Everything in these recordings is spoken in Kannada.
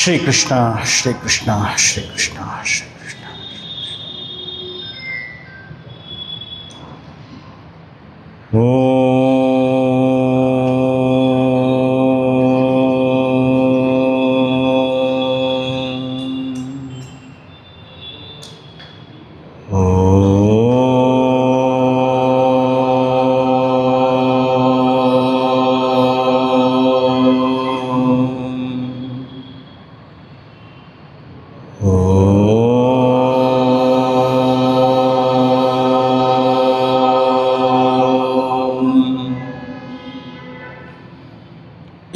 ಶ್ರೀಕೃಷ್ಣ ಶ್ರೀಕೃಷ್ಣ ಶ್ರೀಕೃಷ್ಣ ಶ್ರೀಕೃಷ್ಣ.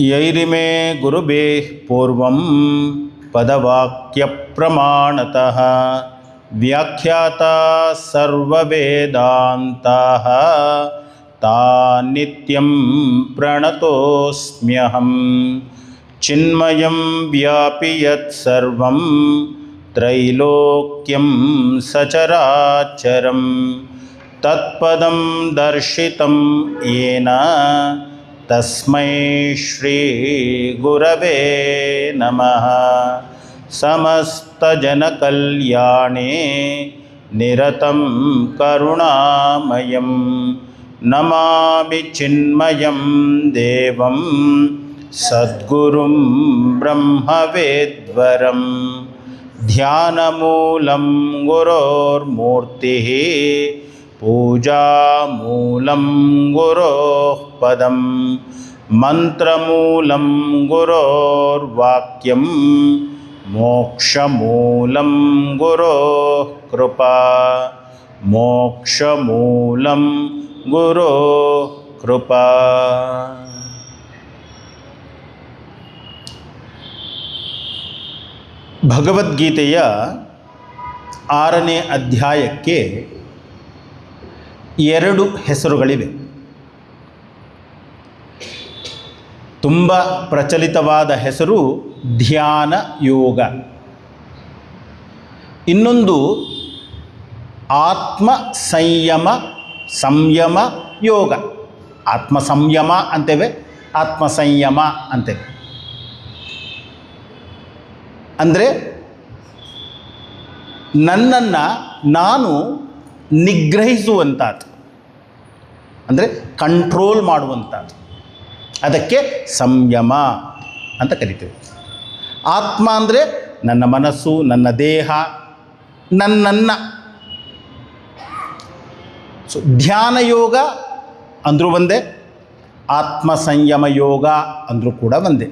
ಯೈರಿಮೇ ಗುರುಭೇ ಪೂರ್ವಂ ಪದವಾಕ್ಯ ಪ್ರಮಾಣತಃ ವ್ಯಾಖ್ಯಾತ ಸರ್ವವೇದಾಂತಃ ತಾನಿತ್ಯಂ ಪ್ರಣತೋಸ್ಮ್ಯಹಂ ಚಿನ್ಮಯಂ ವ್ಯಾಪಿ ಯತ್ ಸರ್ವಂ ತ್ರೈಲೋಕ್ಯಂ ಸಚರಾಚರಂ ತತ್ಪದಂ ದರ್ಶಿತಂ ಯೇನ ತಸ್ಮೈ ಶ್ರೀ ಗುರವೇ ನಮಃ. ಸಮಸ್ತಜನಕಲ್ಯಾಣೇ ನಿರತಂ ಕರುಣಾಮಯಂ ನಮಾಮಿ ಚಿನ್ಮಯಂ ದೇವಂ ಸದ್ಗುರುಂ ಬ್ರಹ್ಮವೇದ್ವರಂ. ಧ್ಯಾನಮೂಲಂ ಗುರೋರ್ಮೂರ್ತಿಃ ಪೂಜಾಮೂಲಂ ಗುರೋಃ ಪದಂ ಮಂತ್ರಮೂಲಂ ಗುರೋರ್ವಾಕ್ಯಂ ಮೋಕ್ಷಮೂಲಂ ಗುರೋಃ ಕೃಪಾ. ಮೋಕ್ಷಮೂಲಂ ಗುರೋಃ ಕೃಪಾ. ಭಗವದ್ಗೀತೆಯ 6ನೇ ಅಧ್ಯಾಯಕ್ಕೆ 2 ಹೆಸರುಗಳಿವೆ. ತುಂಬ ಪ್ರಚಲಿತವಾದ ಹೆಸರು ಧ್ಯಾನ ಯೋಗ, ಇನ್ನೊಂದು ಆತ್ಮ ಸಂಯಮ ಯೋಗ. ಆತ್ಮ ಸಂಯಮ ಅಂತೇವೆ, ಆತ್ಮ ಸಂಯಮ ಅಂತೇವೆ. ಅಂದರೆ ನನ್ನನ್ನು ನಾನು ನಿಗ್ರಹಿಸುವಂಥದ್ದು, ಅಂದರೆ ಕಂಟ್ರೋಲ್ ಮಾಡುವಂಥದ್ದು, ಅದಕ್ಕೆ ಸಂಯಮ ಅಂತ ಕರಿತೀವಿ. ಆತ್ಮ ಅಂದರೆ ನನ್ನ ಮನಸ್ಸು, ನನ್ನ ದೇಹ, ನನ್ನನ್ನು. ಸೊ ಧ್ಯಾನ ಯೋಗ ಅಂದರೂ ಒಂದೇ, ಆತ್ಮ ಸಂಯಮ ಯೋಗ ಅಂದರೂ ಕೂಡ ಒಂದೇ.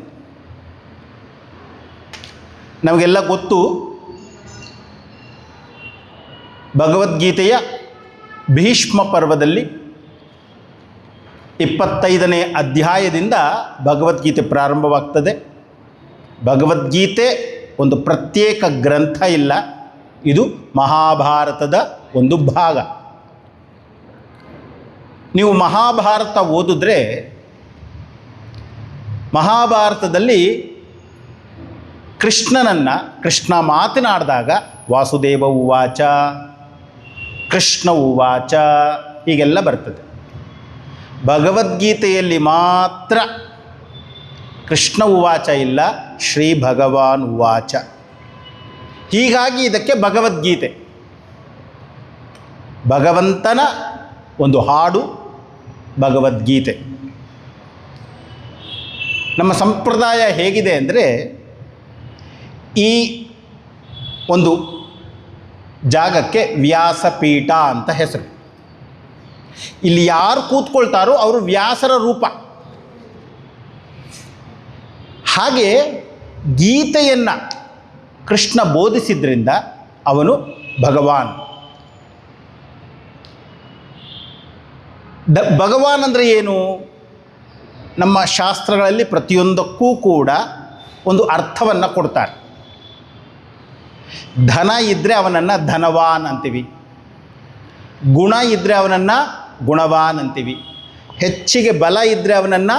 ನಮಗೆಲ್ಲ ಗೊತ್ತು, ಭಗವದ್ಗೀತೆಯ ಭೀಷ್ಮ ಪರ್ವದಲ್ಲಿ 25ನೇ ಅಧ್ಯಾಯದಿಂದ ಭಗವದ್ಗೀತೆ ಪ್ರಾರಂಭವಾಗ್ತದೆ. ಭಗವದ್ಗೀತೆ ಒಂದು ಪ್ರತ್ಯೇಕ ಗ್ರಂಥ ಇಲ್ಲ, ಇದು ಮಹಾಭಾರತದ ಒಂದು ಭಾಗ. ನೀವು ಮಹಾಭಾರತ ಓದಿದ್ರೆ ಮಹಾಭಾರತದಲ್ಲಿ ಕೃಷ್ಣ ಮಾತನಾಡಿದಾಗ ವಾಸುದೇವ ಉವಾಚ, ಕೃಷ್ಣ ಉವಾಚ ಹೀಗೆಲ್ಲ ಬರ್ತದೆ. ಭಗವದ್ಗೀತೆಯಲ್ಲಿ ಮಾತ್ರ ಕೃಷ್ಣ ಉವಾಚ ಇಲ್ಲ, ಶ್ರೀ ಭಗವಾನ್ ಉವಾಚ. ಹೀಗಾಗಿ ಇದಕ್ಕೆ ಭಗವದ್ಗೀತೆ, ಭಗವಂತನ ಒಂದು ಹಾಡು ಭಗವದ್ಗೀತೆ. ನಮ್ಮ ಸಂಪ್ರದಾಯ ಹೇಗಿದೆ ಅಂದರೆ, ಈ ಒಂದು ಜಾಗಕ್ಕೆ ವ್ಯಾಸಪೀಠ ಅಂತ ಹೆಸರು. ಇಲ್ಲಿ ಯಾರು ಕೂತ್ಕೊಳ್ತಾರೋ ಅವರು ವ್ಯಾಸರ ರೂಪ. ಹಾಗೆ ಗೀತೆಯನ್ನು ಕೃಷ್ಣ ಬೋಧಿಸಿದ್ರಿಂದ ಅವನು ಭಗವಾನ್. ಭಗವಾನ್ ಅಂದರೆ ಏನು? ನಮ್ಮ ಶಾಸ್ತ್ರಗಳಲ್ಲಿ ಪ್ರತಿಯೊಂದಕ್ಕೂ ಕೂಡ ಒಂದು ಅರ್ಥವನ್ನು ಕೊಡ್ತಾರೆ. ಧನ ಇದ್ದರೆ ಅವನನ್ನು ಧನವಾನ್ ಅಂತೀವಿ, ಗುಣ ಇದ್ದರೆ ಅವನನ್ನು ಗುಣವಾನ್ ಅಂತೀವಿ, ಹೆಚ್ಚಿಗೆ ಬಲ ಇದ್ದರೆ ಅವನನ್ನು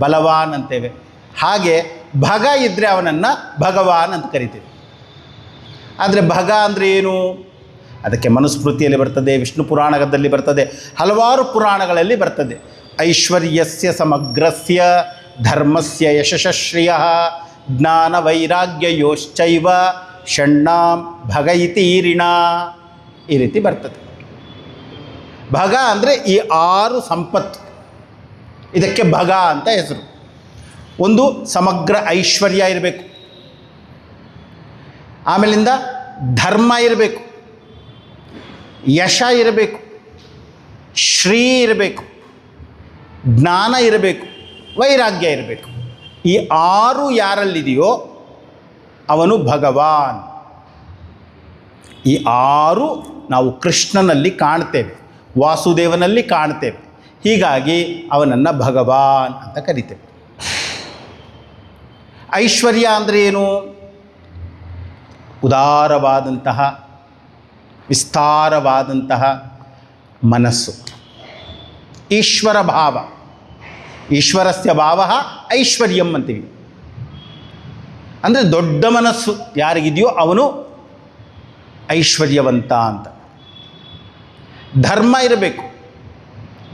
ಬಲವಾನ್ ಅಂತೇವೆ. ಹಾಗೆ ಭಗ ಇದ್ದರೆ ಅವನನ್ನು ಭಗವಾನ್ ಅಂತ ಕರಿತೀವಿ. ಆದರೆ ಭಗ ಅಂದರೆ ಏನು? ಅದಕ್ಕೆ ಮನುಸ್ಮೃತಿಯಲ್ಲಿ ಬರ್ತದೆ, ವಿಷ್ಣು ಪುರಾಣದಲ್ಲಿ ಬರ್ತದೆ, ಹಲವಾರು ಪುರಾಣಗಳಲ್ಲಿ ಬರ್ತದೆ. ಐಶ್ವರ್ಯಸ್ಯ ಸಮಗ್ರಸ್ಯ ಧರ್ಮಸ್ಯ ಯಶಶ್ರಿಯ ಜ್ಞಾನ ವೈರಾಗ್ಯಯೋಶ್ಚೈವ ಷಣ್ಣಾಂ ಭಗ ಇತೀರಿಣ. ಈ ರೀತಿ ಬರ್ತದೆ. ಭಗ ಅಂದರೆ ಈ 6 ಸಂಪತ್ತು, ಇದಕ್ಕೆ ಭಗ ಅಂತ ಹೆಸರು. ಒಂದು ಸಮಗ್ರ ಐಶ್ವರ್ಯ ಇರಬೇಕು, ಆಮೇಲಿಂದ ಧರ್ಮ ಇರಬೇಕು, ಯಶ ಇರಬೇಕು, ಶ್ರೀ ಇರಬೇಕು, ಜ್ಞಾನ ಇರಬೇಕು, ವೈರಾಗ್ಯ ಇರಬೇಕು. ಈ 6 ಯಾರಲ್ಲಿದೆಯೋ ಅವನು ಭಗವಾನ್. ಈ 6 ನಾವು ಕೃಷ್ಣನಲ್ಲಿ ಕಾಣ್ತೇವೆ, ವಾಸುದೇವನಲ್ಲಿ ಕಾಣ್ತೇವೆ. ಹೀಗಾಗಿ ಅವನನ್ನು ಭಗವಾನ್ ಅಂತ ಕರಿತೇವೆ. ಐಶ್ವರ್ಯ ಅಂದರೆ ಏನು? ಉದಾರವಾದಂತಹ ವಿಸ್ತಾರವಾದಂತಹ ಮನಸ್ಸು, ಈಶ್ವರ ಭಾವ. ಈಶ್ವರಸ್ಯ ಭಾವ ಐಶ್ವರ್ಯಂ ಅಂತೀವಿ. ಅಂದರೆ ದೊಡ್ಡ ಮನಸ್ಸು ಯಾರಿಗಿದೆಯೋ ಅವನು ಐಶ್ವರ್ಯವಂತ ಅಂತ. ಧರ್ಮ ಇರಬೇಕು.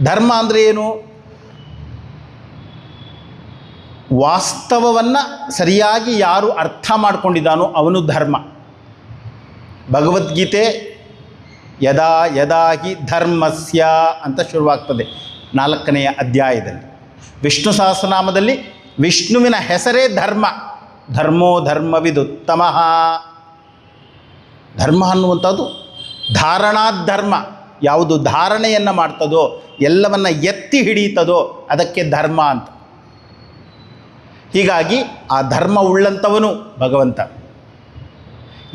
ಧರ್ಮ ಅಂದರೆ ಏನು? ವಾಸ್ತವವನ್ನು ಸರಿಯಾಗಿ ಯಾರು ಅರ್ಥ ಮಾಡಿಕೊಂಡಿದ್ದಾನೋ ಅವನು ಧರ್ಮ. ಭಗವದ್ಗೀತೆ ಯದಾ ಯದಾ ಹಿ ಧರ್ಮಸ್ಯ ಅಂತ ಶುರುವಾಗ್ತದೆ 4ನೆಯ ಅಧ್ಯಾಯದಲ್ಲಿ. ವಿಷ್ಣು ಸಹಸ್ರನಾಮದಲ್ಲಿ ವಿಷ್ಣುವಿನ ಹೆಸರೇ ಧರ್ಮ. ಧರ್ಮೋ ಧರ್ಮವಿದುತ್ತಮಃ. ಧರ್ಮ ಅನ್ನುವಂಥದ್ದು ಧಾರಣಾಧರ್ಮ. ಯಾವುದು ಧಾರಣೆಯನ್ನು ಮಾಡ್ತದೋ, ಎಲ್ಲವನ್ನು ಎತ್ತಿ ಹಿಡಿಯುತ್ತದೋ ಅದಕ್ಕೆ ಧರ್ಮ ಅಂತ. ಹೀಗಾಗಿ ಆ ಧರ್ಮ ಉಳ್ಳಂಥವನು ಭಗವಂತ.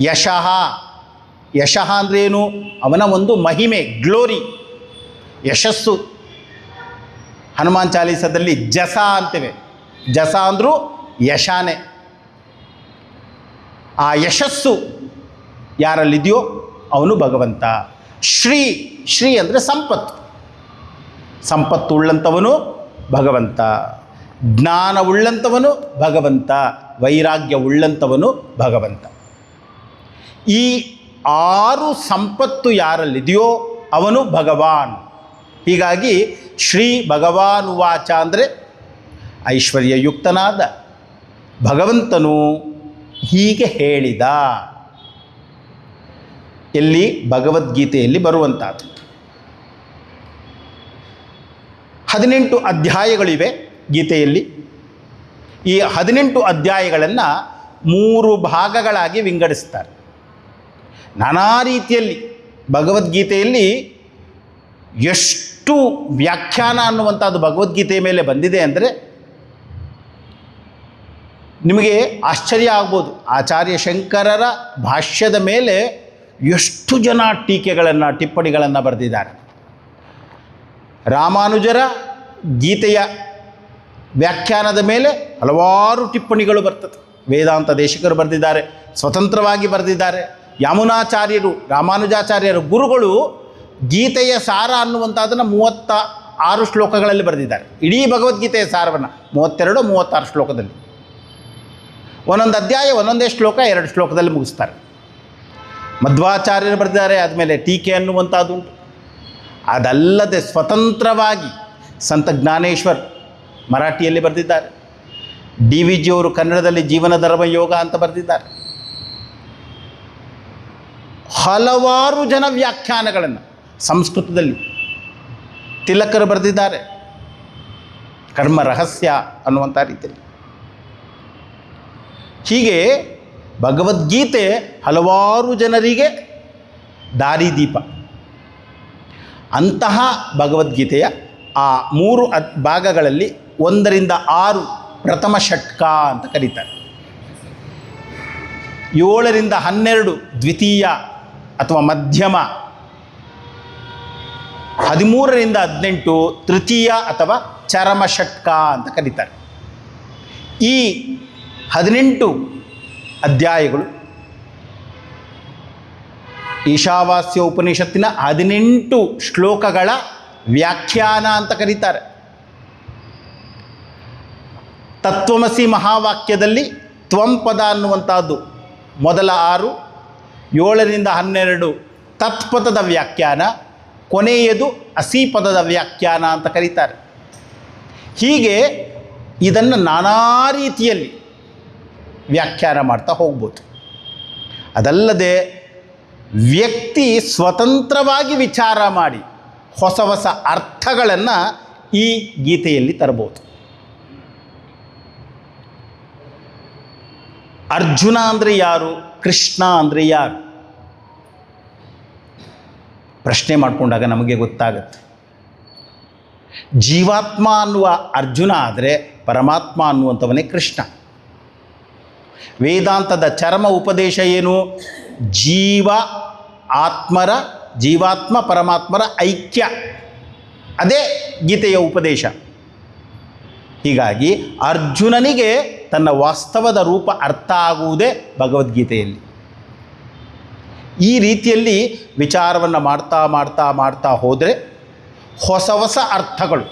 ಯಶಃ. ಯಶಃ ಅಂದರೆ ಏನು? ಅವನ ಒಂದು ಮಹಿಮೆ, ಗ್ಲೋರಿ, ಯಶಸ್ಸು. ಹನುಮಾನ್ ಚಾಲೀಸದಲ್ಲಿ ಜಸ ಅಂತೇವೆ. ಜಸ ಅಂದರೂ ಯಶಾನೆ. ಆ ಯಶಸ್ಸು ಯಾರಲ್ಲಿದೆಯೋ ಅವನು ಭಗವಂತ. ಶ್ರೀ. ಶ್ರೀ ಅಂದರೆ ಸಂಪತ್ತು. ಸಂಪತ್ತು ಉಳ್ಳಂಥವನು ಭಗವಂತ. ಜ್ಞಾನ ಉಳ್ಳಂಥವನು ಭಗವಂತ. ವೈರಾಗ್ಯ ಉಳ್ಳಂಥವನು ಭಗವಂತ. ಈ 6 ಸಂಪತ್ತು ಯಾರಲ್ಲಿದೆಯೋ ಅವನು ಭಗವಾನ್. ಹೀಗಾಗಿ ಶ್ರೀ ಭಗವಾನ್ ಉವಾಚ ಅಂದರೆ ಐಶ್ವರ್ಯಯುಕ್ತನಾದ ಭಗವಂತನು ಹೀಗೆ ಹೇಳಿದ. ಎಲ್ಲಿ? ಭಗವದ್ಗೀತೆಯಲ್ಲಿ ಬರುವಂಥದ್ದು. 18 ಅಧ್ಯಾಯಗಳಿವೆ ಗೀತೆಯಲ್ಲಿ. ಈ 18 ಅಧ್ಯಾಯಗಳನ್ನು 3 ಭಾಗಗಳಾಗಿ ವಿಂಗಡಿಸ್ತಾರೆ. ನಾನಾ ರೀತಿಯಲ್ಲಿ ಭಗವದ್ಗೀತೆಯಲ್ಲಿ ಎಷ್ಟು ವ್ಯಾಖ್ಯಾನ ಅನ್ನುವಂಥದ್ದು ಭಗವದ್ಗೀತೆಯ ಮೇಲೆ ಬಂದಿದೆ ಅಂದರೆ ನಿಮಗೆ ಆಶ್ಚರ್ಯ ಆಗ್ಬೋದು. ಆಚಾರ್ಯ ಶಂಕರರ ಭಾಷ್ಯದ ಮೇಲೆ ಎಷ್ಟು ಜನ ಟೀಕೆಗಳನ್ನು, ಟಿಪ್ಪಣಿಗಳನ್ನು ಬರೆದಿದ್ದಾರೆ. ರಾಮಾನುಜರ ಗೀತೆಯ ವ್ಯಾಖ್ಯಾನದ ಮೇಲೆ ಹಲವಾರು ಟಿಪ್ಪಣಿಗಳು ಬರ್ತದೆ. ವೇದಾಂತ ದೇಶಿಕರು ಬರೆದಿದ್ದಾರೆ, ಸ್ವತಂತ್ರವಾಗಿ ಬರೆದಿದ್ದಾರೆ. ಯಾಮುನಾಚಾರ್ಯರು, ರಾಮಾನುಜಾಚಾರ್ಯರು ಗುರುಗಳು ಗೀತೆಯ ಸಾರ ಅನ್ನುವಂಥದ್ದನ್ನು 36 ಶ್ಲೋಕಗಳಲ್ಲಿ ಬರೆದಿದ್ದಾರೆ. ಇಡೀ ಭಗವದ್ಗೀತೆಯ ಸಾರವನ್ನು 32, 36 ಶ್ಲೋಕದಲ್ಲಿ. ಒಂದೊಂದು ಅಧ್ಯಾಯ ಒಂದೊಂದೇ ಶ್ಲೋಕ 2 ಶ್ಲೋಕದಲ್ಲಿ ಮುಗಿಸ್ತಾರೆ. ಮಧ್ವಾಚಾರ್ಯರು ಬರೆದಿದ್ದಾರೆ. ಆದಮೇಲೆ ಟೀಕೆ ಅನ್ನುವಂಥದ್ದು ಉಂಟು. ಅದಲ್ಲದೆ ಸ್ವತಂತ್ರವಾಗಿ ಸಂತ ಜ್ಞಾನೇಶ್ವರ್ ಮರಾಠಿಯಲ್ಲಿ ಬರೆದಿದ್ದಾರೆ. ಡಿ ವಿ ಜಿಯವರು ಕನ್ನಡದಲ್ಲಿ ಜೀವನ ಧರ್ಮ ಯೋಗ ಅಂತ ಬರೆದಿದ್ದಾರೆ. ಹಲವಾರು ಜನ ವ್ಯಾಖ್ಯಾನಗಳನ್ನು ಸಂಸ್ಕೃತದಲ್ಲಿ ತಿಲಕರು ಬರೆದಿದ್ದಾರೆ. ಕರ್ಮ ರಹಸ್ಯ ಅನ್ನುವಂಥ ರೀತಿಯಲ್ಲಿ. ಹೀಗೆ ಭಗವದ್ಗೀತೆ ಹಲವಾರು ಜನರಿಗೆ ದಾರಿದೀಪ. ಅಂತಹ ಭಗವದ್ಗೀತೆಯ ಆ 3 ಭಾಗಗಳಲ್ಲಿ 1 ರಿಂದ 6 ಪ್ರಥಮ ಷಟ್ಕ ಅಂತ ಕರೀತಾರೆ. 7 ರಿಂದ 12 ದ್ವಿತೀಯ ಅಥವಾ ಮಧ್ಯಮ, 13 ರಿಂದ 18 ತೃತೀಯ ಅಥವಾ ಚರಮ ಷಟ್ಕ ಅಂತ ಕರೀತಾರೆ. ಈ 18 ಅಧ್ಯಾಯಗಳು ಈಶಾವಾಸ್ಯ ಉಪನಿಷತ್ತಿನ 18 ಶ್ಲೋಕಗಳ ವ್ಯಾಖ್ಯಾನ ಅಂತ ಕರೀತಾರೆ. ತತ್ವಮಸಿ ಮಹಾವಾಕ್ಯದಲ್ಲಿ ತ್ವಂ ಪದ ಅನ್ನುವಂಥದ್ದು ಮೊದಲ 6, 7 ರಿಂದ 12 ತತ್ಪದದ ವ್ಯಾಖ್ಯಾನ, ಕೊನೆಯದು ಅಸಿ ಪದದ ವ್ಯಾಖ್ಯಾನ ಅಂತ ಕರೀತಾರೆ. ಹೀಗೆ ಇದನ್ನು ನಾನಾ ರೀತಿಯಲ್ಲಿ ವ್ಯಾಖ್ಯಾನ ಮಾಡ್ತಾ ಹೋಗ್ಬೋದು. ಅದಲ್ಲದೆ ವ್ಯಕ್ತಿ ಸ್ವತಂತ್ರವಾಗಿ ವಿಚಾರ ಮಾಡಿ ಹೊಸ ಹೊಸ ಅರ್ಥಗಳನ್ನು ಈ ಗೀತೆಯಲ್ಲಿ ತರಬಹುದು. ಅರ್ಜುನ ಅಂದರೆ ಯಾರು, ಕೃಷ್ಣ ಅಂದರೆ ಯಾರು ಪ್ರಶ್ನೆ ಮಾಡಿಕೊಂಡಾಗ ನಮಗೆ ಗೊತ್ತಾಗುತ್ತೆ. ಜೀವಾತ್ಮ ಅನ್ನುವ ಅರ್ಜುನ ಆದರೆ ಪರಮಾತ್ಮ ಅನ್ನುವಂಥವನೇ ಕೃಷ್ಣ. ವೇದಾಂತದ ಚರಮ ಉಪದೇಶ ಏನು? ಜೀವಾತ್ಮ ಪರಮಾತ್ಮರ ಐಕ್ಯ, ಅದೇ ಗೀತೆಯ ಉಪದೇಶ. ಹೀಗಾಗಿ ಅರ್ಜುನನಿಗೆ ತನ್ನ ವಾಸ್ತವದ ರೂಪ ಅರ್ಥ ಆಗುವುದೇ ಭಗವದ್ಗೀತೆಯಲ್ಲಿ. ಈ ರೀತಿಯಲ್ಲಿ ವಿಚಾರವನ್ನು ಮಾಡ್ತಾ ಮಾಡ್ತಾ ಮಾಡ್ತಾ ಹೋದರೆ ಹೊಸ ಹೊಸ ಅರ್ಥಗಳು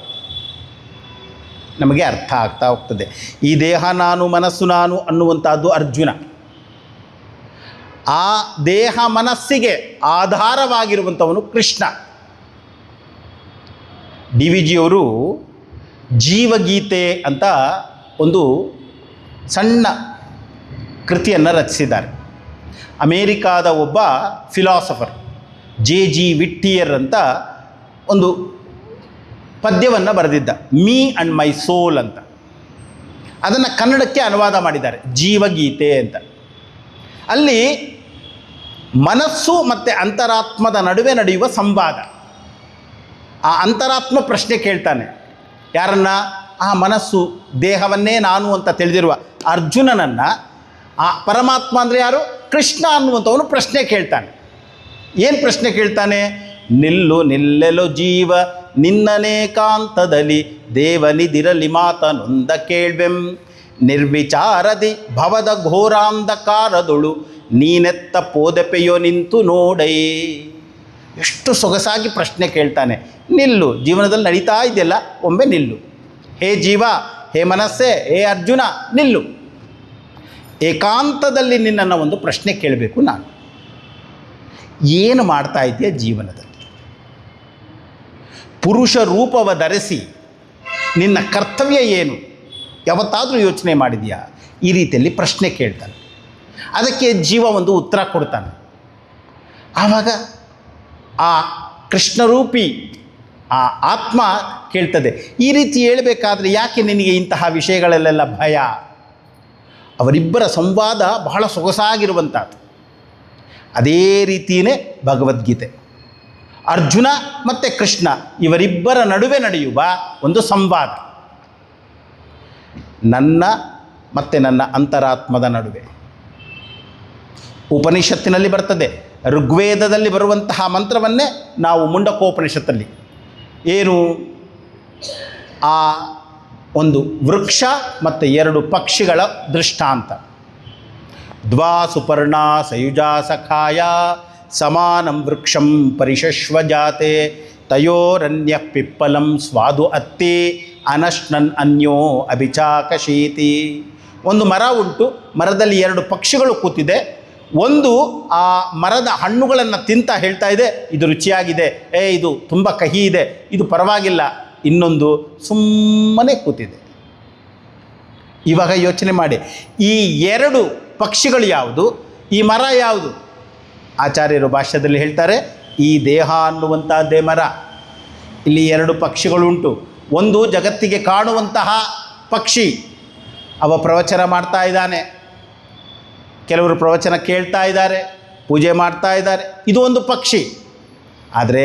ನಮಗೆ ಅರ್ಥ ಆಗ್ತಾ ಹೋಗ್ತದೆ. ಈ ದೇಹ ನಾನು, ಮನಸ್ಸು ನಾನು ಅನ್ನುವಂಥದ್ದು ಅರ್ಜುನ. ಆ ದೇಹ ಮನಸ್ಸಿಗೆ ಆಧಾರವಾಗಿರುವಂಥವನು ಕೃಷ್ಣ. ಡಿ ವಿ ಜಿಯವರು ಜೀವಗೀತೆ ಅಂತ ಒಂದು ಸಣ್ಣ ಕೃತಿಯನ್ನು ರಚಿಸಿದ್ದಾರೆ. ಅಮೇರಿಕಾದ ಒಬ್ಬ ಫಿಲಾಸಫರ್ ಜೆ ವಿಟ್ಟಿಯರ್ ಅಂತ ಒಂದು ಪದ್ಯವನ್ನು ಬರೆದಿದ್ದ, ಮೀ ಆ್ಯಂಡ್ ಮೈ ಸೋಲ್ ಅಂತ. ಅದನ್ನು ಕನ್ನಡಕ್ಕೆ ಅನುವಾದ ಮಾಡಿದ್ದಾರೆ, ಜೀವಗೀತೆ ಅಂತ. ಅಲ್ಲಿ ಮನಸ್ಸು ಮತ್ತು ಅಂತರಾತ್ಮದ ನಡುವೆ ನಡೆಯುವ ಸಂವಾದ. ಆ ಅಂತರಾತ್ಮ ಪ್ರಶ್ನೆ ಕೇಳ್ತಾನೆ, ಯಾರನ್ನು? ಆ ಮನಸ್ಸು ದೇಹವನ್ನೇ ನಾನು ಅಂತ ತಿಳಿದಿರುವ ಅರ್ಜುನನನ್ನು ಆ ಪರಮಾತ್ಮ ಅಂದರೆ ಯಾರು? ಕೃಷ್ಣ ಅನ್ನುವಂಥವನು ಪ್ರಶ್ನೆ ಕೇಳ್ತಾನೆ. ಏನು ಪ್ರಶ್ನೆ ಕೇಳ್ತಾನೆ? ನಿಲ್ಲೆಲು ಜೀವ ನಿನ್ನನೇಕಾಂತದಲ್ಲಿ ದೇವನಿದಿರಲಿ ಮಾತನೊಂದ ಕೇಳ್ವೆಂ, ನಿರ್ವಿಚಾರದಿ ಭವದ ಘೋರಾಂಧಕಾರದೊಳು ನೀನೆತ್ತ ಪೋದೆಪೆಯೋ ನಿಂತು ನೋಡೈ. ಎಷ್ಟು ಸೊಗಸಾಗಿ ಪ್ರಶ್ನೆ ಕೇಳ್ತಾನೆ. ನಿಲ್ಲು, ಜೀವನದಲ್ಲಿ ನಡೀತಾ ಇದೆಯಲ್ಲ, ಒಮ್ಮೆ ನಿಲ್ಲು. ಹೇ ಜೀವ, ಹೇ ಮನಸ್ಸೇ, ಹೇ ಅರ್ಜುನ, ನಿಲ್ಲು. ಏಕಾಂತದಲ್ಲಿ ನಿನ್ನನ್ನು ಒಂದು ಪ್ರಶ್ನೆ ಕೇಳಬೇಕು ನಾನು. ಏನು ಮಾಡ್ತಾ ಇದೆಯಾ ಜೀವನದಲ್ಲಿ? ಪುರುಷ ರೂಪವ ಧರಿಸಿ ನಿನ್ನ ಕರ್ತವ್ಯ ಏನು? ಯಾವತ್ತಾದರೂ ಯೋಚನೆ ಮಾಡಿದೆಯಾ? ಈ ರೀತಿಯಲ್ಲಿ ಪ್ರಶ್ನೆ ಕೇಳ್ತಾನೆ. ಅದಕ್ಕೆ ಜೀವ ಒಂದು ಉತ್ತರ ಕೊಡ್ತಾನೆ. ಆವಾಗ ಆ ಕೃಷ್ಣರೂಪಿ ಆ ಆತ್ಮ ಕೇಳ್ತದೆ, ಈ ರೀತಿ ಹೇಳಬೇಕಾದ್ರೆ ಯಾಕೆ ನಿನಗೆ ಇಂತಹ ವಿಷಯಗಳಲ್ಲೆಲ್ಲ ಭಯ? ಅವರಿಬ್ಬರ ಸಂವಾದ ಬಹಳ ಸೊಗಸಾಗಿರುವಂಥದ್ದು. ಅದೇ ರೀತಿಯೇ ಭಗವದ್ಗೀತೆ. ಅರ್ಜುನ ಮತ್ತು ಕೃಷ್ಣ ಇವರಿಬ್ಬರ ನಡುವೆ ನಡೆಯುವ ಒಂದು ಸಂವಾದ, ನನ್ನ ಮತ್ತು ನನ್ನ ಅಂತರಾತ್ಮದ ನಡುವೆ. ಉಪನಿಷತ್ತಿನಲ್ಲಿ ಬರ್ತದೆ, ಋಗ್ವೇದದಲ್ಲಿ ಬರುವಂತಹ ಮಂತ್ರವನ್ನೇ ನಾವು ಮುಂಡಕೋಪನಿಷತ್ತಲ್ಲಿ ಏನು ಆ ಒಂದು ವೃಕ್ಷ ಮತ್ತು 2 ಪಕ್ಷಿಗಳ ದೃಷ್ಟಾಂತ. ದ್ವಾ ಸುಪರ್ಣಾ ಸಯುಜಾ ಸಖಾಯ ಸಮಾನಂ ವೃಕ್ಷಂ ಪರಿಶಶ್ವಜಾತೆ ತಯೋರನ್ಯ ಪಿಪ್ಪಲಂ ಸ್ವಾದು ಅತ್ತಿ ಅನಶ್ನನ್ ಅನ್ಯೋ ಅಭಿಚಾಕಶೀತಿ. ಒಂದು ಮರ ಉಂಟು, ಮರದಲ್ಲಿ 2 ಪಕ್ಷಿಗಳು ಕೂತಿದೆ. ಒಂದು ಆ ಮರದ ಹಣ್ಣುಗಳನ್ನು ತಿಂತ ಹೇಳ್ತಾ ಇದೆ, ಇದು ರುಚಿಯಾಗಿದೆ, ಇದು ತುಂಬ ಕಹಿ ಇದೆ, ಇದು ಪರವಾಗಿಲ್ಲ. ಇನ್ನೊಂದು ಸುಮ್ಮನೆ ಕೂತಿದೆ. ಇವಾಗ ಯೋಚನೆ ಮಾಡಿ, ಈ 2 ಪಕ್ಷಿಗಳು ಯಾವುದು? ಈ ಮರ ಯಾವುದು? ಆಚಾರ್ಯರು ಭಾಷ್ಯದಲ್ಲಿ ಹೇಳ್ತಾರೆ, ಈ ದೇಹ ಅನ್ನುವಂಥದ್ದೇ ಮರ. ಇಲ್ಲಿ 2 ಪಕ್ಷಿಗಳುಂಟು. ಒಂದು ಜಗತ್ತಿಗೆ ಕಾಣುವಂತಹ ಪಕ್ಷಿ, ಅವ ಪ್ರವಚನ ಮಾಡ್ತಾ ಇದ್ದಾನೆ, ಕೆಲವರು ಪ್ರವಚನ ಕೇಳ್ತಾ ಇದ್ದಾರೆ, ಪೂಜೆ ಮಾಡ್ತಾ ಇದ್ದಾರೆ, ಇದು ಒಂದು ಪಕ್ಷಿ. ಆದರೆ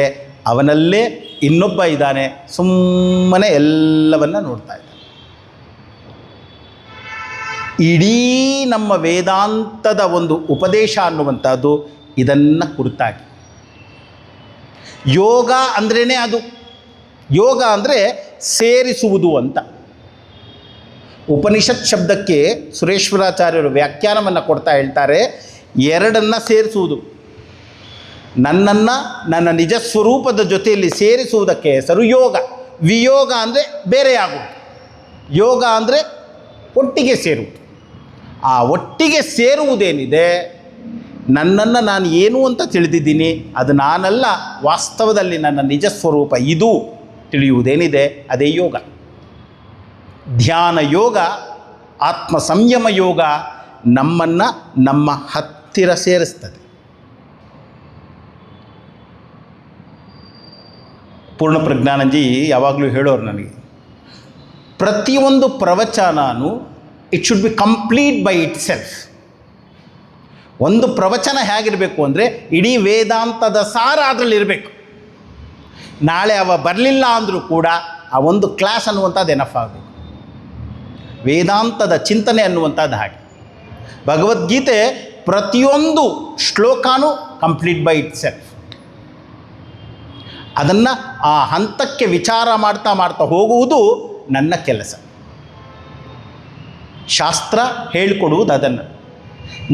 ಅವನಲ್ಲೇ ಇನ್ನೊಬ್ಬ ಇದ್ದಾನೆ, ಸುಮ್ಮನೆ ಎಲ್ಲವನ್ನ ನೋಡ್ತಾ ಇದ್ದಾನೆ. ಇಡೀ ನಮ್ಮ ವೇದಾಂತದ ಒಂದು ಉಪದೇಶ ಅನ್ನುವಂಥದ್ದು ಇದನ್ನು ಕುರಿತಾಗಿ. ಯೋಗ ಅಂದ್ರೇ ಅದು. ಯೋಗ ಅಂದರೆ ಸೇರಿಸುವುದು ಅಂತ. ಉಪನಿಷತ್ ಶಬ್ದಕ್ಕೆ ಸುರೇಶ್ವರಾಚಾರ್ಯರು ವ್ಯಾಖ್ಯಾನವನ್ನು ಕೊಡ್ತಾ ಹೇಳ್ತಾರೆ, 2 ಸೇರಿಸುವುದು. ನನ್ನನ್ನು ನನ್ನ ನಿಜ ಸ್ವರೂಪದ ಜೊತೆಯಲ್ಲಿ ಸೇರಿಸುವುದಕ್ಕೆ ಹೆಸರು ಯೋಗ. ವಿಯೋಗ ಅಂದರೆ ಬೇರೆಯಾಗುವುದು. ಯೋಗ ಅಂದರೆ ಒಟ್ಟಿಗೆ ಸೇರುವುದು. ಆ ಒಟ್ಟಿಗೆ ಸೇರುವುದೇನಿದೆ, ನನ್ನನ್ನು ನಾನು ಏನು ಅಂತ ತಿಳಿದಿದ್ದೀನಿ, ಅದು ನಾನಲ್ಲ, ವಾಸ್ತವದಲ್ಲಿ ನನ್ನ ನಿಜ ಸ್ವರೂಪ ಇದು ತಿಳಿಯುವುದೇನಿದೆ, ಅದೇ ಯೋಗ. ಧ್ಯಾನ ಯೋಗ, ಆತ್ಮ ಸಂಯಮ ಯೋಗ, ನಮ್ಮನ್ನು ನಮ್ಮ ಹತ್ತಿರ ಸೇರಿಸ್ತದೆ. ಪೂರ್ಣ ಪ್ರಜ್ಞಾನಂಜಿ ಯಾವಾಗಲೂ ಹೇಳೋರು ನನಗೆ, ಪ್ರತಿಯೊಂದು ಪ್ರವಚನನೂ it should be complete by itself. ಒಂದು ಪ್ರವಚನ ಹೇಗಿರಬೇಕು ಅಂದರೆ ಇಡೀ ವೇದಾಂತದ ಸಾರ ಅದರಲ್ಲಿರಬೇಕು. ನಾಳೆ ಅವ ಬರಲಿಲ್ಲ ಅಂದರೂ ಕೂಡ ಆ ಒಂದು ಕ್ಲಾಸ್ ಅನ್ನುವಂಥದ್ದು ಎನಫ್ ಆಗಬೇಕು. ವೇದಾಂತದ ಚಿಂತನೆ ಅನ್ನುವಂಥದ್ದು ಹಾಗೆ. ಭಗವದ್ಗೀತೆ ಪ್ರತಿಯೊಂದು ಶ್ಲೋಕನೂ ಕಂಪ್ಲೀಟ್ ಬೈ ಇಟ್ ಸೆಲ್ಫ್. ಅದನ್ನು ಆ ಹಂತಕ್ಕೆ ವಿಚಾರ ಮಾಡ್ತಾ ಮಾಡ್ತಾ ಹೋಗುವುದು ನನ್ನ ಕೆಲಸ. ಶಾಸ್ತ್ರ ಹೇಳಿಕೊಡುವುದು ಅದನ್ನು.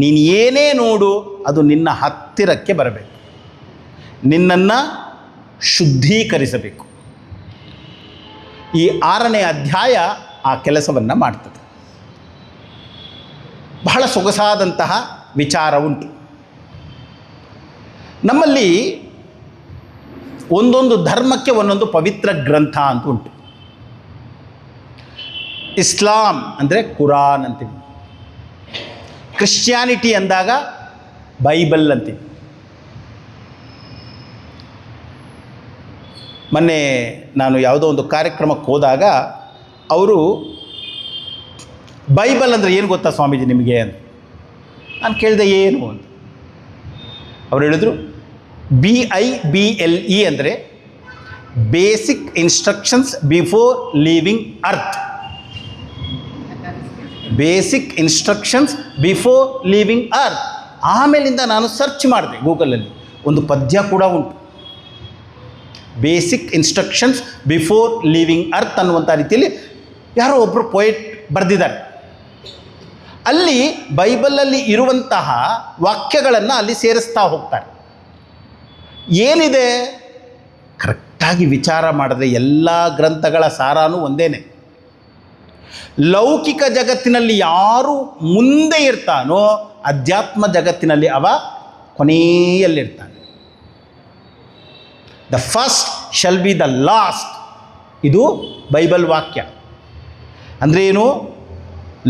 ನೀನು ಏನೇ ನೋಡು ಅದು ನಿನ್ನ ಹತ್ತಿರಕ್ಕೆ ಬರಬೇಕು, ನಿನ್ನನ್ನು ಶುದ್ಧೀಕರಿಸಬೇಕು. ಈ 6ನೇ ಅಧ್ಯಾಯ ಆ ಕೆಲಸವನ್ನು ಮಾಡ್ತದೆ. ಬಹಳ ಸೊಗಸಾದಂತಹ ವಿಚಾರ ಉಂಟು. ನಮ್ಮಲ್ಲಿ ಒಂದೊಂದು ಧರ್ಮಕ್ಕೆ ಒಂದೊಂದು ಪವಿತ್ರ ಗ್ರಂಥ ಅಂತ ಉಂಟು. ಇಸ್ಲಾಂ ಅಂದರೆ ಕುರಾನ್ ಅಂತೀವಿ, ಕ್ರಿಶ್ಚಿಯಾನಿಟಿ ಅಂದಾಗ ಬೈಬಲ್ ಅಂತೀವಿ. ಮೊನ್ನೆ ನಾನು ಯಾವುದೋ ಒಂದು ಕಾರ್ಯಕ್ರಮಕ್ಕೆ ಹೋದಾಗ ಅವರು ಬೈಬಲ್ ಅಂದರೆ ಏನು ಗೊತ್ತಾ ಸ್ವಾಮೀಜಿ ನಿಮಗೆ ಅಂತ ನಾನು ಕೇಳಿದೆ, ಏನು ಅಂತ. ಅವ್ರು ಹೇಳಿದ್ರು BIBLE ಅಂದರೆ basic instructions before leaving earth. Basic instructions before leaving earth. ಆಮೇಲಿಂದ ನಾನು ಸರ್ಚ್ ಮಾಡಿದೆ ಗೂಗಲಲ್ಲಿ, ಒಂದು ಪದ್ಯ ಕೂಡ ಉಂಟು, basic instructions before leaving earth ಅನ್ನುವಂಥ ರೀತಿಯಲ್ಲಿ ಯಾರೋ ಒಬ್ಬರು ಪೊಯೆಟ್ ಬರೆದಿದ್ದಾರೆ. ಅಲ್ಲಿ ಬೈಬಲಲ್ಲಿ ಇರುವಂತಹ ವಾಕ್ಯಗಳನ್ನು ಅಲ್ಲಿ ಸೇರಿಸ್ತಾ ಹೋಗ್ತಾರೆ. ಏನಿದೆ ಕರೆಕ್ಟಾಗಿ ವಿಚಾರ ಮಾಡಿದ್ರೆ ಎಲ್ಲ ಗ್ರಂಥಗಳ ಸಾರಾನೂ ಒಂದೇನೆ. ಲೌಕಿಕ ಜಗತ್ತಿನಲ್ಲಿ ಯಾರು ಮುಂದೆ ಇರ್ತಾನೋ ಅಧ್ಯಾತ್ಮ ಜಗತ್ತಿನಲ್ಲಿ ಅವ ಕೊನೆಯಲ್ಲಿರ್ತಾನೆ. The first shall be the last. ಇದು ಬೈಬಲ್ ವಾಕ್ಯ. ಅಂದರೆ ಏನು?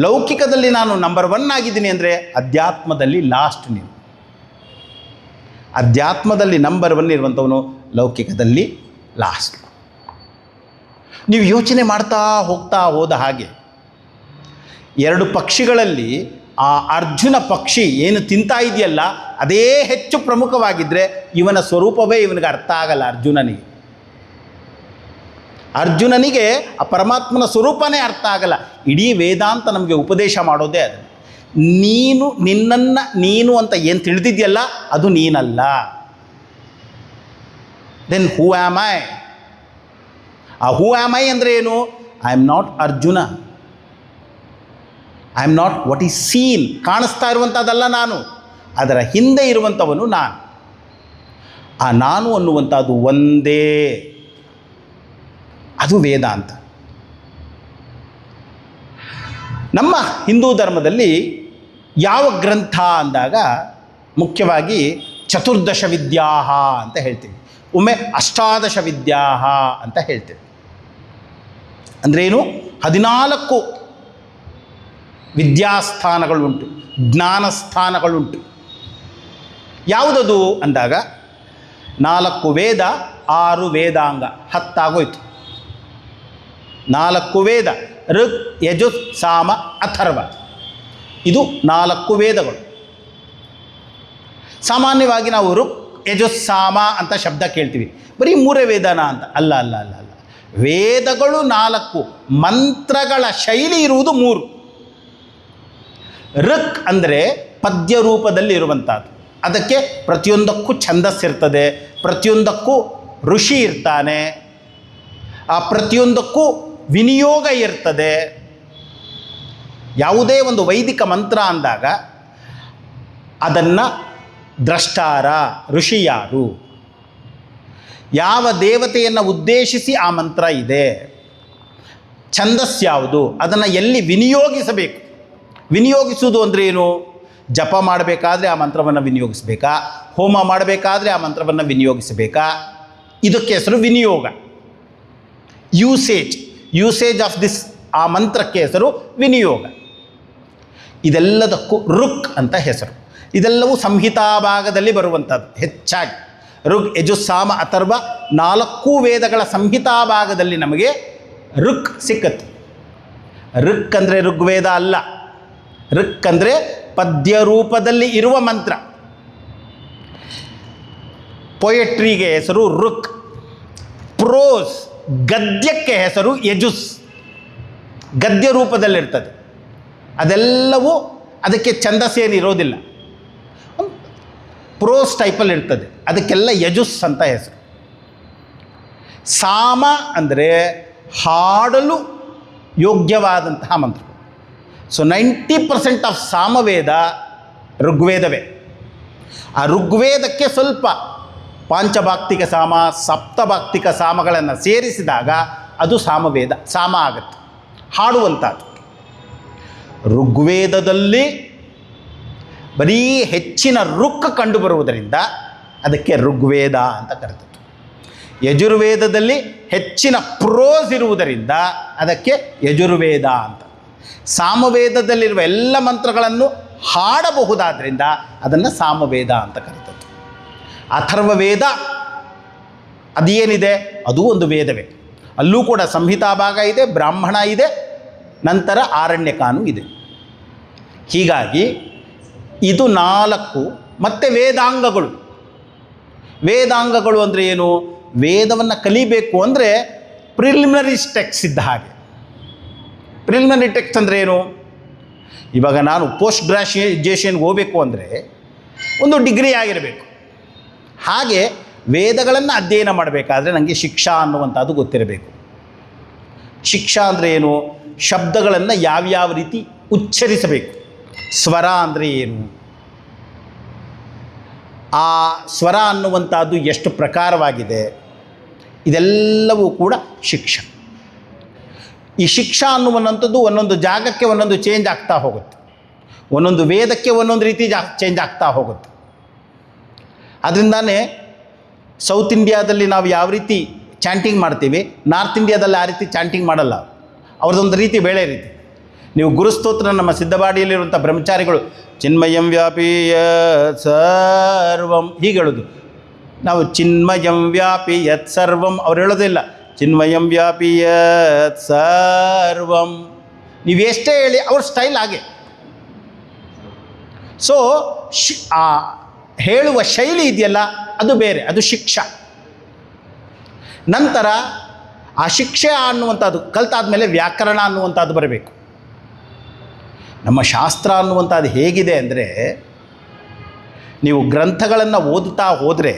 ಲೌಕಿಕದಲ್ಲಿ ನಾನು ನಂಬರ್ 1 ಆಗಿದ್ದೀನಿ ಅಂದರೆ ಅಧ್ಯಾತ್ಮದಲ್ಲಿ ಲಾಸ್ಟ್. ನೀವು ಅಧ್ಯಾತ್ಮದಲ್ಲಿ ನಂಬರ್ 1 ಇರುವಂಥವನು ಲೌಕಿಕದಲ್ಲಿ ಲಾಸ್ಟ್. ನೀವು ಯೋಚನೆ ಮಾಡ್ತಾ ಹೋಗ್ತಾ ಹೋದ ಹಾಗೆ 2 ಪಕ್ಷಿಗಳಲ್ಲಿ ಆ ಅರ್ಜುನ ಪಕ್ಷಿ ಏನು ತಿಂತಾ ಇದೆಯಲ್ಲ ಅದೇ ಹೆಚ್ಚು ಪ್ರಮುಖವಾಗಿದ್ದರೆ ಇವನ ಸ್ವರೂಪವೇ ಇವನಿಗೆ ಅರ್ಥ ಆಗಲ್ಲ. ಅರ್ಜುನನಿಗೆ ಆ ಪರಮಾತ್ಮನ ಸ್ವರೂಪನೇ ಅರ್ಥ ಆಗಲ್ಲ. ಇಡೀ ವೇದಾಂತ ನಮಗೆ ಉಪದೇಶ ಮಾಡೋದೇ ಅದು. ನಿನ್ನನ್ನು ನೀನು ಅಂತ ಏನು ತಿಳಿದಿದೆಯಲ್ಲ ಅದು ನೀನಲ್ಲ. Then who am I? ಆ ಹೂ ಆಮ್ ಐ ಅಂದರೆ ಏನು? I am not Arjuna. I am not what is seen. ಕಾಣಿಸ್ತಾ ಇರುವಂಥದ್ದಲ್ಲ ನಾನು, ಅದರ ಹಿಂದೆ ಇರುವಂಥವನು ನಾನು. ಆ ನಾನು ಅನ್ನುವಂಥದ್ದು ಒಂದೇ, ಅದು ವೇದಾಂತ. ನಮ್ಮ ಹಿಂದೂ ಧರ್ಮದಲ್ಲಿ ಯಾವ ಗ್ರಂಥ ಅಂದಾಗ ಮುಖ್ಯವಾಗಿ ಚತುರ್ದಶ ವಿದ್ಯಾ ಅಂತ ಹೇಳ್ತೀವಿ, ಒಮ್ಮೆ ಅಷ್ಟಾದಶ ವಿದ್ಯಾ ಅಂತ ಹೇಳ್ತೀವಿ. ಅಂದ್ರೇನು? 14 ವಿದ್ಯಾಸ್ಥಾನಗಳುಂಟು, ಜ್ಞಾನಸ್ಥಾನಗಳುಂಟು. ಯಾವುದದು ಅಂದಾಗ 4 ವೇದ, 6 ವೇದಾಂಗ, 10 ಆಗೋಯ್ತು. 4 ವೇದ, ಋಗ್, ಯಜುಸ್, ಸಾಮ, ಅಥರ್ವ. ಇದು 4 ವೇದಗಳು. ಸಾಮಾನ್ಯವಾಗಿ ನಾವು ಋಗ್, ಯಜುಸ್, ಸಾಮ ಅಂತ ಶಬ್ದ ಕೇಳ್ತೀವಿ. ಬರೀ 3 ವೇದನ ಅಂತ ಅಲ್ಲ ಅಲ್ಲ ಅಲ್ಲ ಅಲ್ಲ. ವೇದಗಳು 4, ಮಂತ್ರಗಳ ಶೈಲಿ ಇರುವುದು 3. ಋಕ್ ಅಂದರೆ ಪದ್ಯ ರೂಪದಲ್ಲಿ ಇರುವಂಥದ್ದು. ಅದಕ್ಕೆ ಪ್ರತಿಯೊಂದಕ್ಕೂ ಛಂದಸ್ಸಿರ್ತದೆ, ಪ್ರತಿಯೊಂದಕ್ಕೂ ಋಷಿ ಇರ್ತಾನೆ, ಆ ಪ್ರತಿಯೊಂದಕ್ಕೂ ವಿನಿಯೋಗ ಇರ್ತದೆ. ಯಾವುದೇ ಒಂದು ವೈದಿಕ ಮಂತ್ರ ಅಂದಾಗ ಅದನ್ನು ದ್ರಷ್ಟಾರ, ಋಷಿ ಯಾರು, ಯಾವ ದೇವತೆಯನ್ನು ಉದ್ದೇಶಿಸಿ ಆ ಮಂತ್ರ ಇದೆ, ಛಂದಸ್ಸು ಯಾವುದು, ಅದನ್ನು ಎಲ್ಲಿ ವಿನಿಯೋಗಿಸಬೇಕು. ವಿನಿಯೋಗಿಸುವುದು ಅಂದರೆ ಏನು? ಜಪ ಮಾಡಬೇಕಾದ್ರೆ ಆ ಮಂತ್ರವನ್ನು ವಿನಿಯೋಗಿಸಬೇಕಾ, ಹೋಮ ಮಾಡಬೇಕಾದ್ರೆ ಆ ಮಂತ್ರವನ್ನು ವಿನಿಯೋಗಿಸಬೇಕಾ, ಇದಕ್ಕೆ ಹೆಸರು ವಿನಿಯೋಗ. ಯೂಸೇಜ್ ಆಫ್ ದಿಸ್, ಆ ಮಂತ್ರಕ್ಕೆ ಹೆಸರು ವಿನಿಯೋಗ. ಇದೆಲ್ಲದಕ್ಕೂ ಋಕ್ ಅಂತ ಹೆಸರು. ಇದೆಲ್ಲವೂ ಸಂಹಿತಾ ಭಾಗದಲ್ಲಿ ಬರುವಂಥದ್ದು ಹೆಚ್ಚಾಗಿ. ಋಗ್, ಯಜು, ಸಾಮ, ಅಥರ್ವ 4 ವೇದಗಳ ಸಂಹಿತಾ ಭಾಗದಲ್ಲಿ ನಮಗೆ ಋಕ್ ಸಿಕ್ಕತ್ತೆ. ಋಕ್ ಅಂದರೆ ಋಗ್ವೇದ ಅಲ್ಲ. ಋಕ್ ಅಂದರೆ ಪದ್ಯ ರೂಪದಲ್ಲಿ ಇರುವ ಮಂತ್ರ. ಪೊಯೆಟ್ರಿಗೆ ಹೆಸರು ಋಕ್, ಪ್ರೋಸ್ ಗದ್ಯಕ್ಕೆ ಹೆಸರು ಯಜುಸ್. ಗದ್ಯ ರೂಪದಲ್ಲಿರ್ತದೆ. ಅದೆಲ್ಲವೂ ಅದಕ್ಕೆ ಛಂದಸ್ಸೇನಿರೋದಿಲ್ಲ, ಪ್ರೋಸ್ ಟೈಪಲ್ಲಿ ಇರ್ತದೆ. ಅದಕ್ಕೆಲ್ಲ ಯಜುಸ್ ಅಂತ ಹೆಸರು. ಸಾಮ ಅಂದರೆ ಹಾಡಲು ಯೋಗ್ಯವಾದಂತಹ ಮಂತ್ರಗಳು. ಸೊ 90% ಆಫ್ ಸಾಮವೇದ ಋಗ್ವೇದವೇ. ಆ ಋಗ್ವೇದಕ್ಕೆ ಸ್ವಲ್ಪ ಪಾಂಚಭಾಕ್ತಿಕ ಸಾಮ, ಸಪ್ತಭಾಕ್ತಿಕ ಸಾಮಗಳನ್ನು ಸೇರಿಸಿದಾಗ ಅದು ಸಾಮವೇದ, ಸಾಮ ಆಗುತ್ತೆ, ಹಾಡುವಂಥದ್ದು. ಋಗ್ವೇದದಲ್ಲಿ ಬರೀ ಹೆಚ್ಚಿನ ಋಕ್ ಕಂಡುಬರುವುದರಿಂದ ಅದಕ್ಕೆ ಋಗ್ವೇದ ಅಂತ ಕರೆದದ್ದು. ಯಜುರ್ವೇದದಲ್ಲಿ ಹೆಚ್ಚಿನ ಪ್ರೋಸ್ ಇರುವುದರಿಂದ ಅದಕ್ಕೆ ಯಜುರ್ವೇದ ಅಂತ. ಸಾಮವೇದದಲ್ಲಿರುವ ಎಲ್ಲ ಮಂತ್ರಗಳನ್ನು ಹಾಡಬಹುದಾದ್ದರಿಂದ ಅದನ್ನು ಸಾಮವೇದ ಅಂತ ಕರೆದದ್ದು. ಅಥರ್ವ ವೇದ ಅದೇನಿದೆ ಅದು ಒಂದು ವೇದವೇ. ಅಲ್ಲೂ ಕೂಡ ಸಂಹಿತಾ ಭಾಗ ಇದೆ, ಬ್ರಾಹ್ಮಣ ಇದೆ, ನಂತರ ಆರಣ್ಯಕಾನು ಇದೆ. ಹೀಗಾಗಿ ಇದು 4 ಮತ್ತು ವೇದಾಂಗಗಳು. ವೇದಾಂಗಗಳು ಅಂದರೆ ಏನು? ವೇದವನ್ನು ಕಲಿಬೇಕು ಅಂದರೆ ಪ್ರಿಲಿಮಿನರಿ ಟೆಕ್ಸ್ಟ್ ಇದ್ದ ಹಾಗೆ. ಪ್ರಿಲಿಮಿನರಿ ಟೆಕ್ಸ್ಟ್ ಅಂದರೆ ಏನು? ಇವಾಗ ನಾನು ಪೋಸ್ಟ್ ಗ್ರಾಜ್ಯುಯೇಷನ್ಗೆ ಹೋಗಬೇಕು ಅಂದರೆ ಒಂದು ಡಿಗ್ರಿ ಆಗಿರಬೇಕು. ಹಾಗೆ ವೇದಗಳನ್ನು ಅಧ್ಯಯನ ಮಾಡಬೇಕಾದ್ರೆ ನನಗೆ ಶಿಕ್ಷಾ ಅನ್ನುವಂಥದ್ದು ಗೊತ್ತಿರಬೇಕು. ಶಿಕ್ಷಾ ಅಂದರೆ ಏನು? ಶಬ್ದಗಳನ್ನು ಯಾವ್ಯಾವ ರೀತಿ ಉಚ್ಚರಿಸಬೇಕು. ಸ್ವರ ಅಂದರೆ ಏನು? ಆ ಸ್ವರ ಅನ್ನುವಂಥದ್ದು ಎಷ್ಟು ಪ್ರಕಾರವಾಗಿದೆ, ಇದೆಲ್ಲವೂ ಕೂಡ ಶಿಕ್ಷಾ. ಈ ಶಿಕ್ಷಾ ಅನ್ನುವಂಥದ್ದು ಒಂದೊಂದು ಜಾಗಕ್ಕೆ ಒಂದೊಂದು ಚೇಂಜ್ ಆಗ್ತಾ ಹೋಗುತ್ತೆ. ಒಂದೊಂದು ವೇದಕ್ಕೆ ಒಂದೊಂದು ರೀತಿ ಚೇಂಜ್ ಆಗ್ತಾ ಹೋಗುತ್ತೆ. ಅದರಿಂದಾನೇ ಸೌತ್ ಇಂಡಿಯಾದಲ್ಲಿ ನಾವು ಯಾವ ರೀತಿ ಚಾಂಟಿಂಗ್ ಮಾಡ್ತೀವಿ, ನಾರ್ತ್ ಇಂಡಿಯಾದಲ್ಲಿ ಆ ರೀತಿ ಚಾಂಟಿಂಗ್ ಮಾಡಲ್ಲ. ಅವ್ರದ್ದೊಂದು ರೀತಿ ಬೇಳೆ ರೀತಿ. ನೀವು ಗುರುಸ್ತೋತ್ರ ನಮ್ಮ ಸಿದ್ಧವಾಡಿಯಲ್ಲಿರುವಂಥ ಬ್ರಹ್ಮಚಾರಿಗಳು ಚಿನ್ಮಯಂ ವ್ಯಾಪಿ ಯತ್ ಸರ್ವಂ ಹೀಗೆ ಹೇಳೋದು. ನಾವು ಚಿನ್ಮಯಂ ವ್ಯಾಪಿ ಯತ್ ಸರ್ವಂ ಅವ್ರು ಹೇಳೋದಿಲ್ಲ, ಚಿನ್ಮಯಂ ವ್ಯಾಪಿ ಯತ್ ಸರ್ವಂ. ನೀವು ಎಷ್ಟೇ ಹೇಳಿ ಅವ್ರ ಸ್ಟೈಲ್ ಹಾಗೆ. ಸೊ ಆ ಹೇಳುವ ಶೈಲಿ ಇದೆಯಲ್ಲ ಅದು ಬೇರೆ, ಅದು ಶಿಕ್ಷಾ. ನಂತರ ಆ ಶಿಕ್ಷೆ ಅನ್ನುವಂಥದ್ದು ಕಲ್ತಾದ್ಮೇಲೆ ವ್ಯಾಕರಣ ಅನ್ನುವಂಥದ್ದು ಬರಬೇಕು. ನಮ್ಮ ಶಾಸ್ತ್ರ ಅನ್ನುವಂಥದ್ದು ಹೇಗಿದೆ ಅಂದರೆ, ನೀವು ಗ್ರಂಥಗಳನ್ನು ಓದುತ್ತಾ ಹೋದರೆ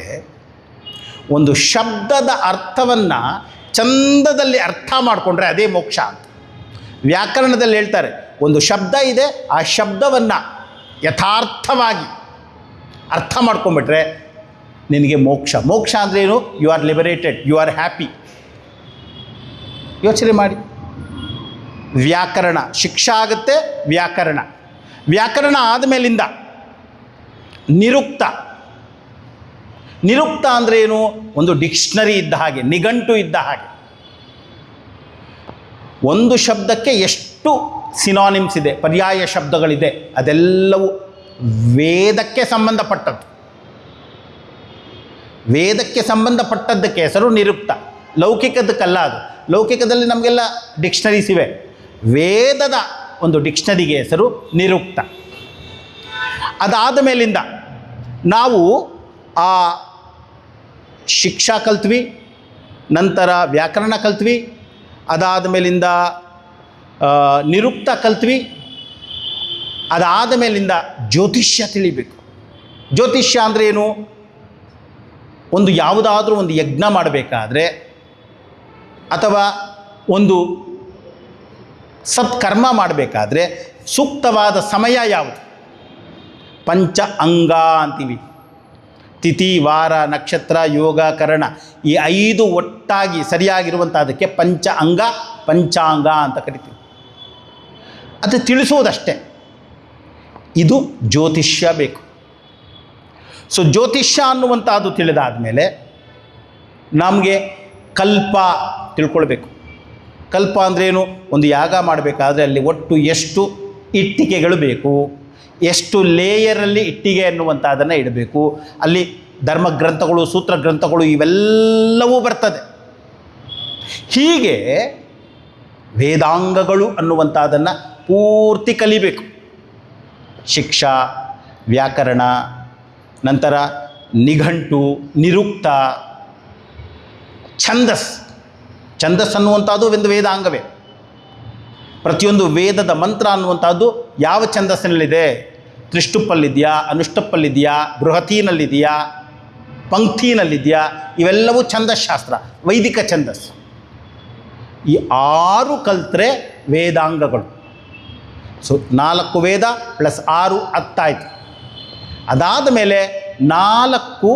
ಒಂದು ಶಬ್ದದ ಅರ್ಥವನ್ನು ಚಂದದಲ್ಲಿ ಅರ್ಥ ಮಾಡಿಕೊಂಡ್ರೆ ಅದೇ ಮೋಕ್ಷ ಅಂತ. ವ್ಯಾಕರಣದಲ್ಲಿ ಹೇಳ್ತಾರೆ, ಒಂದು ಶಬ್ದ ಇದೆ, ಆ ಶಬ್ದವನ್ನು ಯಥಾರ್ಥವಾಗಿ ಅರ್ಥ ಮಾಡ್ಕೊಂಬಿಟ್ರೆ ನಿನಗೆ ಮೋಕ್ಷ. ಮೋಕ್ಷ ಅಂದರೆ ಏನು? You are liberated, you are happy. ಯೋಚನೆ ಮಾಡಿ. ವ್ಯಾಕರಣ ಶಿಕ್ಷಾ ಆಗುತ್ತೆ. ವ್ಯಾಕರಣ ವ್ಯಾಕರಣ ಆದಮೇಲಿಂದ ನಿರುಕ್ತ. ನಿರುಕ್ತ ಅಂದರೆ ಏನು? ಒಂದು ಡಿಕ್ಷನರಿ ಇದ್ದ ಹಾಗೆ, ನಿಘಂಟು ಇದ್ದ ಹಾಗೆ. ಒಂದು ಶಬ್ದಕ್ಕೆ ಎಷ್ಟು ಸಿನಾನಿಮ್ಸ್ ಇದೆ, ಪರ್ಯಾಯ ಶಬ್ದಗಳಿದೆ, ಅದೆಲ್ಲವೂ ವೇದಕ್ಕೆ ಸಂಬಂಧಪಟ್ಟದ್ದು. ವೇದಕ್ಕೆ ಸಂಬಂಧಪಟ್ಟದ್ದಕ್ಕೆ ಹೆಸರು ನಿರುಕ್ತ. ಲೌಕಿಕದಕ್ಕಲ್ಲ ಅದು. ಲೌಕಿಕದಲ್ಲಿ ನಮಗೆಲ್ಲ ಡಿಕ್ಷನರೀಸ್ ಇವೆ. ವೇದದ ಒಂದು ಡಿಕ್ಷನರಿಗೆ ಹೆಸರು ನಿರುಕ್ತ. ಅದಾದ ಮೇಲಿಂದ ನಾವು ಆ ಶಿಕ್ಷಾ ಕಲ್ತ್ವಿ, ನಂತರ ವ್ಯಾಕರಣ ಕಲ್ತ್ವಿ, ಅದಾದ ಮೇಲಿಂದ ನಿರುಕ್ತ ಕಲ್ತ್ವಿ, ಅದಾದ ಮೇಲಿಂದ ಜ್ಯೋತಿಷ್ಯ ತಿಳಿಬೇಕು. ಜ್ಯೋತಿಷ್ಯ ಅಂದರೆ ಏನು? ಒಂದು ಯಾವುದಾದ್ರೂ ಒಂದು ಯಜ್ಞ ಮಾಡಬೇಕಾದ್ರೆ ಅಥವಾ ಒಂದು ಸತ್ಕರ್ಮ ಮಾಡಬೇಕಾದ್ರೆ ಸೂಕ್ತವಾದ ಸಮಯ ಯಾವುದು? ಪಂಚ ಅಂಗ ಅಂತೀವಿ. ತಿಥಿ, ವಾರ, ನಕ್ಷತ್ರ, ಯೋಗ, ಕರಣ, ಈ 5 ಒಟ್ಟಾಗಿ ಸರಿಯಾಗಿರುವಂಥದ್ದಕ್ಕೆ ಪಂಚ ಅಂಗ, ಪಂಚಾಂಗ ಅಂತ ಕರಿತೀವಿ. ಅದು ತಿಳಿಸುವುದಷ್ಟೇ. ಇದು ಜ್ಯೋತಿಷ್ಯ ಬೇಕು. ಸೊ ಜ್ಯೋತಿಷ್ಯ ಅನ್ನುವಂಥದ್ದು ತಿಳಿದಾದ ಮೇಲೆ ನಮಗೆ ಕಲ್ಪ ತಿಳ್ಕೊಳ್ಬೇಕು. ಕಲ್ಪ ಅಂದ್ರೇನು? ಒಂದು ಯಾಗ ಮಾಡಬೇಕಾದ್ರೆ ಅಲ್ಲಿ ಒಟ್ಟು ಎಷ್ಟು ಇಟ್ಟಿಗೆಗಳು ಬೇಕು, ಎಷ್ಟು ಲೇಯರಲ್ಲಿ ಇಟ್ಟಿಗೆ ಅನ್ನುವಂಥದ್ದನ್ನು ಇಡಬೇಕು, ಅಲ್ಲಿ ಧರ್ಮಗ್ರಂಥಗಳು, ಸೂತ್ರ ಗ್ರಂಥಗಳು ಇವೆಲ್ಲವೂ ಬರ್ತದೆ. ಹೀಗೆ ವೇದಾಂಗಗಳು ಅನ್ನುವಂಥದ್ದನ್ನು ಪೂರ್ತಿ ಕಲಿಬೇಕು. ಶಿಕ್ಷಾ, ವ್ಯಾಕರಣ, ನಂತರ ನಿಘಂಟು, ನಿರುಕ್ತ, ಛಂದಸ್. ಛಂದಸ್ ಅನ್ನುವಂಥದ್ದು ಒಂದು ವೇದಾಂಗವೇ. ಪ್ರತಿಯೊಂದು ವೇದದ ಮಂತ್ರ ಅನ್ನುವಂಥದ್ದು ಯಾವ ಛಂದಸ್ಸಿನಲ್ಲಿದೆ, ತ್ರಿಷ್ಟುಪ್ಪಲ್ಲಿದೆಯಾ, ಅನುಷ್ಟಪ್ಪಲ್ಲಿದೆಯಾ, ಬೃಹತೀನಲ್ಲಿದೆಯಾ, ಪಂಕ್ತಿನಲ್ಲಿದೆಯಾ, ಇವೆಲ್ಲವೂ ಛಂದಸ್ಶಾಸ್ತ್ರ, ವೈದಿಕ ಛಂದಸ್. ಈ 6 ಕಲ್ತ್ರೆ ವೇದಾಂಗಗಳು. ಸೊ 4 ವೇದ ಪ್ಲಸ್ 6 10 ಆಯಿತು. ಅದಾದ ಮೇಲೆ 4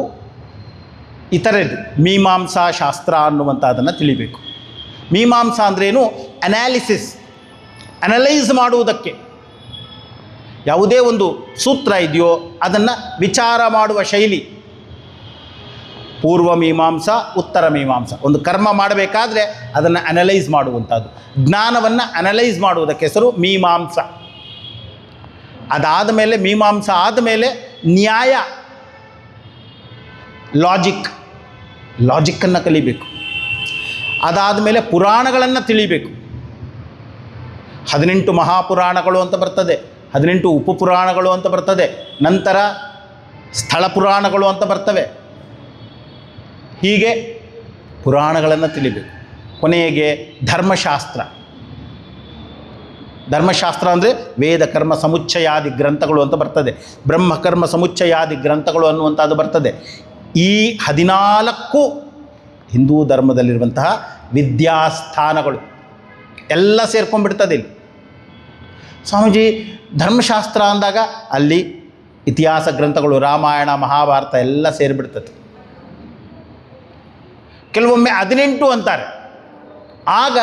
ಇತರದ್ದು ಮೀಮಾಂಸಾ ಶಾಸ್ತ್ರ ಅನ್ನುವಂಥದ್ದನ್ನು ತಿಳಿಬೇಕು. ಮೀಮಾಂಸಾ ಅಂದ್ರೇನು? ಅನಾಲಿಸಿಸ್, ಅನಲೈಸ್ ಮಾಡುವುದಕ್ಕೆ. ಯಾವುದೇ ಒಂದು ಸೂತ್ರ ಇದೆಯೋ ಅದನ್ನು ವಿಚಾರ ಮಾಡುವ ಶೈಲಿ. ಪೂರ್ವ ಮೀಮಾಂಸಾ, ಉತ್ತರ ಮೀಮಾಂಸಾ. ಒಂದು ಕರ್ಮ ಮಾಡಬೇಕಾದ್ರೆ ಅದನ್ನು ಅನಲೈಸ್ ಮಾಡುವಂಥದ್ದು, ಜ್ಞಾನವನ್ನು ಅನಲೈಸ್ ಮಾಡುವುದಕ್ಕೆ ಹೆಸರು ಮೀಮಾಂಸಾ. ಅದಾದ ಮೇಲೆ ಮೀಮಾಂಸಾ ಆದಮೇಲೆ ನ್ಯಾಯ, ಲಾಜಿಕ್ಕನ್ನು ಕಲಿಬೇಕು. ಅದಾದ ಮೇಲೆ ಪುರಾಣಗಳನ್ನು ತಿಳಿಬೇಕು. 18 ಮಹಾಪುರಾಣಗಳು ಅಂತ ಬರ್ತದೆ, 18 ಉಪಪುರಾಣಗಳು ಅಂತ ಬರ್ತದೆ, ನಂತರ ಸ್ಥಳ ಪುರಾಣಗಳು ಅಂತ ಬರ್ತವೆ. ಹೀಗೆ ಪುರಾಣಗಳನ್ನು ತಿಳಿಬೇಕು. ಕೊನೆಗೆ ಧರ್ಮಶಾಸ್ತ್ರ. ಧರ್ಮಶಾಸ್ತ್ರ ಅಂದರೆ ವೇದ ಕರ್ಮ ಸಮುಚ್ಚಯಾದಿ ಗ್ರಂಥಗಳು ಅಂತ ಬರ್ತದೆ, ಬ್ರಹ್ಮಕರ್ಮ ಸಮುಚ್ಚಯಾದಿ ಗ್ರಂಥಗಳು ಅನ್ನುವಂಥದ್ದು ಬರ್ತದೆ. ಈ 14 ಹಿಂದೂ ಧರ್ಮದಲ್ಲಿರುವಂತಹ ವಿದ್ಯಾಸ್ಥಾನಗಳು ಎಲ್ಲ ಸೇರ್ಕೊಂಡ್ಬಿಡ್ತದೆ ಇಲ್ಲಿ. ಸ್ವಾಮೀಜಿ ಧರ್ಮಶಾಸ್ತ್ರ ಅಂದಾಗ ಅಲ್ಲಿ ಇತಿಹಾಸ ಗ್ರಂಥಗಳು, ರಾಮಾಯಣ, ಮಹಾಭಾರತ ಎಲ್ಲ ಸೇರಿಬಿಡ್ತದೆ. ಕೆಲವೊಮ್ಮೆ 18 ಅಂತಾರೆ. ಆಗ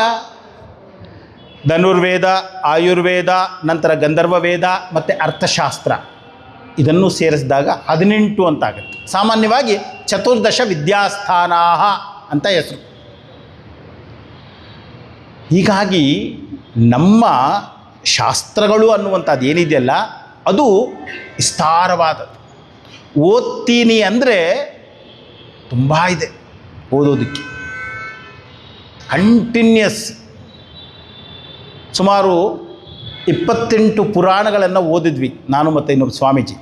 ಧನುರ್ವೇದ, ಆಯುರ್ವೇದ, ನಂತರ ಗಂಧರ್ವ ವೇದ ಮತ್ತು ಅರ್ಥಶಾಸ್ತ್ರ ಇದನ್ನು ಸೇರಿಸಿದಾಗ 18 ಅಂತಾಗುತ್ತೆ. ಸಾಮಾನ್ಯವಾಗಿ ಚತುರ್ದಶ ವಿದ್ಯಾಸ್ಥಾನ ಅಂತ ಹೆಸರು. ಹೀಗಾಗಿ ನಮ್ಮ ಶಾಸ್ತ್ರಗಳು ಅನ್ನುವಂಥದ್ದು ಏನಿದೆಯಲ್ಲ ಅದು ವಿಸ್ತಾರವಾದದ್ದು. ಓದ್ತೀನಿ ಅಂದರೆ ತುಂಬ ಇದೆ ಓದೋದಕ್ಕೆ. ಕಂಟಿನ್ಯೂಸ್ ಸುಮಾರು 28 ಪುರಾಣಗಳನ್ನು ಓದಿದ್ವಿ ನಾನು ಮತ್ತು ಇನ್ನೊಬ್ಬರು ಸ್ವಾಮೀಜಿ.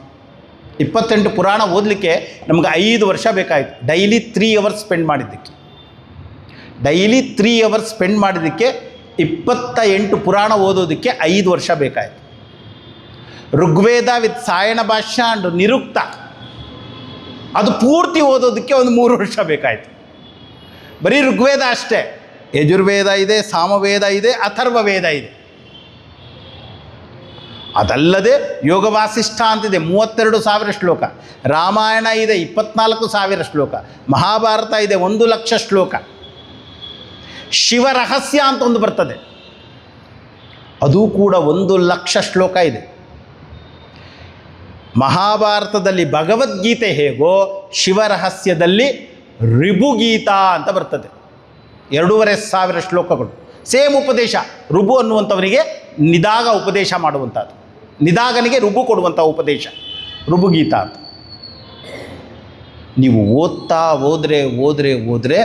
28 ಪುರಾಣ ಓದಲಿಕ್ಕೆ ನಮಗೆ 5 ವರ್ಷ ಬೇಕಾಯಿತು. ಡೈಲಿ 3 ಅವರ್ಸ್ ಸ್ಪೆಂಡ್ ಮಾಡಿದ್ದಕ್ಕೆ. 28 ಪುರಾಣ ಓದೋದಕ್ಕೆ 5 ವರ್ಷ ಬೇಕಾಯಿತು. ಋಗ್ವೇದ ವಿತ್ ಸಾಯಣ ಭಾಷ್ಯ ಅಂಡ್ ನಿರುಕ್ತ ಅದು ಪೂರ್ತಿ ಓದೋದಕ್ಕೆ ಒಂದು 3 ವರ್ಷ ಬೇಕಾಯಿತು. ಬರೀ ಋಗ್ವೇದ ಅಷ್ಟೇ, ಯಜುರ್ವೇದ ಇದೆ, ಸಾಮವೇದ ಇದೆ, ಅಥರ್ವ ವೇದ ಇದೆ. ಅದಲ್ಲದೆ ಯೋಗ ವಾಸಿಷ್ಠ ಅಂತಿದೆ, 32,000 ಶ್ಲೋಕ. ರಾಮಾಯಣ ಇದೆ, 24,000 ಶ್ಲೋಕ. ಮಹಾಭಾರತ ಇದೆ, 1,00,000 ಶ್ಲೋಕ. ಶಿವರಹಸ್ಯ ಅಂತ ಒಂದು ಬರ್ತದೆ, ಅದು ಕೂಡ 1,00,000 ಶ್ಲೋಕ ಇದೆ. ಮಹಾಭಾರತದಲ್ಲಿ ಭಗವದ್ಗೀತೆ ಹೇಗೋ ಶಿವರಹಸ್ಯದಲ್ಲಿ ರಿಭುಗೀತಾ ಅಂತ ಬರ್ತದೆ, 2,500 ಶ್ಲೋಕಗಳು. ಸೇಮ್ ಉಪದೇಶ. ಋಭು ಅನ್ನುವಂಥವನಿಗೆ ನಿದಾಗ ಉಪದೇಶ ಮಾಡುವಂಥದ್ದು, ನಿದಾಗನಿಗೆ ಋಭು ಕೊಡುವಂಥ ಉಪದೇಶ ಋಭುಗೀತಾ ಅಂತ. ನೀವು ಓದ್ತಾ ಹೋದರೆ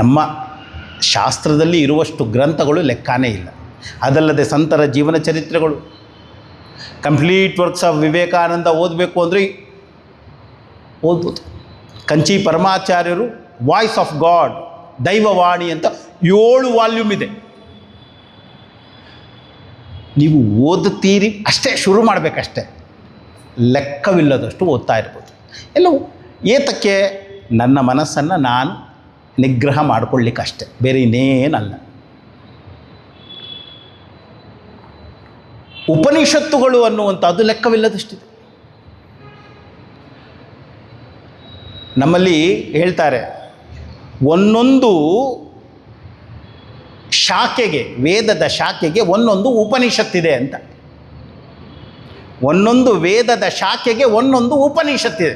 ನಮ್ಮ ಶಾಸ್ತ್ರದಲ್ಲಿ ಇರುವಷ್ಟು ಗ್ರಂಥಗಳು ಲೆಕ್ಕನೇ ಇಲ್ಲ. ಅದಲ್ಲದೆ ಸಂತರ ಜೀವನ ಚರಿತ್ರೆಗಳು, ಕಂಪ್ಲೀಟ್ ವರ್ಕ್ಸ್ ಆಫ್ ವಿವೇಕಾನಂದ ಓದಬೇಕು ಅಂದರೆ ಓದ್ಬೋದು. ಕಂಚಿ ಪರಮಾಚಾರ್ಯರು ವಾಯ್ಸ್ ಆಫ್ ಗಾಡ್, ದೈವವಾಣಿ ಅಂತ 7 ವಾಲ್ಯೂಮ್ ಇದೆ. ನೀವು ಓದುತ್ತೀರಿ ಅಷ್ಟೇ, ಶುರು ಮಾಡಬೇಕಷ್ಟೆ, ಲೆಕ್ಕವಿಲ್ಲದಷ್ಟು ಓದ್ತಾ ಇರ್ಬೋದು. ಎಲ್ಲವೂ ಏತಕ್ಕೆ? ನನ್ನ ಮನಸ್ಸನ್ನು ನಾನು ನಿಗ್ರಹ ಮಾಡಿಕೊಳ್ಳಿಕ್ಕಷ್ಟೆ, ಬೇರೆ ಇನ್ನೇನಲ್ಲ. ಉಪನಿಷತ್ತುಗಳು ಅನ್ನುವಂಥದ್ದು ಲೆಕ್ಕವಿಲ್ಲದಷ್ಟಿದೆ. ನಮ್ಮಲ್ಲಿ ಹೇಳ್ತಾರೆ, ಒಂದೊಂದು ಶಾಖೆಗೆ, ವೇದದ ಶಾಖೆಗೆ ಒಂದೊಂದು ಉಪನಿಷತ್ತಿದೆ ಅಂತ. ಒಂದೊಂದು ವೇದದ ಶಾಖೆಗೆ ಒಂದೊಂದು ಉಪನಿಷತ್ತಿದೆ.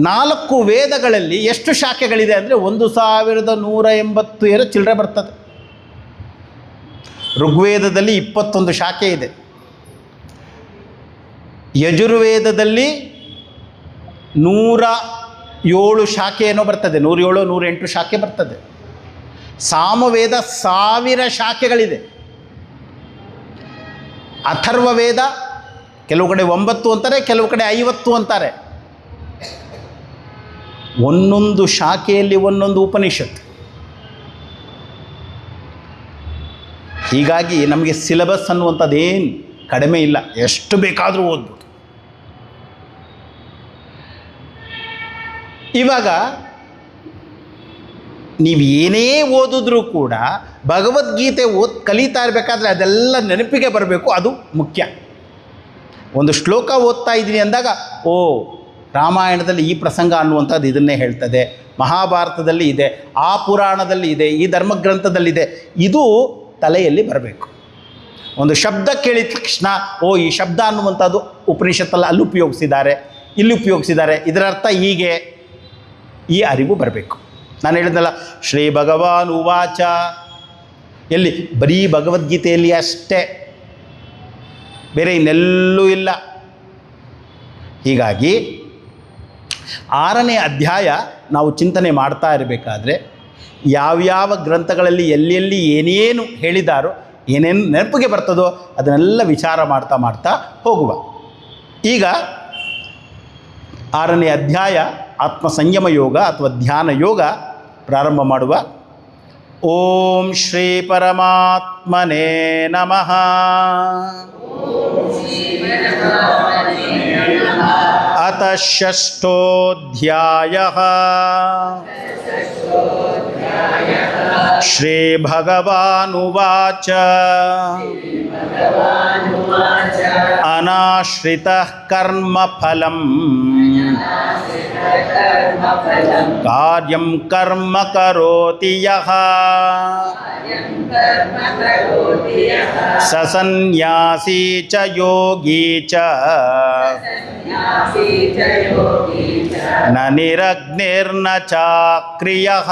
4 ವೇದಗಳಲ್ಲಿ ಎಷ್ಟು ಶಾಖೆಗಳಿದೆ ಅಂದರೆ 1,180 ಚಿಲ್ಲರೆ ಬರ್ತದೆ. ಋಗ್ವೇದದಲ್ಲಿ 21 ಶಾಖೆ ಇದೆ. ಯಜುರ್ವೇದದಲ್ಲಿ 107 ಶಾಖೆ ಏನೋ ಬರ್ತದೆ, 107 108 ಶಾಖೆ ಬರ್ತದೆ. ಸಾಮವೇದ 1000 ಶಾಖೆಗಳಿದೆ. ಅಥರ್ವ ವೇದ ಕೆಲವು ಕಡೆ 9 ಅಂತಾರೆ, ಕೆಲವು ಕಡೆ 50 ಅಂತಾರೆ. ಒಂದೊಂದು ಶಾಖೆಯಲ್ಲಿ ಒಂದೊಂದು ಉಪನಿಷತ್ತು. ಹೀಗಾಗಿ ನಮಗೆ ಸಿಲೆಬಸ್ ಅನ್ನುವಂಥದ್ದೇನು ಕಡಿಮೆ ಇಲ್ಲ, ಎಷ್ಟು ಬೇಕಾದರೂ ಓದ್ಬೋದು. ಇವಾಗ ನೀವು ಏನೇ ಓದಿದ್ರೂ ಕೂಡ ಭಗವದ್ಗೀತೆ ಕಲಿತಾ ಇರಬೇಕಾದ್ರೆ ಅದೆಲ್ಲ ನೆನಪಿಗೆ ಬರಬೇಕು, ಅದು ಮುಖ್ಯ. ಒಂದು ಶ್ಲೋಕ ಓದ್ತಾ ಇದ್ದೀನಿ ಅಂದಾಗ, ಓ ರಾಮಾಯಣದಲ್ಲಿ ಈ ಪ್ರಸಂಗ ಅನ್ನುವಂಥದ್ದು ಇದನ್ನೇ ಹೇಳ್ತದೆ, ಮಹಾಭಾರತದಲ್ಲಿ ಇದೆ, ಆ ಪುರಾಣದಲ್ಲಿ ಇದೆ, ಈ ಧರ್ಮಗ್ರಂಥದಲ್ಲಿದೆ, ಇದು ತಲೆಯಲ್ಲಿ ಬರಬೇಕು. ಒಂದು ಶಬ್ದ ಕೇಳಿದ ತಕ್ಷಣ, ಓ ಈ ಶಬ್ದ ಅನ್ನುವಂಥದ್ದು ಉಪನಿಷತ್ತಲ್ಲಿ ಅಲ್ಲಿ ಉಪಯೋಗಿಸಿದ್ದಾರೆ, ಇಲ್ಲಿ ಉಪಯೋಗಿಸಿದ್ದಾರೆ, ಇದರ ಅರ್ಥ ಹೀಗೆ, ಈ ಅರಿವು ಬರಬೇಕು. ನಾನು ಹೇಳಿದ್ನಲ್ಲ, ಶ್ರೀ ಭಗವಾನ್ ಉವಾಚ, ಎಲ್ಲಿ ಬರೀ ಭಗವದ್ಗೀತೆಯಲ್ಲಿ ಅಷ್ಟೇ, ಬೇರೆ ಇನ್ನೆಲ್ಲೂ ಇಲ್ಲ. ಹೀಗಾಗಿ 6ನೇ ಅಧ್ಯಾಯ ನಾವು ಚಿಂತನೆ ಮಾಡ್ತಾ ಇರಬೇಕಾದ್ರೆ ಯಾವ್ಯಾವ ಗ್ರಂಥಗಳಲ್ಲಿ ಎಲ್ಲೆಲ್ಲಿ ಏನೇನು ಹೇಳಿದಾರೋ, ಏನೇನು ನೆನಪಿಗೆ ಬರ್ತದೋ ಅದನ್ನೆಲ್ಲ ವಿಚಾರ ಮಾಡ್ತಾ ಮಾಡ್ತಾ ಹೋಗುವ. ಈಗ 6ನೇ ಅಧ್ಯಾಯ ಆತ್ಮ ಸಂಯಮ ಯೋಗ ಅಥವಾ ಧ್ಯಾನ ಯೋಗ ಪ್ರಾರಂಭ ಮಾಡುವ. ಓಂ ಶ್ರೀ ಪರಮಾತ್ಮನೇ ನಮಃ. ಅತ ಷಷ್ಠೋಧ್ಯಾಯಃ. ಶ್ರೀ ಭಗವಾನುವಾಚ. ಅನಾಶ್ರಿತಃ ಕರ್ಮಫಲಂ ಕಾರ್ಯಂ ಕರ್ಮ ಕರೋತಿ ಯಃ ಸ ಸನ್ಯಾಸಿ ಚ ಯೋಗಿ ಚ ನ ನಿರಗ್ನಿರ್ನ ಚಾಕ್ರಿಯಃ.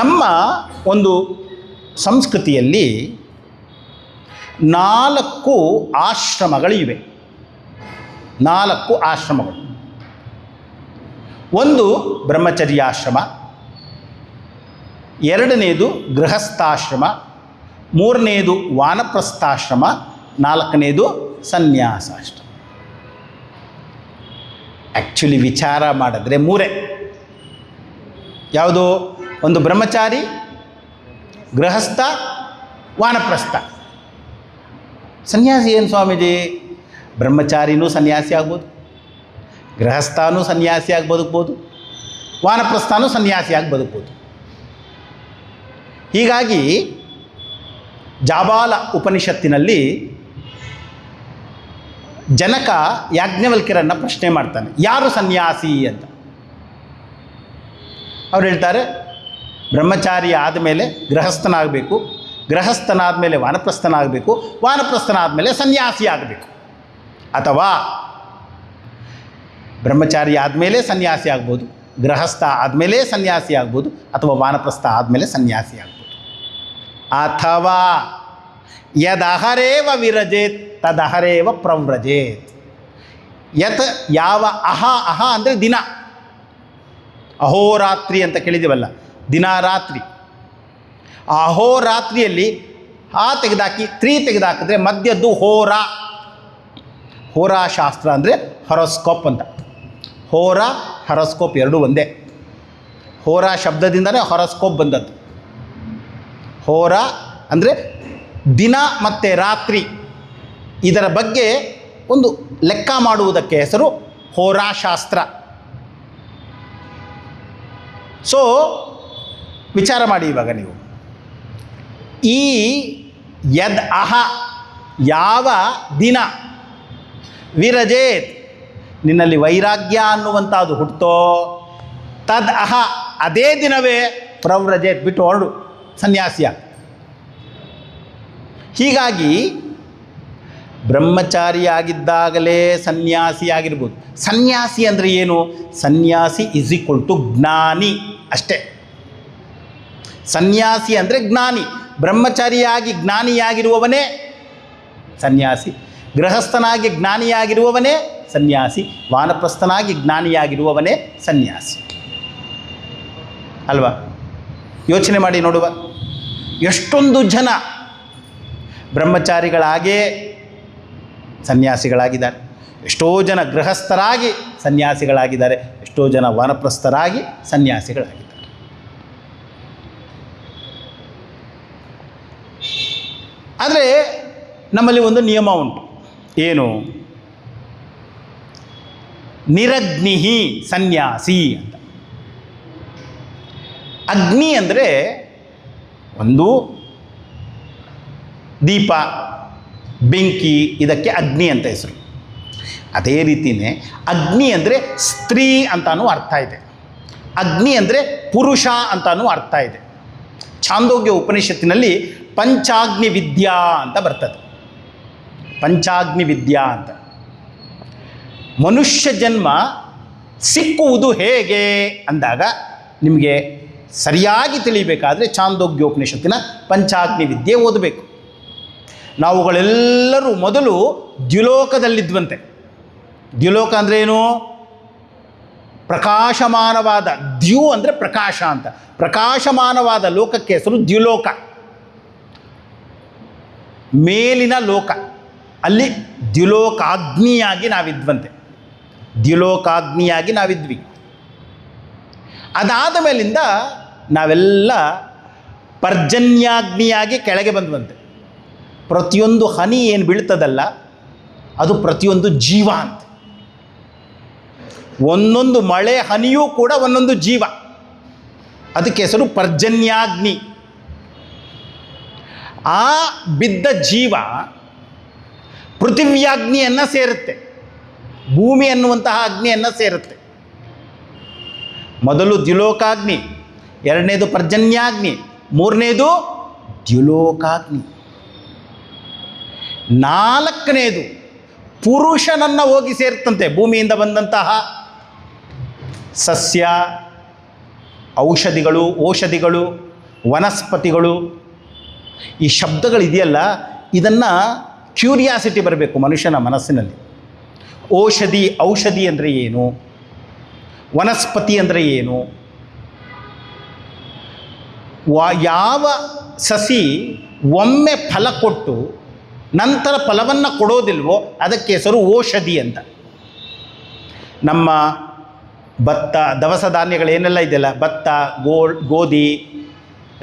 ನಮ್ಮ ಒಂದು ಸಂಸ್ಕೃತಿಯಲ್ಲಿ 4 ಆಶ್ರಮಗಳಿವೆ. 4 ಆಶ್ರಮಗಳು. ಒಂದು ಬ್ರಹ್ಮಚರ್ಯಾಶ್ರಮ, 2ನೇದು ಗೃಹಸ್ಥಾಶ್ರಮ, 3ನೇದು ವಾನಪ್ರಸ್ಥಾಶ್ರಮ, 4ನೇದು ಸನ್ಯಾಸಾಶ್ರಮ. ಆ್ಯಕ್ಚುಲಿ ವಿಚಾರ ಮಾಡಿದ್ರೆ 3. ಯಾವುದು? ಒಂದು ಬ್ರಹ್ಮಚಾರಿ, ಗೃಹಸ್ಥ, ವಾನಪ್ರಸ್ಥ. ಸನ್ಯಾಸಿ ಏನು ಸ್ವಾಮೀಜಿ? ಬ್ರಹ್ಮಚಾರಿನೂ ಸನ್ಯಾಸಿ ಆಗ್ಬೋದು, ಗೃಹಸ್ಥನೂ ಸನ್ಯಾಸಿಯಾಗಿ ಬದುಕ್ಬೋದು, ವಾನಪ್ರಸ್ಥನೂ ಸನ್ಯಾಸಿಯಾಗಿ ಬದುಕ್ಬೋದು. ಹೀಗಾಗಿ ಜಾಬಾಲ ಉಪನಿಷತ್ತಿನಲ್ಲಿ ಜನಕ ಯಾಜ್ಞವಲ್ಕ್ಯರನ್ನು ಪ್ರಶ್ನೆ ಮಾಡ್ತಾನೆ, ಯಾರು ಸನ್ಯಾಸಿ ಅಂತ. ಅವ್ರು ಹೇಳ್ತಾರೆ, ಬ್ರಹ್ಮಚಾರಿ ಆದಮೇಲೆ ಗೃಹಸ್ಥನಾಗಬೇಕು, ಗೃಹಸ್ಥನಾದಮೇಲೆ ವಾನಪ್ರಸ್ಥನಾಗಬೇಕು, ವಾನಪ್ರಸ್ಥನಾದಮೇಲೆ ಸನ್ಯಾಸಿ ಆಗಬೇಕು. ಅಥವಾ ಬ್ರಹ್ಮಚಾರಿ ಆದಮೇಲೆ ಸನ್ಯಾಸಿ ಆಗ್ಬೋದು, ಗೃಹಸ್ಥ ಆದಮೇಲೆ ಸನ್ಯಾಸಿ ಆಗ್ಬೋದು, ಅಥವಾ ವಾನಪ್ರಸ್ಥ ಆದಮೇಲೆ ಸನ್ಯಾಸಿ ಆಗ್ಬೋದು. ಅಥವಾ ಯದಹರೇವ ವಿರಜೇತ್ ತದಹರೇವ ಪ್ರವ್ರಜೇತ್. ಯತ್ ಯಾವ ಅಹ ಅಂದರೆ ದಿನ, ಅಹೋರಾತ್ರಿ ಅಂತ ಕೇಳಿದ್ದೀವಲ್ಲ, ದಿನ ರಾತ್ರಿ. ಆ ಅಹೋರಾತ್ರಿಯಲ್ಲಿ ಆ ತೆಗೆದಾಕಿ 3 ತೆಗೆದಾಕಿದ್ರೆ ಮಧ್ಯದ್ದು ಹೋರ. ಹೋರಾಶಾಸ್ತ್ರ ಅಂದರೆ ಹೊರಸ್ಕೋಪ್ ಅಂತ. ಹೋರ ಹೊರಸ್ಕೋಪ್ ಎರಡೂ ಒಂದೇ. ಹೋರ ಶಬ್ದದಿಂದಲೇ ಹೊರಸ್ಕೋಪ್ ಬಂದದ್ದು. ಹೋರ ಅಂದರೆ ದಿನ ಮತ್ತು ರಾತ್ರಿ, ಇದರ ಬಗ್ಗೆ ಒಂದು ಲೆಕ್ಕ ಮಾಡುವುದಕ್ಕೆ ಹೆಸರು ಹೋರಾಶಾಸ್ತ್ರ. ಸೊ ವಿಚಾರ ಮಾಡಿ ಇವಾಗ ನೀವು, ಈ ಯದ್ ಅಹ ಯಾವ ದಿನ, ವಿರಜೇತ್ ನಿನ್ನಲ್ಲಿ ವೈರಾಗ್ಯ ಅನ್ನುವಂಥದ್ದು ಹುಟ್ಟೋ, ತದ್ ಅಹ ಅದೇ ದಿನವೇ ಪ್ರವ್ರಜೇತ್ ಬಿಟ್ಟು ಹೊರಡು ಸನ್ಯಾಸಿಯ. ಹೀಗಾಗಿ ಬ್ರಹ್ಮಚಾರಿಯಾಗಿದ್ದಾಗಲೇ ಸನ್ಯಾಸಿ ಆಗಿರ್ಬೋದು. ಸನ್ಯಾಸಿ ಅಂದರೆ ಏನು? ಸನ್ಯಾಸಿ ಈಸ್ ಈಕ್ವಲ್ ಟು ಜ್ಞಾನಿ ಅಷ್ಟೇ. ಸನ್ಯಾಸಿ ಅಂದರೆ ಜ್ಞಾನಿ. ಬ್ರಹ್ಮಚಾರಿಯಾಗಿ ಜ್ಞಾನಿಯಾಗಿರುವವನೇ ಸನ್ಯಾಸಿ, ಗೃಹಸ್ಥನಾಗಿ ಜ್ಞಾನಿಯಾಗಿರುವವನೇ ಸನ್ಯಾಸಿ, ವಾನಪ್ರಸ್ಥನಾಗಿ ಜ್ಞಾನಿಯಾಗಿರುವವನೇ ಸನ್ಯಾಸಿ ಅಲ್ವಾ? ಯೋಚನೆ ಮಾಡಿ ನೋಡುವ. ಎಷ್ಟೊಂದು ಜನ ಬ್ರಹ್ಮಚಾರಿಗಳಾಗೇ ಸನ್ಯಾಸಿಗಳಾಗಿದ್ದಾರೆ, ಎಷ್ಟೋ ಜನ ಗೃಹಸ್ಥರಾಗಿ ಸನ್ಯಾಸಿಗಳಾಗಿದ್ದಾರೆ, ಎಷ್ಟೋ ಜನ ವಾನಪ್ರಸ್ಥರಾಗಿ ಸನ್ಯಾಸಿಗಳಾಗಿದ್ದಾರೆ. ಆದರೆ ನಮ್ಮಲ್ಲಿ ಒಂದು ನಿಯಮ ಉಂಟು. ಏನು? ನಿರಗ್ನಿಹಿ ಸನ್ಯಾಸಿ ಅಂತ. ಅಗ್ನಿ ಅಂದರೆ ಒಂದು ದೀಪ, ಬೆಂಕಿ, ಇದಕ್ಕೆ ಅಗ್ನಿ ಅಂತ ಹೆಸರು. ಅದೇ ರೀತಿಯೇ ಅಗ್ನಿ ಅಂದರೆ ಸ್ತ್ರೀ ಅಂತಾನೂ ಅರ್ಥ ಇದೆ, ಅಗ್ನಿ ಅಂದರೆ ಪುರುಷ ಅಂತಾನೂ ಅರ್ಥ ಇದೆ. ಛಾಂದೋಗ್ಯ ಉಪನಿಷತ್ತಿನಲ್ಲಿ ಪಂಚಾಗ್ನಿ ವಿದ್ಯಾ ಅಂತ ಬರ್ತದೆ. ಪಂಚಾಗ್ನಿ ವಿದ್ಯಾ ಅಂತ. ಮನುಷ್ಯ ಜನ್ಮ ಸಿಕ್ಕುವುದು ಹೇಗೆ ಅಂದಾಗ ನಿಮಗೆ ಸರಿಯಾಗಿ ತಿಳಿಬೇಕಾದರೆ ಛಾಂದೋಗ್ಯೋಪನಿಷತ್ತಿನ ಪಂಚಾಗ್ನಿ ವಿದ್ಯೆ ಓದಬೇಕು. ನಾವುಗಳೆಲ್ಲರೂ ಮೊದಲು ದ್ಯುಲೋಕದಲ್ಲಿದ್ವಂತೆ. ದ್ಯುಲೋಕ ಅಂದರೆ ಏನು? ಪ್ರಕಾಶಮಾನವಾದ, ದ್ಯು ಅಂದರೆ ಪ್ರಕಾಶ ಅಂತ, ಪ್ರಕಾಶಮಾನವಾದ ಲೋಕಕ್ಕೆ ಹೆಸರು ದ್ಯುಲೋಕ, ಮೇಲಿನ ಲೋಕ. ಅಲ್ಲಿ ದ್ಯುಲೋಕಾಗ್ನಿಯಾಗಿ ನಾವಿದ್ವಂತೆ, ದ್ಯುಲೋಕಾಗ್ನಿಯಾಗಿ ನಾವಿದ್ವಿ. ಅದಾದ ಮೇಲಿಂದ ನಾವೆಲ್ಲ ಪರ್ಜನ್ಯಾಗ್ನಿಯಾಗಿ ಕೆಳಗೆ ಬಂದ್ವಂತೆ. ಪ್ರತಿಯೊಂದು ಹನಿ ಏನು ಬೀಳ್ತದಲ್ಲ ಅದು ಪ್ರತಿಯೊಂದು ಜೀವ ಅಂತ. ಒಂದೊಂದು ಮಳೆ ಹನಿಯೂ ಕೂಡ ಒಂದೊಂದು ಜೀವ, ಅದಕ್ಕೆ ಹೆಸರು ಪರ್ಜನ್ಯಾಗ್ನಿ. ಆ ಬಿದ್ದ ಜೀವ ಪೃಥಿವ್ಯಾಗ್ನಿಯನ್ನು ಸೇರುತ್ತೆ, ಭೂಮಿ ಅನ್ನುವಂತಹ ಅಗ್ನಿಯನ್ನು ಸೇರುತ್ತೆ. ಮೊದಲು ದ್ಯುಲೋಕಾಗ್ನಿ, ಎರಡನೇದು ಪರ್ಜನ್ಯಾಗ್ನಿ, ಮೂರನೇದು ದ್ಯುಲೋಕಾಗ್ನಿ, ನಾಲ್ಕನೇದು ಪುರುಷನನ್ನು ಹೋಗಿ ಸೇರ್ತಂತೆ. ಭೂಮಿಯಿಂದ ಬಂದಂತಹ ಸಸ್ಯ, ಔಷಧಿಗಳು, ವನಸ್ಪತಿಗಳು, ಈ ಶಬ್ದಗಳಿದೆಯಲ್ಲ, ಇದನ್ನು ಕ್ಯೂರಿಯಾಸಿಟಿ ಬರಬೇಕು ಮನುಷ್ಯನ ಮನಸ್ಸಿನಲ್ಲಿ. ಔಷಧಿ ಅಂದರೆ ಏನು? ವನಸ್ಪತಿ ಅಂದರೆ ಏನು? ಯಾವ ಸಸಿ ಒಮ್ಮೆ ಫಲ ಕೊಟ್ಟು ನಂತರ ಫಲವನ್ನು ಕೊಡೋದಿಲ್ವೋ ಅದಕ್ಕೆ ಹೆಸರು ಔಷಧಿ ಅಂತ. ನಮ್ಮ ಭತ್ತ, ದವಸ ಧಾನ್ಯಗಳೇನೆಲ್ಲ ಇದೆಯಲ್ಲ, ಭತ್ತ, ಗೋಧಿ,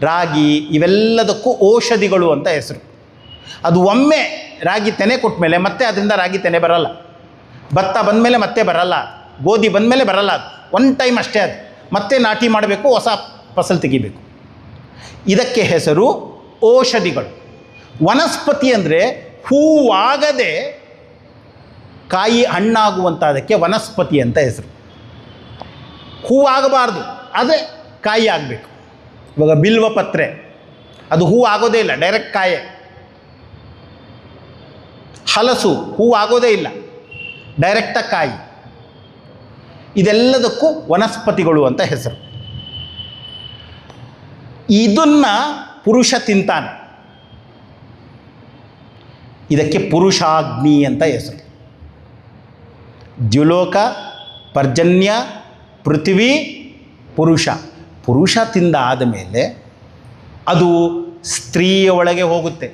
ರಾಗಿ, ಇವೆಲ್ಲದಕ್ಕೂ ಔಷಧಿಗಳು ಅಂತ ಹೆಸರು. ಅದು ಒಮ್ಮೆ ರಾಗಿ ತೆನೆ ಕೊಟ್ಟ ಮೇಲೆ ಮತ್ತೆ ಅದರಿಂದ ರಾಗಿ ತೆನೆ ಬರಲ್ಲ, ಭತ್ತ ಬಂದಮೇಲೆ ಮತ್ತೆ ಬರಲ್ಲ, ಗೋಧಿ ಬಂದಮೇಲೆ ಬರಲ್ಲ. ಅದು ಒನ್ ಟೈಮ್ ಅಷ್ಟೇ, ಅದು ಮತ್ತೆ ನಾಟಿ ಮಾಡಬೇಕು, ಹೊಸ ಫಸಲು ತೆಗಿಬೇಕು. ಇದಕ್ಕೆ ಹೆಸರು ಔಷಧಿಗಳು. ವನಸ್ಪತಿ ಅಂದರೆ ಹೂವಾಗದೆ ಕಾಯಿ ಹಣ್ಣಾಗುವಂಥದಕ್ಕೆ ವನಸ್ಪತಿ ಅಂತ ಹೆಸರು. ಹೂವಾಗಬಾರ್ದು, ಆದರೆ ಕಾಯಿ ಆಗಬೇಕು. ಇವಾಗ ಬಿಲ್ವ ಪತ್ರೆ, ಅದು ಹೂ ಆಗೋದೇ ಇಲ್ಲ, ಡೈರೆಕ್ಟ್ ಕಾಯೇ. ಹಲಸು ಹೂ ಆಗೋದೇ ಇಲ್ಲ, ಡೈರೆಕ್ಟಾಗಿ ಕಾಯಿ. ಇದೆಲ್ಲದಕ್ಕೂ ವನಸ್ಪತಿಗಳು ಅಂತ ಹೆಸರು. ಇದನ್ನು ಪುರುಷ ತಿಂತಾನೆ, ಇದಕ್ಕೆ ಪುರುಷಾಗ್ನಿ ಅಂತ ಹೆಸರು. ದ್ಯುಲೋಕ, ಪರ್ಜನ್ಯ, ಪೃಥ್ವಿ, ಪುರುಷ ತಿಂದಾದ ಮೇಲೆ ಅದು ಸ್ತ್ರೀಯ ಒಳಗೆ ಹೋಗುತ್ತೆ.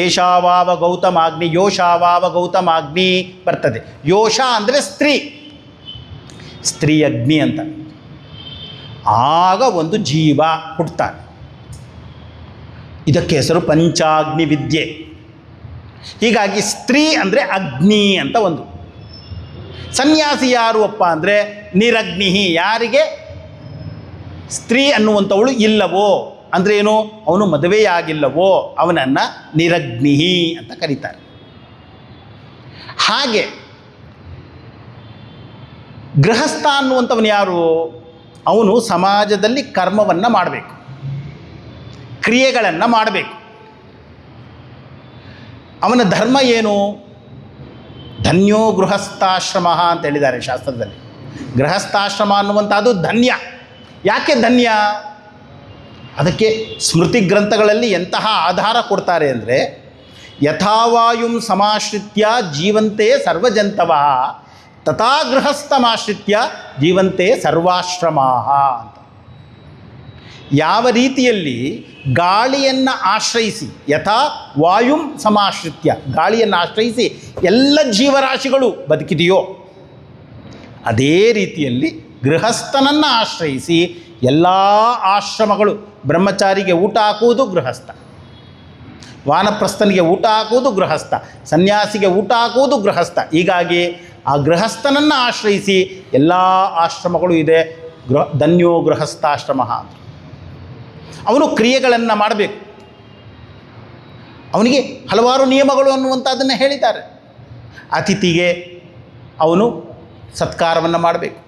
ಏಷಾವಾವ ಗೌತಮಾಗ್ನಿ, ಯೋಷಾವಾವ ಗೌತಮಾಗ್ನಿ ಬರ್ತದೆ. ಯೋಷ ಅಂದರೆ ಸ್ತ್ರೀ ಅಗ್ನಿ ಅಂತ. ಆಗ ಒಂದು ಜೀವ ಹುಟ್ಟುತ್ತಾನೆ. ಇದಕ್ಕೆ ಹೆಸರು ಪಂಚಾಗ್ನಿ ವಿದ್ಯೆ. ಹೀಗಾಗಿ ಸ್ತ್ರೀ ಅಂದರೆ ಅಗ್ನಿ ಅಂತ ಒಂದು. ಸನ್ಯಾಸಿ ಯಾರು ಅಪ್ಪ ಅಂದರೆ ನಿರಗ್ನಿಹಿ, ಯಾರಿಗೆ ಸ್ತ್ರೀ ಅನ್ನುವಂಥವಳು ಇಲ್ಲವೋ, ಅಂದರೆ ಏನು, ಅವನು ಮದುವೆಯಾಗಿಲ್ಲವೋ ಅವನನ್ನು ನಿರಗ್ನಿಹಿ ಅಂತ ಕರೀತಾರೆ. ಹಾಗೆ ಗೃಹಸ್ಥ ಅನ್ನುವಂಥವನು ಯಾರು? ಅವನು ಸಮಾಜದಲ್ಲಿ ಕರ್ಮವನ್ನು ಮಾಡಬೇಕು, ಕ್ರಿಯೆಗಳನ್ನು ಮಾಡಬೇಕು. ಅವನ ಧರ್ಮ ಏನು? ಧನ್ಯೋ ಗೃಹಸ್ಥಾಶ್ರಮ ಅಂತ ಹೇಳಿದ್ದಾರೆ ಶಾಸ್ತ್ರದಲ್ಲಿ. ಗೃಹಸ್ಥಾಶ್ರಮ ಅನ್ನುವಂಥದ್ದು ಧನ್ಯ. ಯಾಕೆ ಧನ್ಯ? ಅದಕ್ಕೆ ಸ್ಮೃತಿ ಗ್ರಂಥಗಳಲ್ಲಿ ಎಂತಹ ಆಧಾರ ಕೊಡ್ತಾರೆ ಅಂದರೆ, ಯಥಾವಾಯುಂ ಸಮಾಶ್ರಿತ್ಯ ಜೀವಂತೆ ಸರ್ವಜಂತವ ತಥಾ ಗೃಹಸ್ಥಮಾಶ್ರಿತ್ಯ ಜೀವಂತೆ ಸರ್ವಾಶ್ರಮಾ ಅಂತ. ಯಾವ ರೀತಿಯಲ್ಲಿ ಗಾಳಿಯನ್ನು ಆಶ್ರಯಿಸಿ, ಯಥಾ ವಾಯುಂ ಸಮಾಶ್ರಿತ್ಯ ಗಾಳಿಯನ್ನು ಆಶ್ರಯಿಸಿ ಎಲ್ಲ ಜೀವರಾಶಿಗಳು ಬದುಕಿದೆಯೋ, ಅದೇ ರೀತಿಯಲ್ಲಿ ಗೃಹಸ್ಥನನ್ನು ಆಶ್ರಯಿಸಿ ಎಲ್ಲ ಆಶ್ರಮಗಳು, ಬ್ರಹ್ಮಚಾರಿಗೆ ಊಟ ಹಾಕುವುದು ಗೃಹಸ್ಥ, ವಾನಪ್ರಸ್ಥನಿಗೆ ಊಟ ಹಾಕುವುದು ಗೃಹಸ್ಥ, ಸನ್ಯಾಸಿಗೆ ಊಟ ಹಾಕುವುದು ಗೃಹಸ್ಥ. ಹೀಗಾಗಿ ಆ ಗೃಹಸ್ಥನನ್ನು ಆಶ್ರಯಿಸಿ ಎಲ್ಲ ಆಶ್ರಮಗಳು ಇದೆ. ಧನ್ಯೋ ಗೃಹಸ್ಥಾಶ್ರಮ ಅಂತ. ಅವನು ಕ್ರಿಯೆಗಳನ್ನು ಮಾಡಬೇಕು. ಅವನಿಗೆ ಹಲವಾರು ನಿಯಮಗಳು ಅನ್ನುವಂಥದ್ದನ್ನು ಹೇಳಿದ್ದಾರೆ. ಅತಿಥಿಗೆ ಅವನು ಸತ್ಕಾರವನ್ನು ಮಾಡಬೇಕು,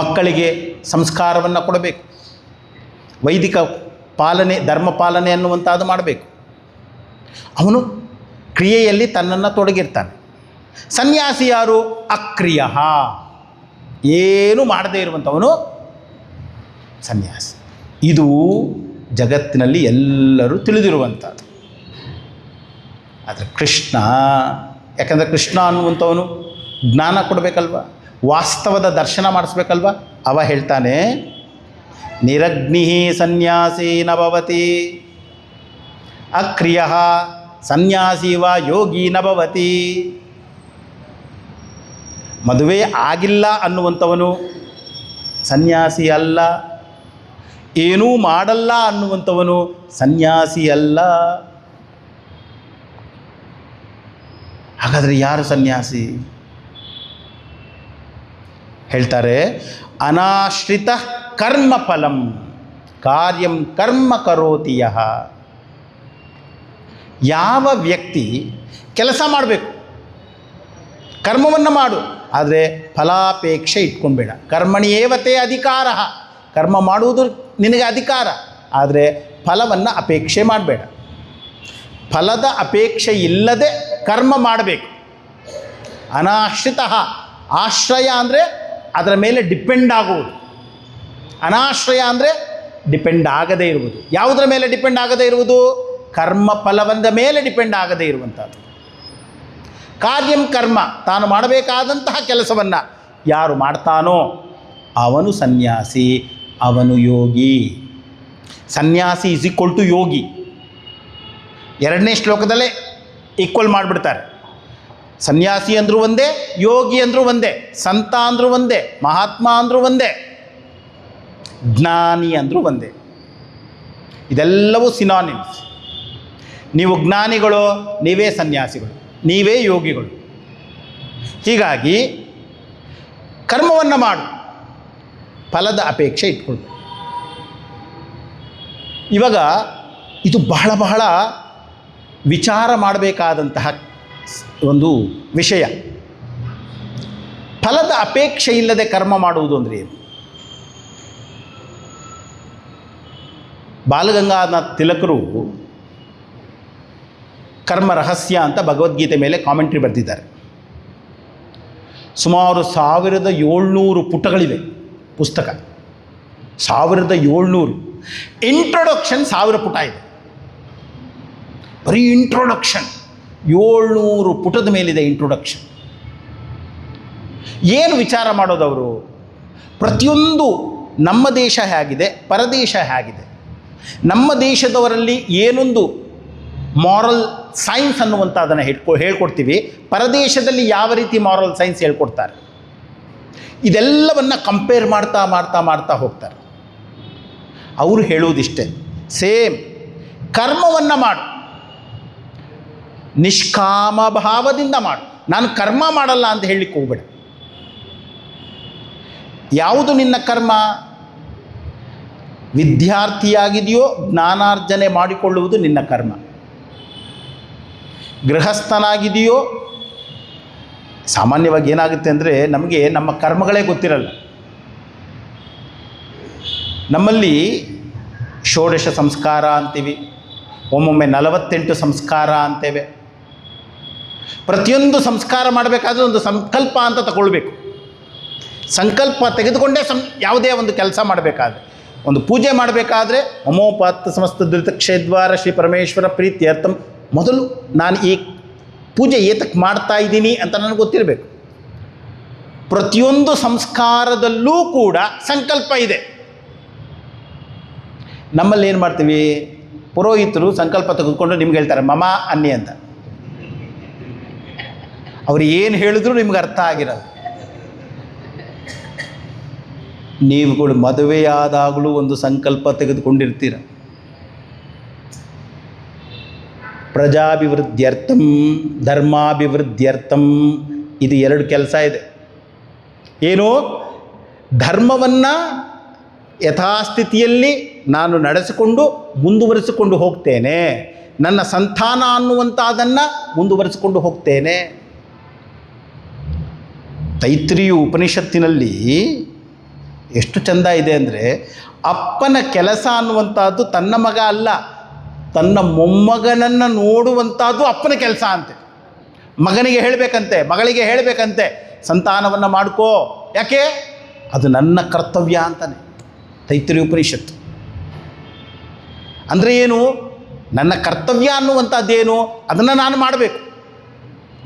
ಮಕ್ಕಳಿಗೆ ಸಂಸ್ಕಾರವನ್ನು ಕೊಡಬೇಕು, ವೈದಿಕ ಪಾಲನೆ ಧರ್ಮ ಪಾಲನೆ ಅನ್ನುವಂಥದ್ದು ಮಾಡಬೇಕು. ಅವನು ಕ್ರಿಯೆಯಲ್ಲಿ ತನ್ನನ್ನು ತೊಡಗಿರ್ತಾನೆ. ಸನ್ಯಾಸಿ ಯಾರು? ಅಕ್ರಿಯ, ಏನು ಮಾಡದೇ ಇರುವಂಥವನು ಸನ್ಯಾಸಿ. ಇದು ಜಗತ್ತಿನಲ್ಲಿ ಎಲ್ಲರೂ ತಿಳಿದಿರುವಂಥದ್ದು. ಆದರೆ ಕೃಷ್ಣ, ಯಾಕಂದರೆ ಕೃಷ್ಣ ಅನ್ನುವಂಥವನು ಜ್ಞಾನ ಕೊಡಬೇಕಲ್ವ, ವಾಸ್ತವದ ದರ್ಶನ ಮಾಡಿಸ್ಬೇಕಲ್ವ. ಅವ ಹೇಳ್ತಾನೆ, ನಿರಗ್ನಿ ಸನ್ಯಾಸಿ ನ ಭವತಿ, ಅಕ್ರಿಯ ಸನ್ಯಾಸಿ ವ ಯೋಗಿ ನ ಭವತಿ. ಮದುವೆ ಆಗಿಲ್ಲ ಅನ್ನುವಂಥವನು ಸನ್ಯಾಸಿ ಅಲ್ಲ, ಏನೂ ಮಾಡಲ್ಲ ಅನ್ನುವಂಥವನು ಸನ್ಯಾಸಿ ಅಲ್ಲ. ಹಾಗಾದರೆ ಯಾರು ಸನ್ಯಾಸಿ? ಹೇಳ್ತಾರೆ, ಅನಾಶ್ರಿತ ಕರ್ಮಫಲಂ ಕಾರ್ಯಂ ಕರ್ಮ ಕರೋತಿ ಯಃ. ಯಾವ ವ್ಯಕ್ತಿ ಕೆಲಸ ಮಾಡಬೇಕು, ಕರ್ಮವನ್ನು ಮಾಡು, ಆದರೆ ಫಲಾಪೇಕ್ಷೆ ಇಟ್ಕೊಬೇಡ. ಕರ್ಮಣಿಯೇವತೆ ಅಧಿಕಾರ, ಕರ್ಮ ಮಾಡುವುದು ನಿನಗೆ ಅಧಿಕಾರ, ಆದರೆ ಫಲವನ್ನು ಅಪೇಕ್ಷೆ ಮಾಡಬೇಡ. ಫಲದ ಅಪೇಕ್ಷೆ ಇಲ್ಲದೆ ಕರ್ಮ ಮಾಡಬೇಕು. ಅನಾಶ್ರಿತ, ಆಶ್ರಯ ಅಂದರೆ ಅದರ ಮೇಲೆ ಡಿಪೆಂಡ್ ಆಗುವುದು, ಅನಾಶ್ರಯ ಅಂದರೆ ಡಿಪೆಂಡ್ ಆಗದೇ ಇರುವುದು. ಯಾವುದರ ಮೇಲೆ ಡಿಪೆಂಡ್ ಆಗದೇ ಇರುವುದು? ಕರ್ಮ ಫಲವಂದ ಮೇಲೆ ಡಿಪೆಂಡ್ ಆಗದೇ ಇರುವಂಥದ್ದು. ಕಾರ್ಯಂ ಕರ್ಮ, ತಾನು ಮಾಡಬೇಕಾದಂತಹ ಕೆಲಸವನ್ನು ಯಾರು ಮಾಡ್ತಾನೋ ಅವನು ಸನ್ಯಾಸಿ, ಅವನು ಯೋಗಿ. ಸನ್ಯಾಸಿ ಈಸ್ ಈಕ್ವಲ್ ಟು ಯೋಗಿ. ಎರಡನೇ ಶ್ಲೋಕದಲ್ಲೇ ಈಕ್ವಲ್ ಮಾಡಿಬಿಡ್ತಾರೆ. ಸನ್ಯಾಸಿ ಅಂದರೂ ಒಂದೇ, ಯೋಗಿ ಅಂದರೂ ಒಂದೇ, ಸಂತ ಅಂದರೂ ಒಂದೇ, ಮಹಾತ್ಮ ಅಂದರೂ ಒಂದೇ, ಜ್ಞಾನಿ ಅಂದರೂ ಒಂದೇ. ಇದೆಲ್ಲವೂ ಸಿನಾನಿಮ್ಸ್. ನೀವು ಜ್ಞಾನಿಗಳು, ನೀವೇ ಸನ್ಯಾಸಿಗಳು, ನೀವೇ ಯೋಗಿಗಳು. ಹೀಗಾಗಿ ಕರ್ಮವನ್ನು ಮಾಡು, ಫಲದ ಅಪೇಕ್ಷೆ ಇಟ್ಕೊಳ್ಬೇಕು. ಇವಾಗ ಇದು ಬಹಳ ಬಹಳ ವಿಚಾರ ಮಾಡಬೇಕಾದಂತಹ ಒಂದು ವಿಷಯ. ಫಲದ ಅಪೇಕ್ಷೆ ಇಲ್ಲದೆ ಕರ್ಮ ಮಾಡುವುದು ಅಂದರೆ ಏನು? ಬಾಲಗಂಗಾಧರ ತಿಲಕರು ಕರ್ಮ ರಹಸ್ಯ ಅಂತ ಭಗವದ್ಗೀತೆ ಮೇಲೆ ಕಾಮೆಂಟ್ರಿ ಬರೆದಿದ್ದಾರೆ. ಸುಮಾರು 1700 ಪುಟಗಳಿವೆ ಪುಸ್ತಕ. 1700. ಇಂಟ್ರೊಡಕ್ಷನ್ 1000 ಪುಟ ಇದೆ. ಬರೀ ಇಂಟ್ರೊಡಕ್ಷನ್ 700 ಪುಟದ ಮೇಲಿದೆ ಇಂಟ್ರೊಡಕ್ಷನ್. ಏನು ವಿಚಾರ ಮಾಡೋದವರು? ಪ್ರತಿಯೊಂದು ನಮ್ಮ ದೇಶ ಹೇಗಿದೆ, ಪರದೇಶ ಹೇಗಿದೆ, ನಮ್ಮ ದೇಶದವರಲ್ಲಿ ಏನೊಂದು ಮಾರಲ್ ಸೈನ್ಸ್ ಅನ್ನುವಂಥದ್ದನ್ನು ಹೇಳ್ಕೊಡ್ತೀವಿ, ಪರದೇಶದಲ್ಲಿ ಯಾವ ರೀತಿ ಮಾರಲ್ ಸೈನ್ಸ್ ಹೇಳ್ಕೊಡ್ತಾರೆ, ಇದೆಲ್ಲವನ್ನು ಕಂಪೇರ್ ಮಾಡ್ತಾ ಮಾಡ್ತಾ ಮಾಡ್ತಾ ಹೋಗ್ತಾರೆ. ಅವರು ಹೇಳುವುದಿಷ್ಟೇ, ಸೇಮ್ ಕರ್ಮವನ್ನು ಮಾಡು, ನಿಷ್ಕಾಮ ಭಾವದಿಂದ ಮಾಡು. ನಾನು ಕರ್ಮ ಮಾಡಲ್ಲ ಅಂತ ಹೇಳಲಿಕ್ಕೆ ಹೋಗ್ಬೇಡ. ಯಾವುದು ನಿನ್ನ ಕರ್ಮ? ವಿದ್ಯಾರ್ಥಿಯಾಗಿದೆಯೋ ಜ್ಞಾನಾರ್ಜನೆ ಮಾಡಿಕೊಳ್ಳುವುದು ನಿನ್ನ ಕರ್ಮ. ಗೃಹಸ್ಥನಾಗಿದೆಯೋ, ಸಾಮಾನ್ಯವಾಗಿ ಏನಾಗುತ್ತೆ ಅಂದರೆ ನಮಗೆ ನಮ್ಮ ಕರ್ಮಗಳೇ ಗೊತ್ತಿರಲ್ಲ. ನಮ್ಮಲ್ಲಿ ಷೋಡಶ ಸಂಸ್ಕಾರ ಅಂತೀವಿ, ಒಮ್ಮೊಮ್ಮೆ 48 ಸಂಸ್ಕಾರ ಅಂತೇವೆ. ಪ್ರತಿಯೊಂದು ಸಂಸ್ಕಾರ ಮಾಡಬೇಕಾದ್ರೆ ಒಂದು ಸಂಕಲ್ಪ ಅಂತ ತಗೊಳ್ಬೇಕು. ಸಂಕಲ್ಪ ತೆಗೆದುಕೊಂಡೇ ಯಾವುದೇ ಒಂದು ಕೆಲಸ ಮಾಡಬೇಕಾದ್ರೆ, ಒಂದು ಪೂಜೆ ಮಾಡಬೇಕಾದ್ರೆ ಅಮೋಪಾತ್ತ ಸಮಸ್ತ ದುರಿತ ಕ್ಷೇದ್ವಾರ ಶ್ರೀ ಪರಮೇಶ್ವರ ಪ್ರೀತ್ಯರ್ಥಂ, ಮೊದಲು ನಾನು ಈ ಪೂಜೆ ಏತಕ್ಕೆ ಮಾಡ್ತಾ ಇದ್ದೀನಿ ಅಂತ ನನಗೆ ಗೊತ್ತಿರಬೇಕು. ಪ್ರತಿಯೊಂದು ಸಂಸ್ಕಾರದಲ್ಲೂ ಕೂಡ ಸಂಕಲ್ಪ ಇದೆ. ನಮ್ಮಲ್ಲಿ ಏನು ಮಾಡ್ತೀವಿ, ಪುರೋಹಿತರು ಸಂಕಲ್ಪ ತೆಗೆದುಕೊಂಡು ನಿಮ್ಗೆ ಹೇಳ್ತಾರೆ ಮಮ ಅನ್ನಿ ಅಂತ. ಅವ್ರು ಏನು ಹೇಳಿದ್ರು ನಿಮ್ಗೆ ಅರ್ಥ ಆಗಿರೋದು. ನೀವುಗಳು ಮದುವೆಯಾದಾಗಲೂ ಒಂದು ಸಂಕಲ್ಪ ತೆಗೆದುಕೊಂಡಿರ್ತೀರ. ಪ್ರಜಾಭಿವೃದ್ಧ್ಯರ್ಥಂ ಧರ್ಮಾಭಿವೃದ್ಧ್ಯರ್ಥಂ, ಇದು ಎರಡು ಕೆಲಸ ಇದೆ. ಏನು, ಧರ್ಮವನ್ನು ಯಥಾಸ್ಥಿತಿಯಲ್ಲಿ ನಾನು ನಡೆಸಿಕೊಂಡು ಮುಂದುವರಿಸಿಕೊಂಡು ಹೋಗ್ತೇನೆ, ನನ್ನ ಸಂತಾನ ಅನ್ನುವಂಥದ್ದನ್ನು ಮುಂದುವರಿಸಿಕೊಂಡು ಹೋಗ್ತೇನೆ. ತೈತ್ರಿಯು ಉಪನಿಷತ್ತಿನಲ್ಲಿ ಎಷ್ಟು ಚೆಂದ ಇದೆ ಅಂದರೆ, ಅಪ್ಪನ ಕೆಲಸ ಅನ್ನುವಂಥದ್ದು ತನ್ನ ಮಗ ಅಲ್ಲ, ತನ್ನ ಮೊಮ್ಮಗನನ್ನು ನೋಡುವಂಥದ್ದು ಅಪ್ಪನ ಕೆಲಸ ಅಂತೆ. ಮಗನಿಗೆ ಹೇಳಬೇಕಂತೆ, ಮಗಳಿಗೆ ಹೇಳಬೇಕಂತೆ, ಸಂತಾನವನ್ನು ಮಾಡ್ಕೋ, ಯಾಕೆ ಅದು ನನ್ನ ಕರ್ತವ್ಯ ಅಂತಾನೆ ತೈತ್ರಿಯ ಉಪನಿಷತ್ತು. ಅಂದರೆ ಏನು, ನನ್ನ ಕರ್ತವ್ಯ ಅನ್ನುವಂಥದ್ದೇನು, ಅದನ್ನು ನಾನು ಮಾಡಬೇಕು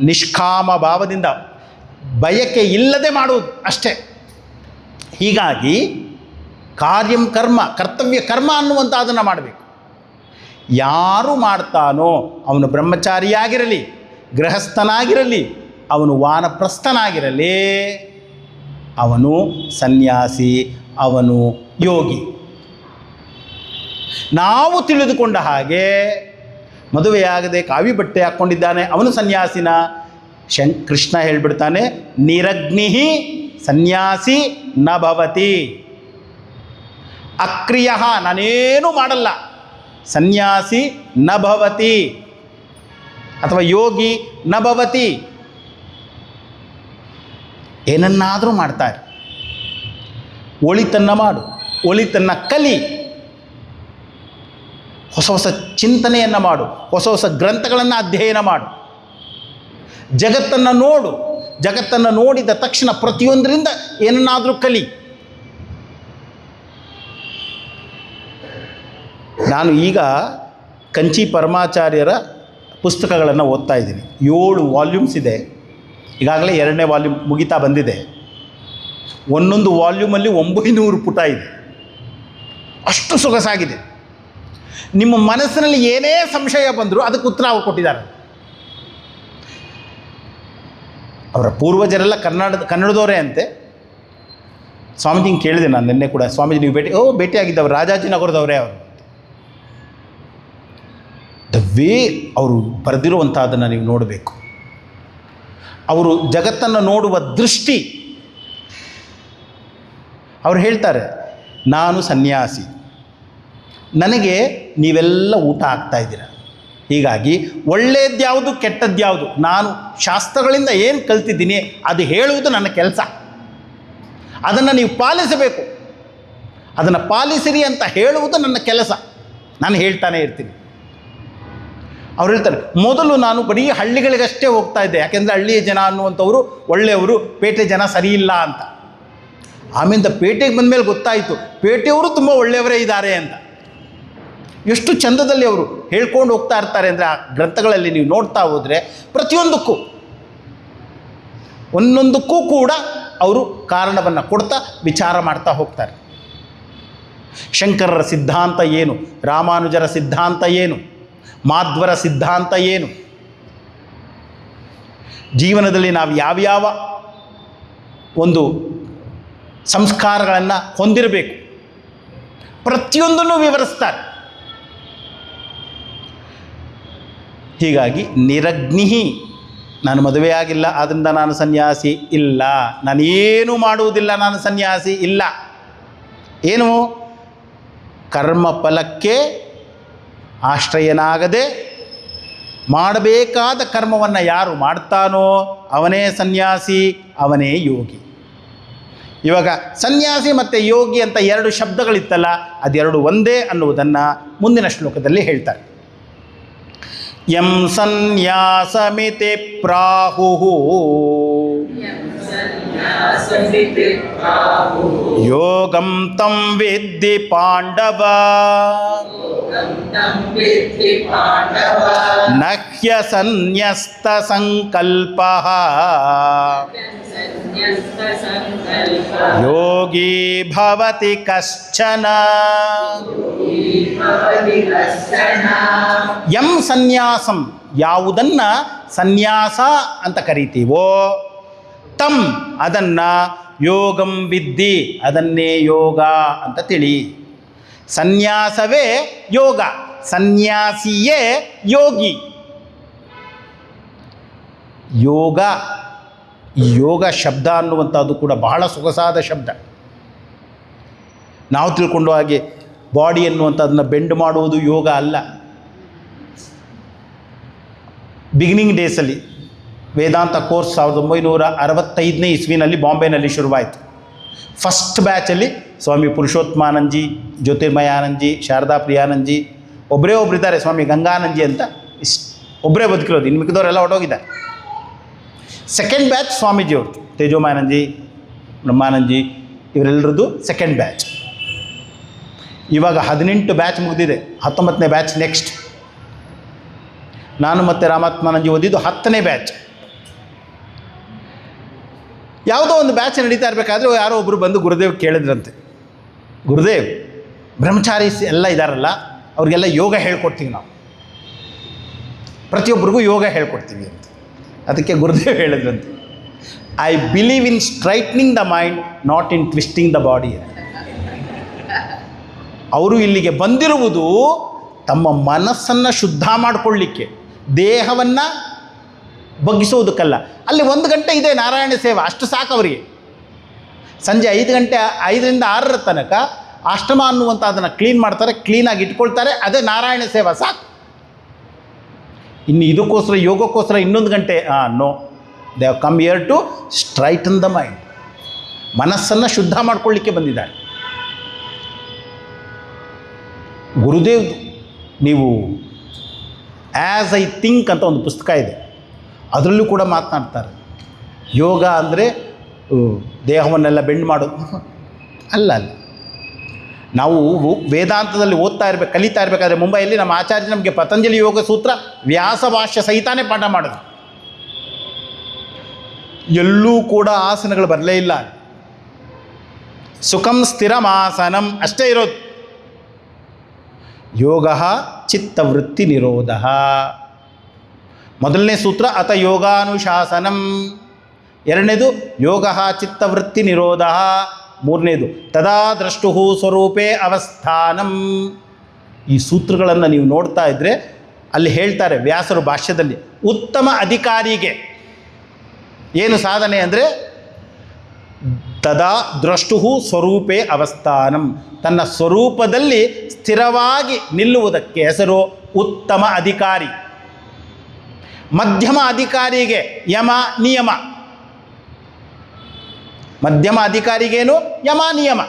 ನಿಷ್ಕಾಮ ಭಾವದಿಂದ, ಬಯಕೆ ಇಲ್ಲದೆ ಮಾಡುವುದು ಅಷ್ಟೇ. ಹೀಗಾಗಿ ಕಾರ್ಯಂ ಕರ್ಮ, ಕರ್ತವ್ಯ ಕರ್ಮ ಅನ್ನುವಂಥದ್ದನ್ನು ಮಾಡಬೇಕು. ಯಾರು ಮಾಡ್ತಾನೋ ಅವನು ಬ್ರಹ್ಮಚಾರಿಯಾಗಿರಲಿ, ಗೃಹಸ್ಥನಾಗಿರಲಿ, ಅವನು ವಾನಪ್ರಸ್ಥನಾಗಿರಲಿ, ಅವನು ಸನ್ಯಾಸಿ, ಅವನು ಯೋಗಿ. ನಾವು ತಿಳಿದುಕೊಂಡ ಹಾಗೆ ಮದುವೆಯಾಗದೆ ಕಾವಿ ಬಟ್ಟೆ ಹಾಕ್ಕೊಂಡಿದ್ದಾನೆ ಅವನು ಸನ್ಯಾಸಿನ, ಕೃಷ್ಣ ಹೇಳಿಬಿಡ್ತಾನೆ ನಿರಗ್ನಿಹಿ ಸನ್ಯಾಸಿ ನ ಭವತಿ. ಅಕ್ರಿಯ, ನಾನೇನು ಮಾಡಲ್ಲ, ಸನ್ಯಾಸಿ ನ ಭವತಿ, ಅಥವಾ ಯೋಗಿ ನ ಭವತಿ. ಏನನ್ನಾದರೂ ಮಾಡ್ತಾರೆ. ಒಳಿತನ್ನು ಮಾಡು, ಒಳಿತನ್ನು ಕಲಿ, ಹೊಸ ಹೊಸ ಚಿಂತನೆಯನ್ನು ಮಾಡು, ಹೊಸ ಹೊಸ ಗ್ರಂಥಗಳನ್ನು ಅಧ್ಯಯನ ಮಾಡು, ಜಗತ್ತನ್ನು ನೋಡು, ಜಗತ್ತನ್ನು ನೋಡಿದ ತಕ್ಷಣ ಪ್ರತಿಯೊಂದರಿಂದ ಏನನ್ನಾದರೂ ಕಲಿ. ನಾನು ಈಗ ಕಂಚಿ ಪರಮಾಚಾರ್ಯರ ಪುಸ್ತಕಗಳನ್ನು ಓದ್ತಾ ಇದ್ದೀನಿ. 7 ವಾಲ್ಯೂಮ್ಸ್ ಇದೆ. ಈಗಾಗಲೇ 2ನೇ ವಾಲ್ಯೂಮ್ ಮುಗಿತಾ ಬಂದಿದೆ. ಒಂದೊಂದು ವಾಲ್ಯೂಮಲ್ಲಿ 900 ಪುಟ ಇದೆ. ಅಷ್ಟು ಸೊಗಸಾಗಿದೆ. ನಿಮ್ಮ ಮನಸ್ಸಿನಲ್ಲಿ ಏನೇ ಸಂಶಯ ಬಂದರೂ ಅದಕ್ಕೆ ಉತ್ತರ ಅವರು ಕೊಟ್ಟಿದ್ದಾರೆ. ಅವರ ಪೂರ್ವಜರೆಲ್ಲ ಕನ್ನಡದವರೇ ಅಂತೆ. ಸ್ವಾಮೀಜಿಗೆ ಕೇಳಿದೆ ನಾನು ನಿನ್ನೆ ಕೂಡ, ಸ್ವಾಮೀಜಿ ನೀವು ಭೇಟಿಯಾಗಿದ್ದವರು ರಾಜಾಜಿನಗರದವರೇ ಅವರು. ದ ವೇ ಅವರು ಬರೆದಿರುವಂಥದ್ದನ್ನು ನೀವು ನೋಡಬೇಕು. ಅವರು ಜಗತ್ತನ್ನು ನೋಡುವ ದೃಷ್ಟಿ. ಅವರು ಹೇಳ್ತಾರೆ, ನಾನು ಸನ್ಯಾಸಿ, ನನಗೆ ನೀವೆಲ್ಲ ಊಟ ಹಾಕ್ತಾಯಿದ್ದೀರ, ಹೀಗಾಗಿ ಒಳ್ಳೆಯದ್ಯಾವುದು ಕೆಟ್ಟದ್ಯಾವುದು ನಾನು ಶಾಸ್ತ್ರಗಳಿಂದ ಏನು ಕಲ್ತಿದ್ದೀನಿ ಅದು ಹೇಳುವುದು ನನ್ನ ಕೆಲಸ, ಅದನ್ನು ನೀವು ಪಾಲಿಸಬೇಕು, ಅದನ್ನು ಪಾಲಿಸಿರಿ ಅಂತ ಹೇಳುವುದು ನನ್ನ ಕೆಲಸ, ನಾನು ಹೇಳ್ತಾನೆ ಇರ್ತೀನಿ. ಅವ್ರು ಹೇಳ್ತಾರೆ, ಮೊದಲು ನಾನು ಬರೀ ಹಳ್ಳಿಗಳಿಗಷ್ಟೇ ಹೋಗ್ತಾ ಇದ್ದೆ, ಯಾಕೆಂದರೆ ಹಳ್ಳಿಯ ಜನ ಅನ್ನುವಂಥವರು ಒಳ್ಳೆಯವರು, ಪೇಟೆ ಜನ ಸರಿಯಿಲ್ಲ ಅಂತ. ಆಮೇಲೆ ಪೇಟೆಗೆ ಬಂದ ಮೇಲೆ ಗೊತ್ತಾಯಿತು ಪೇಟೆಯವರು ತುಂಬ ಒಳ್ಳೆಯವರೇ ಇದ್ದಾರೆ ಅಂತ. ಎಷ್ಟು ಚಂದದಲ್ಲಿ ಅವರು ಹೇಳ್ಕೊಂಡು ಹೋಗ್ತಾ ಇರ್ತಾರೆ ಅಂದರೆ, ಆ ಗ್ರಂಥಗಳಲ್ಲಿ ನೀವು ನೋಡ್ತಾ ಹೋದರೆ ಪ್ರತಿಯೊಂದಕ್ಕೂ ಒಂದೊಂದಕ್ಕೂ ಕೂಡ ಅವರು ಕಾರಣವನ್ನು ಕೊಡ್ತಾ ವಿಚಾರ ಮಾಡ್ತಾ ಹೋಗ್ತಾರೆ. ಶಂಕರರ ಸಿದ್ಧಾಂತ ಏನು, ರಾಮಾನುಜರ ಸಿದ್ಧಾಂತ ಏನು, ಮಾಧ್ವರ ಸಿದ್ಧಾಂತ ಏನು, ಜೀವನದಲ್ಲಿ ನಾವು ಯಾವ್ಯಾವ ಒಂದು ಸಂಸ್ಕಾರಗಳನ್ನು ಹೊಂದಿರಬೇಕು ಪ್ರತಿಯೊಂದನ್ನು ವಿವರಿಸ್ತಾರೆ. ಹೀಗಾಗಿ ನಿರಗ್ನಿಹಿ, ನಾನು ಮದುವೆಯಾಗಿಲ್ಲ ಆದ್ದರಿಂದ ನಾನು ಸನ್ಯಾಸಿ ಇಲ್ಲ, ನಾನು ಏನೂ ಮಾಡುವುದಿಲ್ಲ, ನಾನು ಸನ್ಯಾಸಿ ಇಲ್ಲ. ಏನು, ಕರ್ಮಫಲಕ್ಕೆ ಆಶ್ರಯನಾಗದೆ ಮಾಡಬೇಕಾದ ಕರ್ಮವನ್ನು ಯಾರು ಮಾಡ್ತಾನೋ ಅವನೇ ಸನ್ಯಾಸಿ, ಅವನೇ ಯೋಗಿ. ಇವಾಗ ಸನ್ಯಾಸಿ ಮತ್ತು ಯೋಗಿ ಅಂತ 2 ಶಬ್ದಗಳಿತ್ತಲ್ಲ, ಅದೆರಡು ಒಂದೇ ಅನ್ನುವುದನ್ನು ಮುಂದಿನ ಶ್ಲೋಕದಲ್ಲಿ ಹೇಳ್ತಾರೆ. ಯಂ ಸನ್ಯಾಸಮಿತಿ ಪ್ರಾಹುಃ ಯೋಗಂ ತಂ ವಿದ್ಧಿ ಪಾಂಡವ ನಹ್ಯ ಸನ್ಯಸ್ತ ಸಂಕಲ್ಪಃ ಯೋಗಿ ಭವತಿ ಕಶ್ಚನ. ಯಂ ಸನ್ಯಾಸಂ, ಯಾವುದನ್ನ ಸನ್ಯಾಸ ಅಂತ ಕರಿತೀವೋ, ತಂ ಅದನ್ನ ಯೋಗಂ ವಿದ್ಧಿ, ಅದನ್ನೇ ಯೋಗ ಅಂತ ತಿಳಿ. ಸನ್ಯಾಸವೇ ಯೋಗ, ಸನ್ಯಾಸಿಯೇ ಯೋಗಿ. ಯೋಗ, ಈ ಯೋಗ ಶಬ್ದ ಅನ್ನುವಂಥದ್ದು ಕೂಡ ಬಹಳ ಸೊಗಸಾದ ಶಬ್ದ. ನಾವು ತಿಳ್ಕೊಂಡು ಹಾಗೆ ಬಾಡಿ ಅನ್ನುವಂಥದ್ದನ್ನು ಬೆಂಡ್ ಮಾಡುವುದು ಯೋಗ ಅಲ್ಲ. ಬಿಗಿನಿಂಗ್ ಡೇಸಲ್ಲಿ ವೇದಾಂತ ಕೋರ್ಸ್ 1965ನೇ ಇಸ್ವಿನಲ್ಲಿ ಬಾಂಬೆನಲ್ಲಿ ಶುರುವಾಯಿತು. ಫಸ್ಟ್ ಬ್ಯಾಚಲ್ಲಿ ಸ್ವಾಮಿ ಪುರುಷೋತ್ತಮಾನಂದಜಿ, ಜ್ಯೋತಿರ್ಮಯಾನಂದಜಿ, ಶಾರದಾ ಪ್ರಿಯಾನಂದಜಿ, ಒಬ್ಬರಿದ್ದಾರೆ ಸ್ವಾಮಿ ಗಂಗಾನಂದಜಿ ಅಂತ, ಒಬ್ಬರೇ ಬದುಕಿರೋದು, ಇನ್ನು ಮಿಕ್ಕಿದವರೆಲ್ಲ ಹೊರಟೋಗಿದ್ದಾರೆ. ಸೆಕೆಂಡ್ ಬ್ಯಾಚ್ ಸ್ವಾಮೀಜಿಯವ್ರದ್ದು, ತೇಜೋಮಾನಂದಜಿ, ಬ್ರಹ್ಮಾನಂದಜಿ, ಇವರೆಲ್ಲರದ್ದು ಸೆಕೆಂಡ್ ಬ್ಯಾಚ್. ಇವಾಗ 18 ಬ್ಯಾಚ್ ಮುಗಿದಿದೆ, 19ನೇ ಬ್ಯಾಚ್ ನೆಕ್ಸ್ಟ್. ನಾನು ಮತ್ತು ರಾಮಾತ್ಮಾನಂದಜಿ ಓದಿದ್ದು 10ನೇ ಬ್ಯಾಚ್. ಯಾವುದೋ ಒಂದು ಬ್ಯಾಚ್ ನಡೀತಾ ಇರಬೇಕಾದ್ರೆ ಯಾರೋ ಒಬ್ಬರು ಬಂದು ಗುರುದೇವ್ ಕೇಳಿದ್ರಂತೆ, ಗುರುದೇವ್ ಬ್ರಹ್ಮಚಾರೀಸ್ ಎಲ್ಲ ಇದ್ದಾರಲ್ಲ, ಅವ್ರಿಗೆಲ್ಲ ಯೋಗ ಹೇಳ್ಕೊಡ್ತೀವಿ ನಾವು, ಪ್ರತಿಯೊಬ್ಬರಿಗೂ ಯೋಗ ಹೇಳ್ಕೊಡ್ತೀವಿ ಅಂತ. ಅದಕ್ಕೆ ಗುರುದೇವ್ ಹೇಳಿದ್ರಂತೆ, I believe in straightening the mind, not in twisting the body. ಅವರು ಇಲ್ಲಿಗೆ ಬಂದಿರುವುದು ತಮ್ಮ ಮನಸ್ಸನ್ನು ಶುದ್ಧ ಮಾಡಿಕೊಳ್ಳಿಕ್ಕೆ, ದೇಹವನ್ನು ಬಗ್ಗಿಸೋದಕ್ಕಲ್ಲ. ಅಲ್ಲಿ 1 ಗಂಟೆ ಇದೆ ನಾರಾಯಣ ಸೇವೆ, ಅಷ್ಟು ಸಾಕು ಅವರಿಗೆ. ಸಂಜೆ 5 ಗಂಟೆ 5ರಿಂದ 6 ತನಕ ಆಶ್ರಮ ಅನ್ನುವಂಥ ಅದನ್ನು ಕ್ಲೀನ್ ಮಾಡ್ತಾರೆ, ಕ್ಲೀನಾಗಿ ಇಟ್ಕೊಳ್ತಾರೆ, ಅದೇ ನಾರಾಯಣ ಸೇವೆ ಸಾಕು. ಇನ್ನು ಇದಕ್ಕೋಸ್ಕರ ಯೋಗಕ್ಕೋಸ್ಕರ 1 ಗಂಟೆ no, they have come here to straighten the mind. ಮನಸ್ಸನ್ನು ಶುದ್ಧ ಮಾಡಿಕೊಳ್ಳಿಕ್ಕೆ ಬಂದಿದ್ದಾರೆ. ಗುರುದೇವ್, ನೀವು ಆ್ಯಸ್ ಐ ಥಿಂಕ್ ಅಂತ ಒಂದು ಪುಸ್ತಕ ಇದೆ, ಅದರಲ್ಲೂ ಕೂಡ ಮಾತನಾಡ್ತಾರೆ. ಯೋಗ ಅಂದರೆ ದೇಹವನ್ನೆಲ್ಲ ಬೆಂಡ್ ಮಾಡೋದು ಅಲ್ಲ. ನಾವು ವೇದಾಂತದಲ್ಲಿ ಓದ್ತಾ ಇರಬೇಕು, ಕಲಿತಾ ಇರಬೇಕಾದ್ರೆ ಮುಂಬೈಯಲ್ಲಿ ನಮ್ಮ ಆಚಾರ್ಯ ನಮಗೆ ಪತಂಜಲಿ ಯೋಗ ಸೂತ್ರ ವ್ಯಾಸ ಭಾಷ್ಯ ಸಹಿತಾನೇ ಪಾಠ ಮಾಡೋದು. ಎಲ್ಲೂ ಕೂಡ ಆಸನಗಳು ಬರಲೇ ಇಲ್ಲ. ಸುಖಂ ಸ್ಥಿರಮಾಸನಂ ಅಷ್ಟೇ ಇರೋದು. ಯೋಗ ಚಿತ್ತವೃತ್ತಿ ನಿರೋಧ. ಮೊದಲನೇ ಸೂತ್ರ ಅತ ಯೋಗಾನುಶಾಸನಂ, ಎರಡನೇದು ಯೋಗ ಚಿತ್ತವೃತ್ತಿ ನಿರೋಧ, ಮೂರನೇದು ತದಾ ದ್ರಷ್ಟು ಸ್ವರೂಪೇ ಅವಸ್ಥಾನಂ. ಈ ಸೂತ್ರಗಳನ್ನು ನೀವು ನೋಡ್ತಾ ಇದ್ದರೆ ಅಲ್ಲಿ ಹೇಳ್ತಾರೆ ವ್ಯಾಸರು ಭಾಷ್ಯದಲ್ಲಿ, ಉತ್ತಮ ಅಧಿಕಾರಿಗೆ ಏನು ಸಾಧನೆ ಅಂದರೆ ತದಾ ದ್ರಷ್ಟು ಸ್ವರೂಪೇ ಅವಸ್ಥಾನಂ, ತನ್ನ ಸ್ವರೂಪದಲ್ಲಿ ಸ್ಥಿರವಾಗಿ ನಿಲ್ಲುವುದಕ್ಕೆ ಹೆಸರು ಉತ್ತಮ ಅಧಿಕಾರಿ. ಮಧ್ಯಮ ಅಧಿಕಾರಿಗೆ ಯಮ ನಿಯಮ, ಮಧ್ಯಮ ಅಧಿಕಾರಿಗೇನು ಯಮ ನಿಯಮ,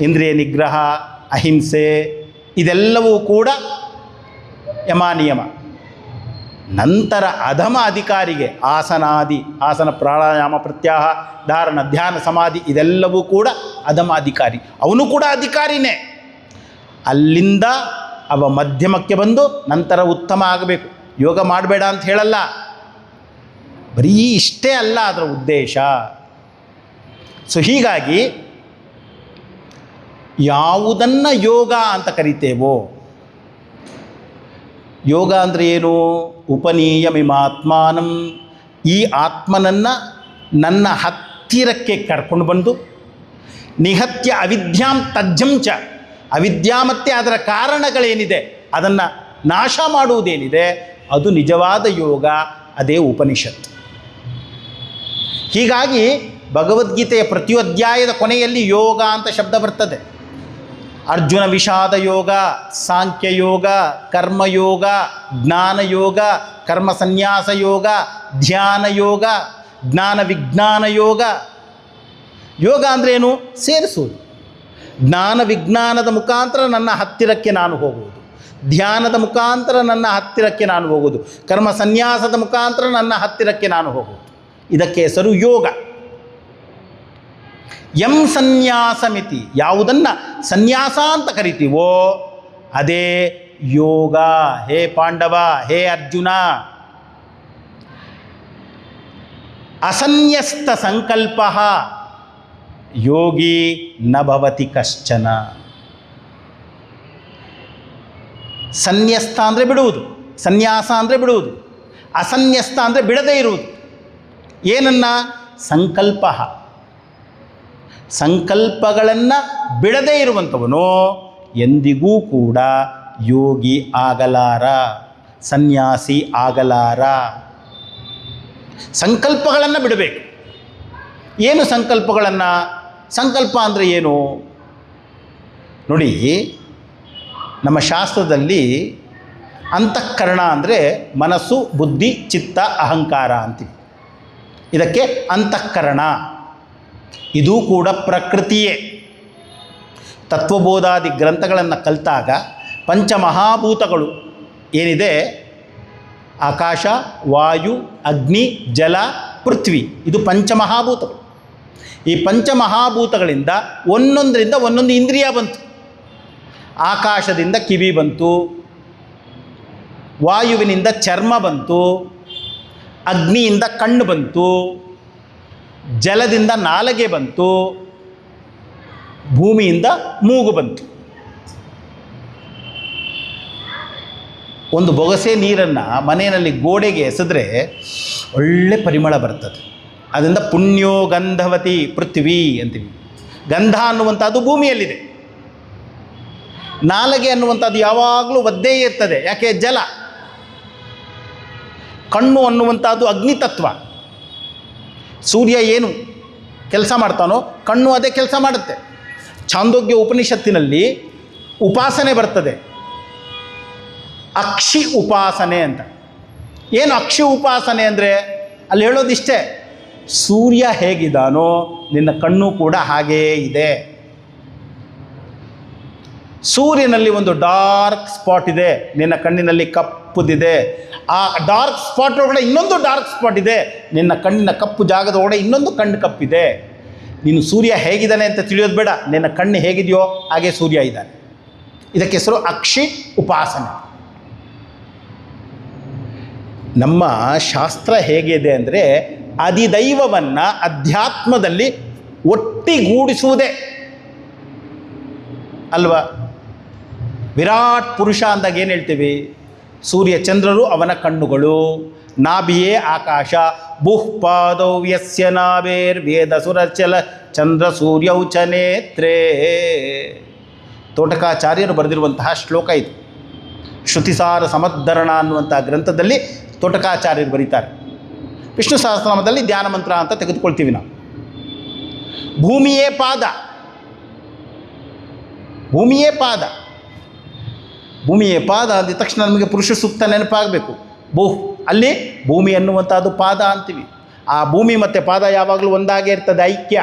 ಇಂದ್ರಿಯ ನಿಗ್ರಹ, ಅಹಿಂಸೆ, ಇದೆಲ್ಲವೂ ಕೂಡ ಯಮ ನಿಯಮ. ನಂತರ ಅಧಮ ಅಧಿಕಾರಿಗೆ ಆಸನಾದಿ, ಆಸನ ಪ್ರಾಣಾಯಾಮ ಪ್ರತ್ಯಾಹ ಧಾರಣ ಧ್ಯಾನ ಸಮಾಧಿ, ಇದೆಲ್ಲವೂ ಕೂಡ ಅಧಮ ಅಧಿಕಾರಿ. ಅವನು ಕೂಡ ಅಧಿಕಾರಿನೇ. ಅಲ್ಲಿಂದ ಅವ ಮಧ್ಯಮಕ್ಕೆ ಬಂದು ನಂತರ ಉತ್ತಮ ಆಗಬೇಕು. ಯೋಗ ಮಾಡಬೇಡ ಅಂತ ಹೇಳಲ್ಲ, ಬರೀ ಇಷ್ಟೇ ಅಲ್ಲ ಅದರ ಉದ್ದೇಶ. ಸೊ ಹೀಗಾಗಿ ಯಾವುದನ್ನು ಯೋಗ ಅಂತ ಕರಿತೇವೋ, ಯೋಗ ಅಂದರೆ ಏನು? ಉಪನೀಯಮಿಮಾತ್ಮಾನಂ, ಈ ಆತ್ಮನನ್ನು ನನ್ನ ಹತ್ತಿರಕ್ಕೆ ಕರ್ಕೊಂಡು ಬಂದು ನಿಹತ್ಯ ಅವಿದ್ಯಾಂ ತಜ್ಜಂಚ, ಅವಿದ್ಯಾ ಮತ್ತು ಅದರ ಕಾರಣಗಳೇನಿದೆ ಅದನ್ನು ನಾಶ ಮಾಡುವುದೇನಿದೆ ಅದು ನಿಜವಾದ ಯೋಗ, ಅದೇ ಉಪನಿಷತ್. ಹೀಗಾಗಿ ಭಗವದ್ಗೀತೆಯ ಪ್ರತಿಯೊಂದು ಕೊನೆಯಲ್ಲಿ ಯೋಗ ಅಂತ ಶಬ್ದ ಬರ್ತದೆ. ಅರ್ಜುನ ವಿಷಾದ ಯೋಗ, ಸಾಂಖ್ಯ ಯೋಗ, ಕರ್ಮಯೋಗ, ಜ್ಞಾನ ಯೋಗ, ಕರ್ಮ ಸನ್ಯಾಸ ಯೋಗ, ಧ್ಯಾನ ಯೋಗ, ಜ್ಞಾನ ವಿಜ್ಞಾನ ಯೋಗ. ಯೋಗ ಅಂದ್ರೇನು? ಸೇರಿಸುವುದು. ಜ್ಞಾನ ವಿಜ್ಞಾನದ ಮುಖಾಂತರ ನನ್ನ ಹತ್ತಿರಕ್ಕೆ ನಾನು ಹೋಗುವುದು, ಧ್ಯಾನದ ಮುಖಾಂತರ ನನ್ನ ಹತ್ತಿರಕ್ಕೆ ನಾನು ಹೋಗುವುದು, ಕರ್ಮ ಸನ್ಯಾಸದ ಮುಖಾಂತರ ನನ್ನ ಹತ್ತಿರಕ್ಕೆ ನಾನು ಹೋಗುವುದು. ಇದಕ್ಕೆ ಹೆಸರು ಯೋಗ. ಯಂ ಸನ್ಯಾಸಮಿತಿ, ಯಾವುದನ್ನು ಸನ್ಯಾಸ ಅಂತ ಕರಿತೀವೋ ಅದೇ ಯೋಗ. ಹೇ ಪಾಂಡವ, ಹೇ ಅರ್ಜುನ, ಅಸನ್ಯಸ್ತ ಸಂಕಲ್ಪ ಯೋಗಿ ನ ಭವತಿ ಕಶ್ಚನ. ಸನ್ಯಸ್ತ ಅಂದರೆ ಬಿಡುವುದು, ಸನ್ಯಾಸ ಅಂದರೆ ಬಿಡುವುದು, ಅಸನ್ಯಸ್ತ ಅಂದರೆ ಬಿಡದೇ ಇರುವುದು. ಏನನ್ನ? ಸಂಕಲ್ಪ. ಸಂಕಲ್ಪಗಳನ್ನು ಬಿಡದೇ ಇರುವಂಥವನು ಎಂದಿಗೂ ಕೂಡ ಯೋಗಿ ಆಗಲಾರ, ಸನ್ಯಾಸಿ ಆಗಲಾರ. ಸಂಕಲ್ಪಗಳನ್ನು ಬಿಡಬೇಕು. ಏನು ಸಂಕಲ್ಪಗಳನ್ನು? ಸಂಕಲ್ಪ ಅಂದರೆ ಏನು ನೋಡಿ, ನಮ್ಮ ಶಾಸ್ತ್ರದಲ್ಲಿ ಅಂತಃಕರಣ ಅಂದರೆ ಮನಸ್ಸು, ಬುದ್ಧಿ, ಚಿತ್ತ, ಅಹಂಕಾರ ಅಂತೀವಿ. ಇದಕ್ಕೆ ಅಂತಃಕರಣ. ಇದೂ ಕೂಡ ಪ್ರಕೃತಿಯೇ. ತತ್ವಬೋಧಾದಿ ಗ್ರಂಥಗಳನ್ನು ಕಲಿತಾಗ ಪಂಚಮಹಾಭೂತಗಳು ಏನಿದೆ, ಆಕಾಶ, ವಾಯು, ಅಗ್ನಿ, ಜಲ, ಪೃಥ್ವಿ, ಇದು ಪಂಚಮಹಾಭೂತಗಳು. ಈ ಪಂಚಮಹಾಭೂತಗಳಿಂದ ಒಂದೊಂದರಿಂದ ಒಂದೊಂದು ಇಂದ್ರಿಯ ಬಂತು. ಆಕಾಶದಿಂದ ಕಿವಿ ಬಂತು, ವಾಯುವಿನಿಂದ ಚರ್ಮ ಬಂತು, ಅಗ್ನಿಯಿಂದ ಕಣ್ಣು ಬಂತು, ಜಲದಿಂದ ನಾಲಗೆ ಬಂತು, ಭೂಮಿಯಿಂದ ಮೂಗು ಬಂತು. ಒಂದು ಬೊಗಸೆ ನೀರನ್ನು ಮನೆಯಲ್ಲಿ ಗೋಡೆಗೆ ಎಸೆದ್ರೆ ಒಳ್ಳೆ ಪರಿಮಳ ಬರ್ತದೆ. ಅದರಿಂದ ಪುಣ್ಯೋ ಗಂಧವತಿ ಪೃಥ್ವಿ ಅಂತೀವಿ. ಗಂಧ ಅನ್ನುವಂಥದ್ದು ಭೂಮಿಯಲ್ಲಿದೆ. ನಾಲಗೆ ಅನ್ನುವಂಥದ್ದು ಯಾವಾಗಲೂ ಒದ್ದೇ ಇರ್ತದೆ. ಯಾಕೆ? ಜಲ. ಕಣ್ಣು ಅನ್ನುವಂಥದ್ದು ಅಗ್ನಿತತ್ವ. ಸೂರ್ಯ ಏನು ಕೆಲಸ ಮಾಡ್ತಾನೋ ಕಣ್ಣು ಅದೇ ಕೆಲಸ ಮಾಡುತ್ತೆ. ಛಾಂದೋಗ್ಯ ಉಪನಿಷತ್ತಿನಲ್ಲಿ ಉಪಾಸನೆ ಬರ್ತದೆ, ಅಕ್ಷಿ ಉಪಾಸನೆ ಅಂತ. ಏನು ಅಕ್ಷಿ ಉಪಾಸನೆ ಅಂದರೆ? ಅಲ್ಲಿ ಹೇಳೋದಿಷ್ಟೇ, ಸೂರ್ಯ ಹೇಗಿದ್ದಾನೋ ನಿನ್ನ ಕಣ್ಣು ಕೂಡ ಹಾಗೇ ಇದೆ. ಸೂರ್ಯನಲ್ಲಿ ಒಂದು ಡಾರ್ಕ್ ಸ್ಪಾಟ್ ಇದೆ, ನಿನ್ನ ಕಣ್ಣಿನಲ್ಲಿ ಕಪ್ಪುದಿದೆ. ಆ ಡಾರ್ಕ್ ಸ್ಪಾಟ್ ಒಳಗಡೆ ಇನ್ನೊಂದು ಡಾರ್ಕ್ ಸ್ಪಾಟ್ ಇದೆ, ನಿನ್ನ ಕಣ್ಣಿನ ಕಪ್ಪು ಜಾಗದ ಒಳಗಡೆ ಇನ್ನೊಂದು ಕಣ್ಣು ಕಪ್ಪಿದೆ. ನೀನು ಸೂರ್ಯ ಹೇಗಿದ್ದಾನೆ ಅಂತ ತಿಳಿಯೋದು ಬೇಡ, ನಿನ್ನ ಕಣ್ಣು ಹೇಗಿದೆಯೋ ಹಾಗೆ ಸೂರ್ಯ ಇದ್ದಾನೆ. ಇದಕ್ಕೆ ಹೆಸರು ಅಕ್ಷಿ ಉಪಾಸನೆ. ನಮ್ಮ ಶಾಸ್ತ್ರ ಹೇಗಿದೆ ಅಂದರೆ ಅಧಿದೈವವನ್ನು ಅಧ್ಯಾತ್ಮದಲ್ಲಿ ಒಟ್ಟಿಗೂಡಿಸುವುದೇ ಅಲ್ವಾ. ವಿರಾಟ್ ಪುರುಷ ಅಂದಾಗ ಏನು ಹೇಳ್ತೀವಿ? ಸೂರ್ಯ ಚಂದ್ರರು ಅವನ ಕಣ್ಣುಗಳು, ನಾಭಿಯೇ ಆಕಾಶ, ಬುಹ್ಪಾದೌ ಯಸ್ಯ ನಾಭೇರ್ ವೇದ ಸುರಚಲ ಚಂದ್ರ ಸೂರ್ಯೌ ಚ ನೇತ್ರೇ. ತೋಟಕಾಚಾರ್ಯರು ಬರೆದಿರುವಂತಹ ಶ್ಲೋಕ ಇದು. ಶ್ರುತಿಸಾರ ಸಮದ್ಧರಣ ಅನ್ನುವಂಥ ಗ್ರಂಥದಲ್ಲಿ ತೋಟಕಾಚಾರ್ಯರು ಬರೀತಾರೆ. ವಿಷ್ಣು ಸಹಸ್ರನಾಮದಲ್ಲಿ ಧ್ಯಾನ ಮಂತ್ರ ಅಂತ ತೆಗೆದುಕೊಳ್ತೀವಿ ನಾವು. ಭೂಮಿಯೇ ಪಾದ, ಭೂಮಿಯೇ ಪಾದ. ಭೂಮಿಯೇ ಪಾದ ಅಂದ ತಕ್ಷಣ ನಮಗೆ ಪುರುಷ ಸೂಕ್ತ ನೆನಪಾಗಬೇಕು. ಅಲ್ಲಿ ಭೂಮಿ ಅನ್ನುವಂಥದ್ದು ಪಾದ ಅಂತೀವಿ. ಆ ಭೂಮಿ ಮತ್ತು ಪಾದ ಯಾವಾಗಲೂ ಒಂದಾಗೇ ಇರ್ತದೆ, ಐಕ್ಯ.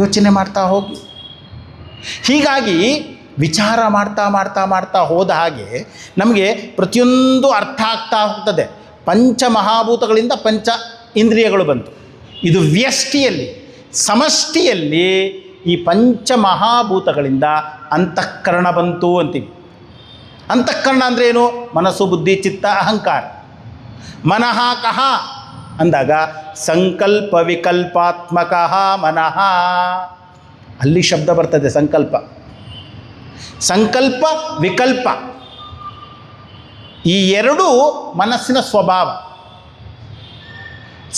ಯೋಚನೆ ಮಾಡ್ತಾ ಹೋಗಿ. ಹೀಗಾಗಿ ವಿಚಾರ ಮಾಡ್ತಾ ಮಾಡ್ತಾ ಮಾಡ್ತಾ ಹೋದ ಹಾಗೆ ನಮಗೆ ಪ್ರತಿಯೊಂದು ಅರ್ಥ ಆಗ್ತಾ ಹೋಗ್ತದೆ. ಪಂಚಮಹಾಭೂತಗಳಿಂದ ಪಂಚ ಇಂದ್ರಿಯಗಳು ಬಂತು. ಇದು ವ್ಯಷ್ಟಿಯಲ್ಲಿ. ಸಮಷ್ಟಿಯಲ್ಲಿ ಈ ಪಂಚಮಹಾಭೂತಗಳಿಂದ ಅಂತಃಕರಣ ಬಂತು ಅಂತೀವಿ. ಅಂತಃಕರಣ ಅಂದರೆ ಏನು? ಮನಸ್ಸು, ಬುದ್ಧಿ, ಚಿತ್ತ, ಅಹಂಕಾರ. ಮನಃ ಕಹ ಅಂದಾಗ ಸಂಕಲ್ಪ ವಿಕಲ್ಪಾತ್ಮಕ ಮನಃ. ಅಲ್ಲಿ ಶಬ್ದ ಬರ್ತದೆ ಸಂಕಲ್ಪ. ಸಂಕಲ್ಪ ವಿಕಲ್ಪ ಈ ಎರಡೂ ಮನಸ್ಸಿನ ಸ್ವಭಾವ.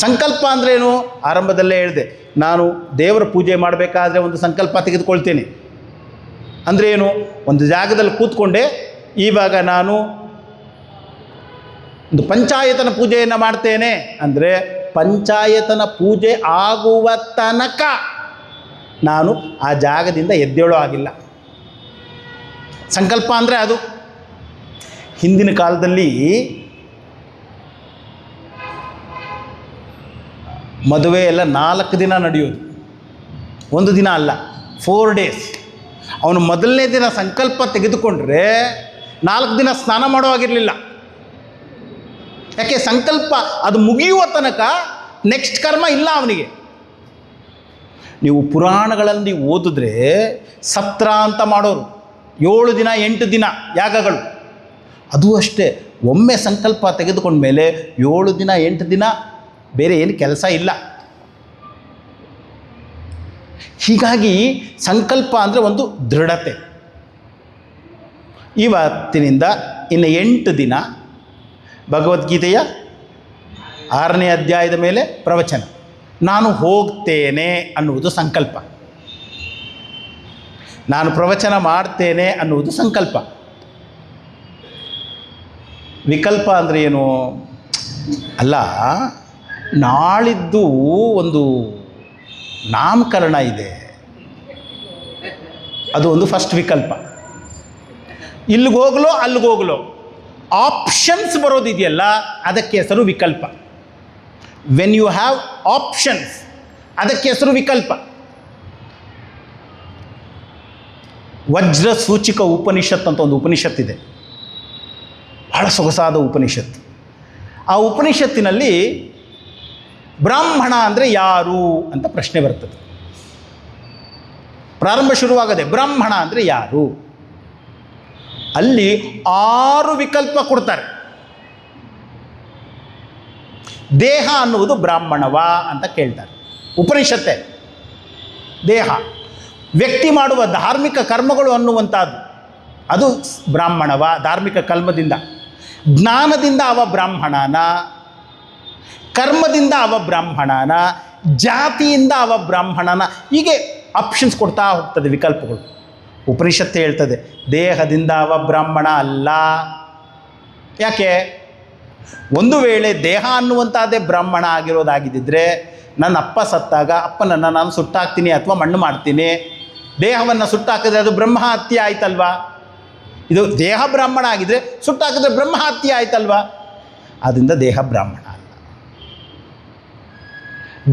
ಸಂಕಲ್ಪ ಅಂದ್ರೇನು? ಆರಂಭದಲ್ಲೇ ಹೇಳಿದೆ, ನಾನು ದೇವರ ಪೂಜೆ ಮಾಡಬೇಕಾದ್ರೆ ಒಂದು ಸಂಕಲ್ಪ ತೆಗೆದುಕೊಳ್ತೇನೆ. ಅಂದರೆ ಏನು? ಒಂದು ಜಾಗದಲ್ಲಿ ಕೂತ್ಕೊಂಡೆ, ಇವಾಗ ನಾನು ಒಂದು ಪಂಚಾಯತನ ಪೂಜೆಯನ್ನು ಮಾಡ್ತೇನೆ ಅಂದರೆ ಪಂಚಾಯತನ ಪೂಜೆ ಆಗುವ ತನಕ ನಾನು ಆ ಜಾಗದಿಂದ ಎದ್ದೇಳೋ ಆಗಿಲ್ಲ. ಸಂಕಲ್ಪ ಅಂದರೆ ಅದು. ಹಿಂದಿನ ಕಾಲದಲ್ಲಿ ಮದುವೆ ಎಲ್ಲ 4 ದಿನ ನಡೆಯೋದು, ಒಂದು ದಿನ ಅಲ್ಲ, 4 days. ಅವನು ಮೊದಲನೇ ದಿನ ಸಂಕಲ್ಪ ತೆಗೆದುಕೊಂಡ್ರೆ 4 ದಿನ ಸ್ನಾನ ಮಾಡೋ ಆಗಿರಲಿಲ್ಲ. ಯಾಕೆ? ಸಂಕಲ್ಪ ಅದು ಮುಗಿಯುವ ತನಕ ನೆಕ್ಸ್ಟ್ ಕರ್ಮ ಇಲ್ಲ ಅವನಿಗೆ. ನೀವು ಪುರಾಣಗಳಲ್ಲಿ ಓದಿದ್ರೆ ಸತ್ರ ಅಂತ ಮಾಡೋರು 7 ದಿನ 8 ದಿನ ಯಾಗಗಳು. ಅದು ಅಷ್ಟೇ, ಒಮ್ಮೆ ಸಂಕಲ್ಪ ತೆಗೆದುಕೊಂಡ ಮೇಲೆ 7 ದಿನ 8 ದಿನ ಬೇರೆ ಏನು ಕೆಲಸ ಇಲ್ಲ. ಹೀಗಾಗಿ ಸಂಕಲ್ಪ ಅಂದರೆ ಒಂದು ದೃಢತೆ. ಇವತ್ತಿನಿಂದ ಇನ್ನು 8 ದಿನ ಭಗವದ್ಗೀತೆಯ 6ನೇ ಅಧ್ಯಾಯದ ಮೇಲೆ ಪ್ರವಚನ. ನಾನು ಹೋಗ್ತೇನೆ ಅನ್ನುವುದು ಸಂಕಲ್ಪ, ನಾನು ಪ್ರವಚನ ಮಾಡ್ತೇನೆ ಅನ್ನುವುದು ಸಂಕಲ್ಪ. ವಿಕಲ್ಪ ಅಂದರೆ ಏನು? ಅಲ್ಲ, ನಾಳಿದ್ದು ಒಂದು ನಾಮಕರಣ ಇದೆ, ಅದು ಒಂದು ಫಸ್ಟ್ ವಿಕಲ್ಪ. ಇಲ್ಲಿಗೆ ಹೋಗ್ಲೋ ಅಲ್ಲಿಗೆ ಹೋಗ್ಲೋ ಆಪ್ಷನ್ಸ್ ಬರೋದಿದೆಯಲ್ಲ, ಅದಕ್ಕೆ ಹೆಸರು ವಿಕಲ್ಪ. ವೆನ್ ಯು ಹ್ಯಾವ್ ಆಪ್ಷನ್ಸ್, ಅದಕ್ಕೆ ಹೆಸರು ವಿಕಲ್ಪ. ವಜ್ರ ಸೂಚಿಕ ಉಪನಿಷತ್ ಅಂತ ಒಂದು ಉಪನಿಷತ್ತಿದೆ, ಬಹಳ ಸೊಗಸಾದ ಉಪನಿಷತ್ತು. ಆ ಉಪನಿಷತ್ತಿನಲ್ಲಿ ಬ್ರಾಹ್ಮಣ ಅಂದರೆ ಯಾರು ಅಂತ ಪ್ರಶ್ನೆ ಬರ್ತದೆ. ಪ್ರಾರಂಭ ಶುರುವಾಗದೆ ಬ್ರಾಹ್ಮಣ ಅಂದರೆ ಯಾರು, ಅಲ್ಲಿ 6 ವಿಕಲ್ಪ ಕೊಡ್ತಾರೆ. ದೇಹ ಅನ್ನುವುದು ಬ್ರಾಹ್ಮಣವಾ ಅಂತ ಕೇಳ್ತಾರೆ, ಉಪನಿಷತ್ತೆ. ದೇಹ, ವ್ಯಕ್ತಿ ಮಾಡುವ ಧಾರ್ಮಿಕ ಕರ್ಮಗಳು ಅನ್ನುವಂಥದ್ದು ಅದು ಬ್ರಾಹ್ಮಣವ, ಧಾರ್ಮಿಕ ಕರ್ಮದಿಂದ. ಜ್ಞಾನದಿಂದ ಅವ ಬ್ರಾಹ್ಮಣನ, ಕರ್ಮದಿಂದ ಅವ ಬ್ರಾಹ್ಮಣನ, ಜಾತಿಯಿಂದ ಅವ ಬ್ರಾಹ್ಮಣನ. ಹೀಗೆ ಆಪ್ಷನ್ಸ್ ಕೊಡ್ತಾ ಹೋಗ್ತದೆ ವಿಕಲ್ಪಗಳು. ಉಪನಿಷತ್ತು ಹೇಳ್ತದೆ ದೇಹದಿಂದ ಅವ ಬ್ರಾಹ್ಮಣ ಅಲ್ಲ. ಯಾಕೆ? ಒಂದು ವೇಳೆ ದೇಹ ಅನ್ನುವಂಥದ್ದೇ ಬ್ರಾಹ್ಮಣ ಆಗಿರೋದಾಗಿದ್ದರೆ ನನ್ನ ಅಪ್ಪ ಸತ್ತಾಗ ಅಪ್ಪನನ್ನು ನಾನು ಸುಟ್ಟಾಕ್ತೀನಿ ಅಥವಾ ಮಣ್ಣು ಮಾಡ್ತೀನಿ. ದೇಹವನ್ನು ಸುಟ್ಟಾಕಿದ್ರೆ ಅದು ಬ್ರಹ್ಮಹತ್ಯೆ ಆಯ್ತಲ್ವಾ? ಇದು ದೇಹ ಬ್ರಾಹ್ಮಣ ಆಗಿದ್ದರೆ ಸುಟ್ಟಾಕಿದ್ರೆ ಬ್ರಹ್ಮಹತ್ಯೆ ಆಯ್ತಲ್ವಾ? ಆದ್ದರಿಂದ ದೇಹ ಬ್ರಾಹ್ಮಣ ಅಲ್ಲ.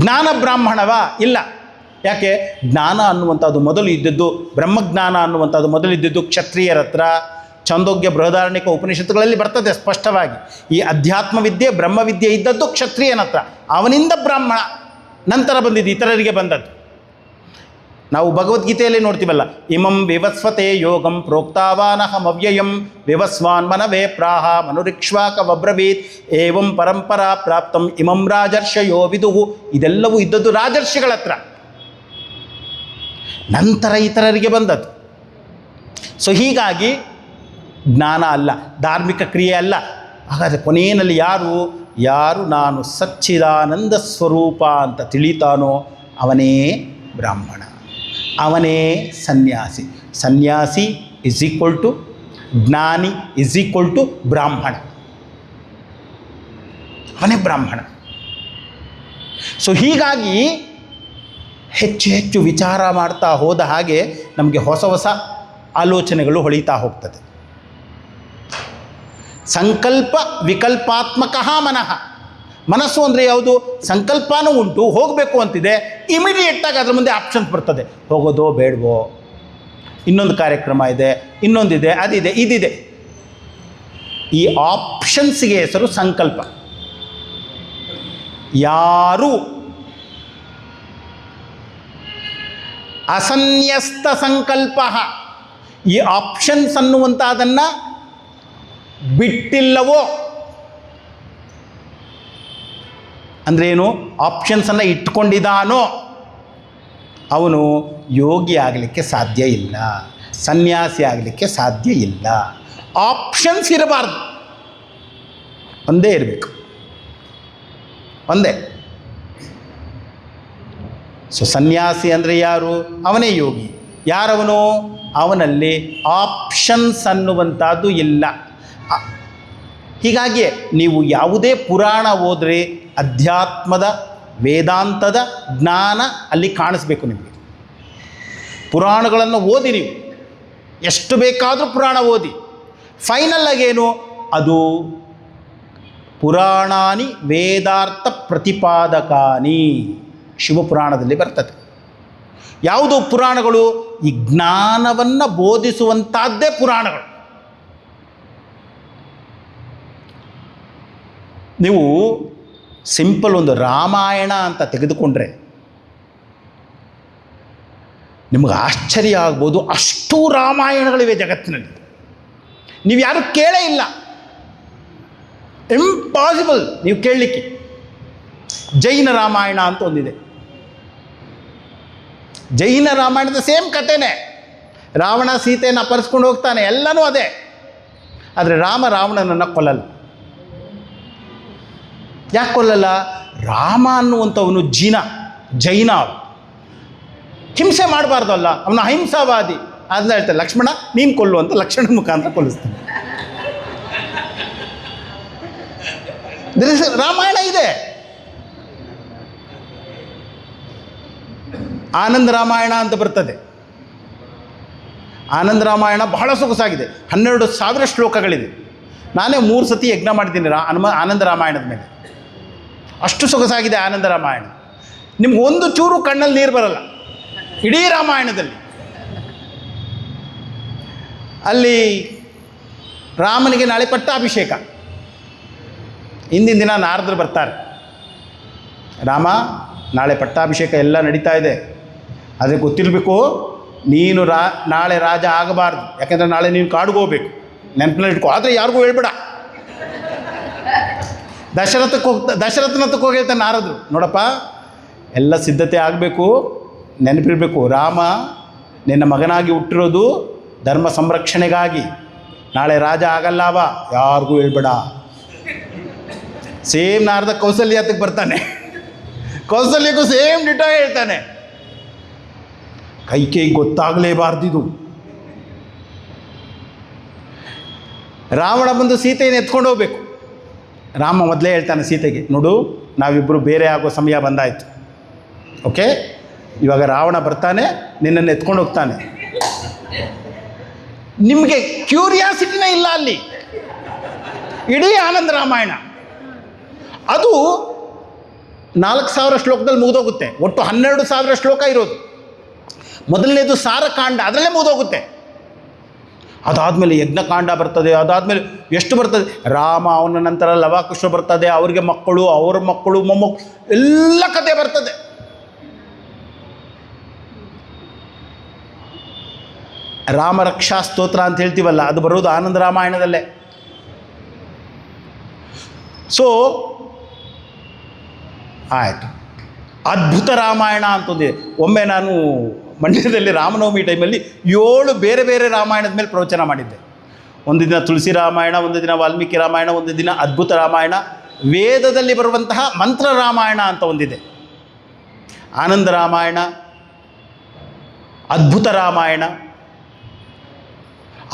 ಜ್ಞಾನ ಬ್ರಾಹ್ಮಣವಾ? ಇಲ್ಲ. ಯಾಕೆ? ಜ್ಞಾನ ಅನ್ನುವಂಥದ್ದು ಮೊದಲು ಇದ್ದದ್ದು, ಬ್ರಹ್ಮಜ್ಞಾನ ಅನ್ನುವಂಥದ್ದು ಮೊದಲು ಇದ್ದದ್ದು ಕ್ಷತ್ರಿಯರ ಹತ್ರ. ಛಂದೋಗ್ಯ ಬೃಹದಾರಣ್ಯಕ ಉಪನಿಷತ್ತುಗಳಲ್ಲಿ ಬರ್ತದೆ ಸ್ಪಷ್ಟವಾಗಿ. ಈ ಅಧ್ಯಾತ್ಮ ವಿದ್ಯೆ ಬ್ರಹ್ಮವಿದ್ಯೆ ಇದ್ದದ್ದು ಕ್ಷತ್ರಿಯನ ಹತ್ರ, ಅವನಿಂದ ಬ್ರಾಹ್ಮಣ ನಂತರ ಬಂದಿದ್ದು ಇತರರಿಗೆ ಬಂದದ್ದು. ನಾವು ಭಗವದ್ಗೀತೆಯಲ್ಲಿ ನೋಡ್ತೀವಲ್ಲ, ಇಮಂ ವಿವಸ್ವತೆ ಯೋಗಂ ಪ್ರೋಕ್ತಾವಾನಹಮವ್ಯಯಂ ವಿವಸ್ವಾನ್ ಮನವೇ ಪ್ರಾಹ ಮನುರಿಕ್ಷ್ವಾಕವಬ್ರವೀತ್ ಏವಂ ಪರಂಪರಾ ಪ್ರಾಪ್ತಂ ಇಮಂ ರಾಜರ್ಷಯೋ ವಿದುಹು. ಇದೆಲ್ಲವೂ ಇದ್ದದ್ದು ರಾಜರ್ಷಿಗಳ ಹತ್ರ, ನಂತರ ಇತರರಿಗೆ ಬಂದದ್ದು. ಸೊ ಹೀಗಾಗಿ ಜ್ಞಾನ ಅಲ್ಲ, ಧಾರ್ಮಿಕ ಕ್ರಿಯೆ ಅಲ್ಲ. ಹಾಗಾದರೆ ಕೊನೆಯಲ್ಲಿ ಯಾರು ನಾನು ಸಚ್ಚಿದಾನಂದ ಸ್ವರೂಪ ಅಂತ ತಿಳಿತಾನೋ ಅವನೇ ಬ್ರಾಹ್ಮಣ, ಅವನೇ ಸನ್ಯಾಸಿ. ಸನ್ಯಾಸಿ ಇಸ್ ಈಕ್ವಲ್ ಟು ಜ್ಞಾನಿ ಇಸ್ ಈಕ್ವಲ್ ಟು ಬ್ರಾಹ್ಮಣ, ಅವನೇ ಬ್ರಾಹ್ಮಣ. ಸೊ ಹೀಗಾಗಿ ಹೆಚ್ಚು ಹೆಚ್ಚು ವಿಚಾರ ಮಾಡ್ತಾ ಹೋದ ಹಾಗೆ ನಮಗೆ ಹೊಸ ಹೊಸ ಆಲೋಚನೆಗಳು ಹೊಳಿತಾ ಹೋಗ್ತದೆ. ಸಂಕಲ್ಪ ವಿಕಲ್ಪಾತ್ಮಕ ಮನಃ. ಮನಸ್ಸು ಅಂದರೆ ಯಾವುದು? ಸಂಕಲ್ಪನೂ ಉಂಟು, ಹೋಗಬೇಕು ಅಂತಿದೆ, ಇಮಿಡಿಯೇಟಾಗಿ ಅದರ ಮುಂದೆ ಆಪ್ಷನ್ಸ್ ಬರ್ತದೆ. ಹೋಗೋದೋ ಬೇಡವೋ, ಇನ್ನೊಂದು ಕಾರ್ಯಕ್ರಮ ಇದೆ, ಇನ್ನೊಂದಿದೆ, ಅದಿದೆ, ಇದಿದೆ. ಈ ಆಪ್ಷನ್ಸ್ಗೆ ಹೆಸರು ಸಂಕಲ್ಪ. ಯಾರು ಅಸನ್ಯಸ್ತ ಸಂಕಲ್ಪ, ಈ ಆಪ್ಷನ್ಸ್ ಅನ್ನುವಂಥದ್ದನ್ನು ಬಿಟ್ಟಿಲ್ಲವೋ, ಅಂದ್ರೇನು? ಆಪ್ಷನ್ಸನ್ನು ಇಟ್ಕೊಂಡಿದ್ದಾನೋ ಅವನು ಯೋಗಿ ಆಗಲಿಕ್ಕೆ ಸಾಧ್ಯ ಇಲ್ಲ, ಸನ್ಯಾಸಿ ಆಗಲಿಕ್ಕೆ ಸಾಧ್ಯ ಇಲ್ಲ. ಆಪ್ಷನ್ಸ್ ಇರಬಾರ್ದು, ಒಂದೇ ಇರಬೇಕು, ಒಂದೇ. ಸೊ ಸನ್ಯಾಸಿ ಅಂದರೆ ಯಾರು? ಅವನೇ ಯೋಗಿ. ಯಾರವನು? ಅವನಲ್ಲಿ ಆಪ್ಷನ್ಸ್ ಅನ್ನುವಂಥದ್ದು ಇಲ್ಲ. ಹೀಗಾಗಿ ನೀವು ಯಾವುದೇ ಪುರಾಣ ಓದಿದ್ರೆ ಅಧ್ಯಾತ್ಮದ ವೇದಾಂತದ ಜ್ಞಾನ ಅಲ್ಲಿ ಕಾಣಿಸ್ಬೇಕು ನಿಮಗೆ. ಪುರಾಣಗಳನ್ನು ಓದಿ, ನೀವು ಎಷ್ಟು ಬೇಕಾದರೂ ಪುರಾಣ ಓದಿ, ಫೈನಲ್ ಆಗೇನು? ಅದು ಪುರಾಣಾನಿ ವೇದಾರ್ಥ ಪ್ರತಿಪಾದಕಾನಿ, ಶಿವಪುರಾಣದಲ್ಲಿ ಬರ್ತದೆ. ಯಾವುದು ಪುರಾಣಗಳು? ಈ ಜ್ಞಾನವನ್ನು ಬೋಧಿಸುವಂಥದ್ದೇ ಪುರಾಣಗಳು. ನೀವು ಸಿಂಪಲ್ ಒಂದು ರಾಮಾಯಣ ಅಂತ ತೆಗೆದುಕೊಂಡ್ರೆ ನಿಮಗೆ ಆಶ್ಚರ್ಯ ಆಗ್ಬೋದು, ಅಷ್ಟೂ ರಾಮಾಯಣಗಳಿವೆ ಜಗತ್ತಿನಲ್ಲಿ, ನೀವು ಯಾರೂ ಕೇಳೇ ಇಲ್ಲ, ಇಂಪಾಸಿಬಲ್ ನೀವು ಕೇಳಲಿಕ್ಕೆ. ಜೈನ ರಾಮಾಯಣ ಅಂತ ಒಂದಿದೆ. ಜೈನ ರಾಮಾಯಣದ ಸೇಮ್ ಕಥೆನೇ. ರಾವಣ ಸೀತೆಯನ್ನು ಅಪಹರಿಸ್ಕೊಂಡು ಹೋಗ್ತಾನೆ, ಎಲ್ಲನೂ ಅದೇ. ಆದರೆ ರಾವಣನನ್ನು ಕೊಲ್ಲಲ್ಲ. ಯಾಕೆ ಕೊಲ್ಲಲ್ಲ? ರಾಮ ಅನ್ನುವಂಥವನು ಜೈನ, ಹಿಂಸೆ ಮಾಡಬಾರ್ದು ಅಲ್ಲ, ಅವನು ಅಹಿಂಸಾವಾದಿ. ಅದನ್ನ ಹೇಳ್ತಾರೆ, ಲಕ್ಷ್ಮಣ ನೀನು ಕೊಲ್ಲು ಅಂತ ಲಕ್ಷ್ಮಣನ ಮುಖಾಂತರ ಕೊಲ್ಲಿಸ್ತಾನೆ. ರಾಮಾಯಣ ಇದೆ. ಆನಂದ ರಾಮಾಯಣ ಅಂತ ಬರ್ತದೆ. ಆನಂದ ರಾಮಾಯಣ ಬಹಳ ಸೊಗಸಾಗಿದೆ. 12,000 ಶ್ಲೋಕಗಳಿದೆ. ನಾನೇ 3 ಸತಿ ಯಜ್ಞ ಮಾಡಿದ್ದೀನಿ ಆನಂದ ರಾಮಾಯಣದ ಮೇಲೆ. ಅಷ್ಟು ಸೊಗಸಾಗಿದೆ ಆನಂದ ರಾಮಾಯಣ. ನಿಮ್ಗೆ ಒಂದು ಚೂರು ಕಣ್ಣಲ್ಲಿ ನೀರು ಬರಲ್ಲ ಇಡೀ ರಾಮಾಯಣದಲ್ಲಿ. ಅಲ್ಲಿ ರಾಮನಿಗೆ ನಾಳೆ ಪಟ್ಟಾಭಿಷೇಕ. ಹಿಂದಿನ ದಿನ ನಾರದರು ಬರ್ತಾರೆ, ರಾಮ ನಾಳೆ ಪಟ್ಟಾಭಿಷೇಕ ಎಲ್ಲ ನಡೀತಾ ಇದೆ, ಆದರೆ ಗೊತ್ತಿರಬೇಕು ನೀನು ನಾಳೆ ರಾಜ ಆಗಬಾರ್ದು, ಯಾಕೆಂದರೆ ನಾಳೆ ನೀನು ಕಾಡಿಗೆ ಹೋಗ್ಬೇಕು, ನೆನಪಿನಲ್ಲಿ ಇಟ್ಕೋ, ಆದರೆ ಯಾರಿಗೂ ಹೇಳ್ಬೇಡ. ದಶರಥನ ಹತ್ರಕ್ಕೆ ಹೋಗಿ ಹೇಳ್ತಾನೆ ನಾರದರು, ನೋಡಪ್ಪ ಎಲ್ಲ ಸಿದ್ಧತೆ ಆಗಬೇಕು, ನೆನಪಿರಬೇಕು, ರಾಮ ನಿನ್ನ ಮಗನಾಗಿ ಹುಟ್ಟಿರೋದು ಧರ್ಮ ಸಂರಕ್ಷಣೆಗಾಗಿ, ನಾಳೆ ರಾಜ ಆಗಲ್ಲವ, ಯಾರಿಗೂ ಹೇಳ್ಬೇಡ. ಸೇಮ್ ನಾರದ ಕೌಸಲ್ಯ ಹತ್ತಕ್ಕೆ ಬರ್ತಾನೆ, ಕೌಸಲ್ಯಕ್ಕೂ ಸೇಮ್ ಡಿಟೋ ಹೇಳ್ತಾನೆ, ಕೈಕೇಯಿಗೆ ಗೊತ್ತಾಗಲೇಬಾರ್ದಿದು. ರಾವಣ ಬಂದು ಸೀತೆಯನ್ನು ಎತ್ಕೊಂಡು ಹೋಗ್ಬೇಕು. ರಾಮ ಮೊದಲೇ ಹೇಳ್ತಾನೆ ಸೀತೆಗೆ, ನೋಡು ನಾವಿಬ್ಬರು ಬೇರೆ ಆಗೋ ಸಮಯ ಬಂದಾಯಿತು, ಓಕೆ, ಇವಾಗ ರಾವಣ ಬರ್ತಾನೆ, ನಿನ್ನನ್ನು ಎತ್ಕೊಂಡು ಹೋಗ್ತಾನೆ. ನಿಮಗೆ ಕ್ಯೂರಿಯಾಸಿಟಿನೇ ಇಲ್ಲ ಅಲ್ಲಿ. ಇಡೀ ಆನಂದ ರಾಮಾಯಣ ಅದು 4,000 ಶ್ಲೋಕದಲ್ಲಿ ಮುಗಿದೋಗುತ್ತೆ. ಒಟ್ಟು 12,000 ಶ್ಲೋಕ ಇರೋದು. ಮೊದಲನೇದು ಸಾರಕಾಂಡ, ಅದರಲ್ಲೇ ಮುಗಿದೋಗುತ್ತೆ. ಅದಾದಮೇಲೆ ಯಜ್ಞಕಾಂಡ ಬರ್ತದೆ, ಅದಾದಮೇಲೆ ಎಷ್ಟು ಬರ್ತದೆ, ರಾಮ ಅವನ ನಂತರ ಲವಾಕುಶ ಬರ್ತದೆ, ಅವರಿಗೆ ಮಕ್ಕಳು, ಅವ್ರ ಮಕ್ಕಳು, ಮೊಮ್ಮಕ್ಕಳು, ಎಲ್ಲ ಕತೆ ಬರ್ತದೆ. ರಾಮ ರಕ್ಷಾ ಸ್ತೋತ್ರ ಅಂತ ಹೇಳ್ತೀವಲ್ಲ, ಅದು ಬರೋದು ಆನಂದ ರಾಮಾಯಣದಲ್ಲೇ. ಸೊ ಆಯಿತು. ಅದ್ಭುತ ರಾಮಾಯಣ ಅಂತಂದಿದೆ. ಒಮ್ಮೆ ನಾನು ಮಂಡ್ಯದಲ್ಲಿ ರಾಮನವಮಿ ಟೈಮಲ್ಲಿ 7 ಬೇರೆ ಬೇರೆ ರಾಮಾಯಣದ ಮೇಲೆ ಪ್ರವಚನ ಮಾಡಿದ್ದೆ. ಒಂದು ದಿನ ತುಳಸಿ ರಾಮಾಯಣ, ಒಂದು ದಿನ ವಾಲ್ಮೀಕಿ ರಾಮಾಯಣ, ಒಂದು ದಿನ ಅದ್ಭುತ ರಾಮಾಯಣ, ವೇದದಲ್ಲಿ ಬರುವಂತಹ ಮಂತ್ರ ರಾಮಾಯಣ ಅಂತ ಒಂದಿದೆ. ಆನಂದ ರಾಮಾಯಣ, ಅದ್ಭುತ ರಾಮಾಯಣ.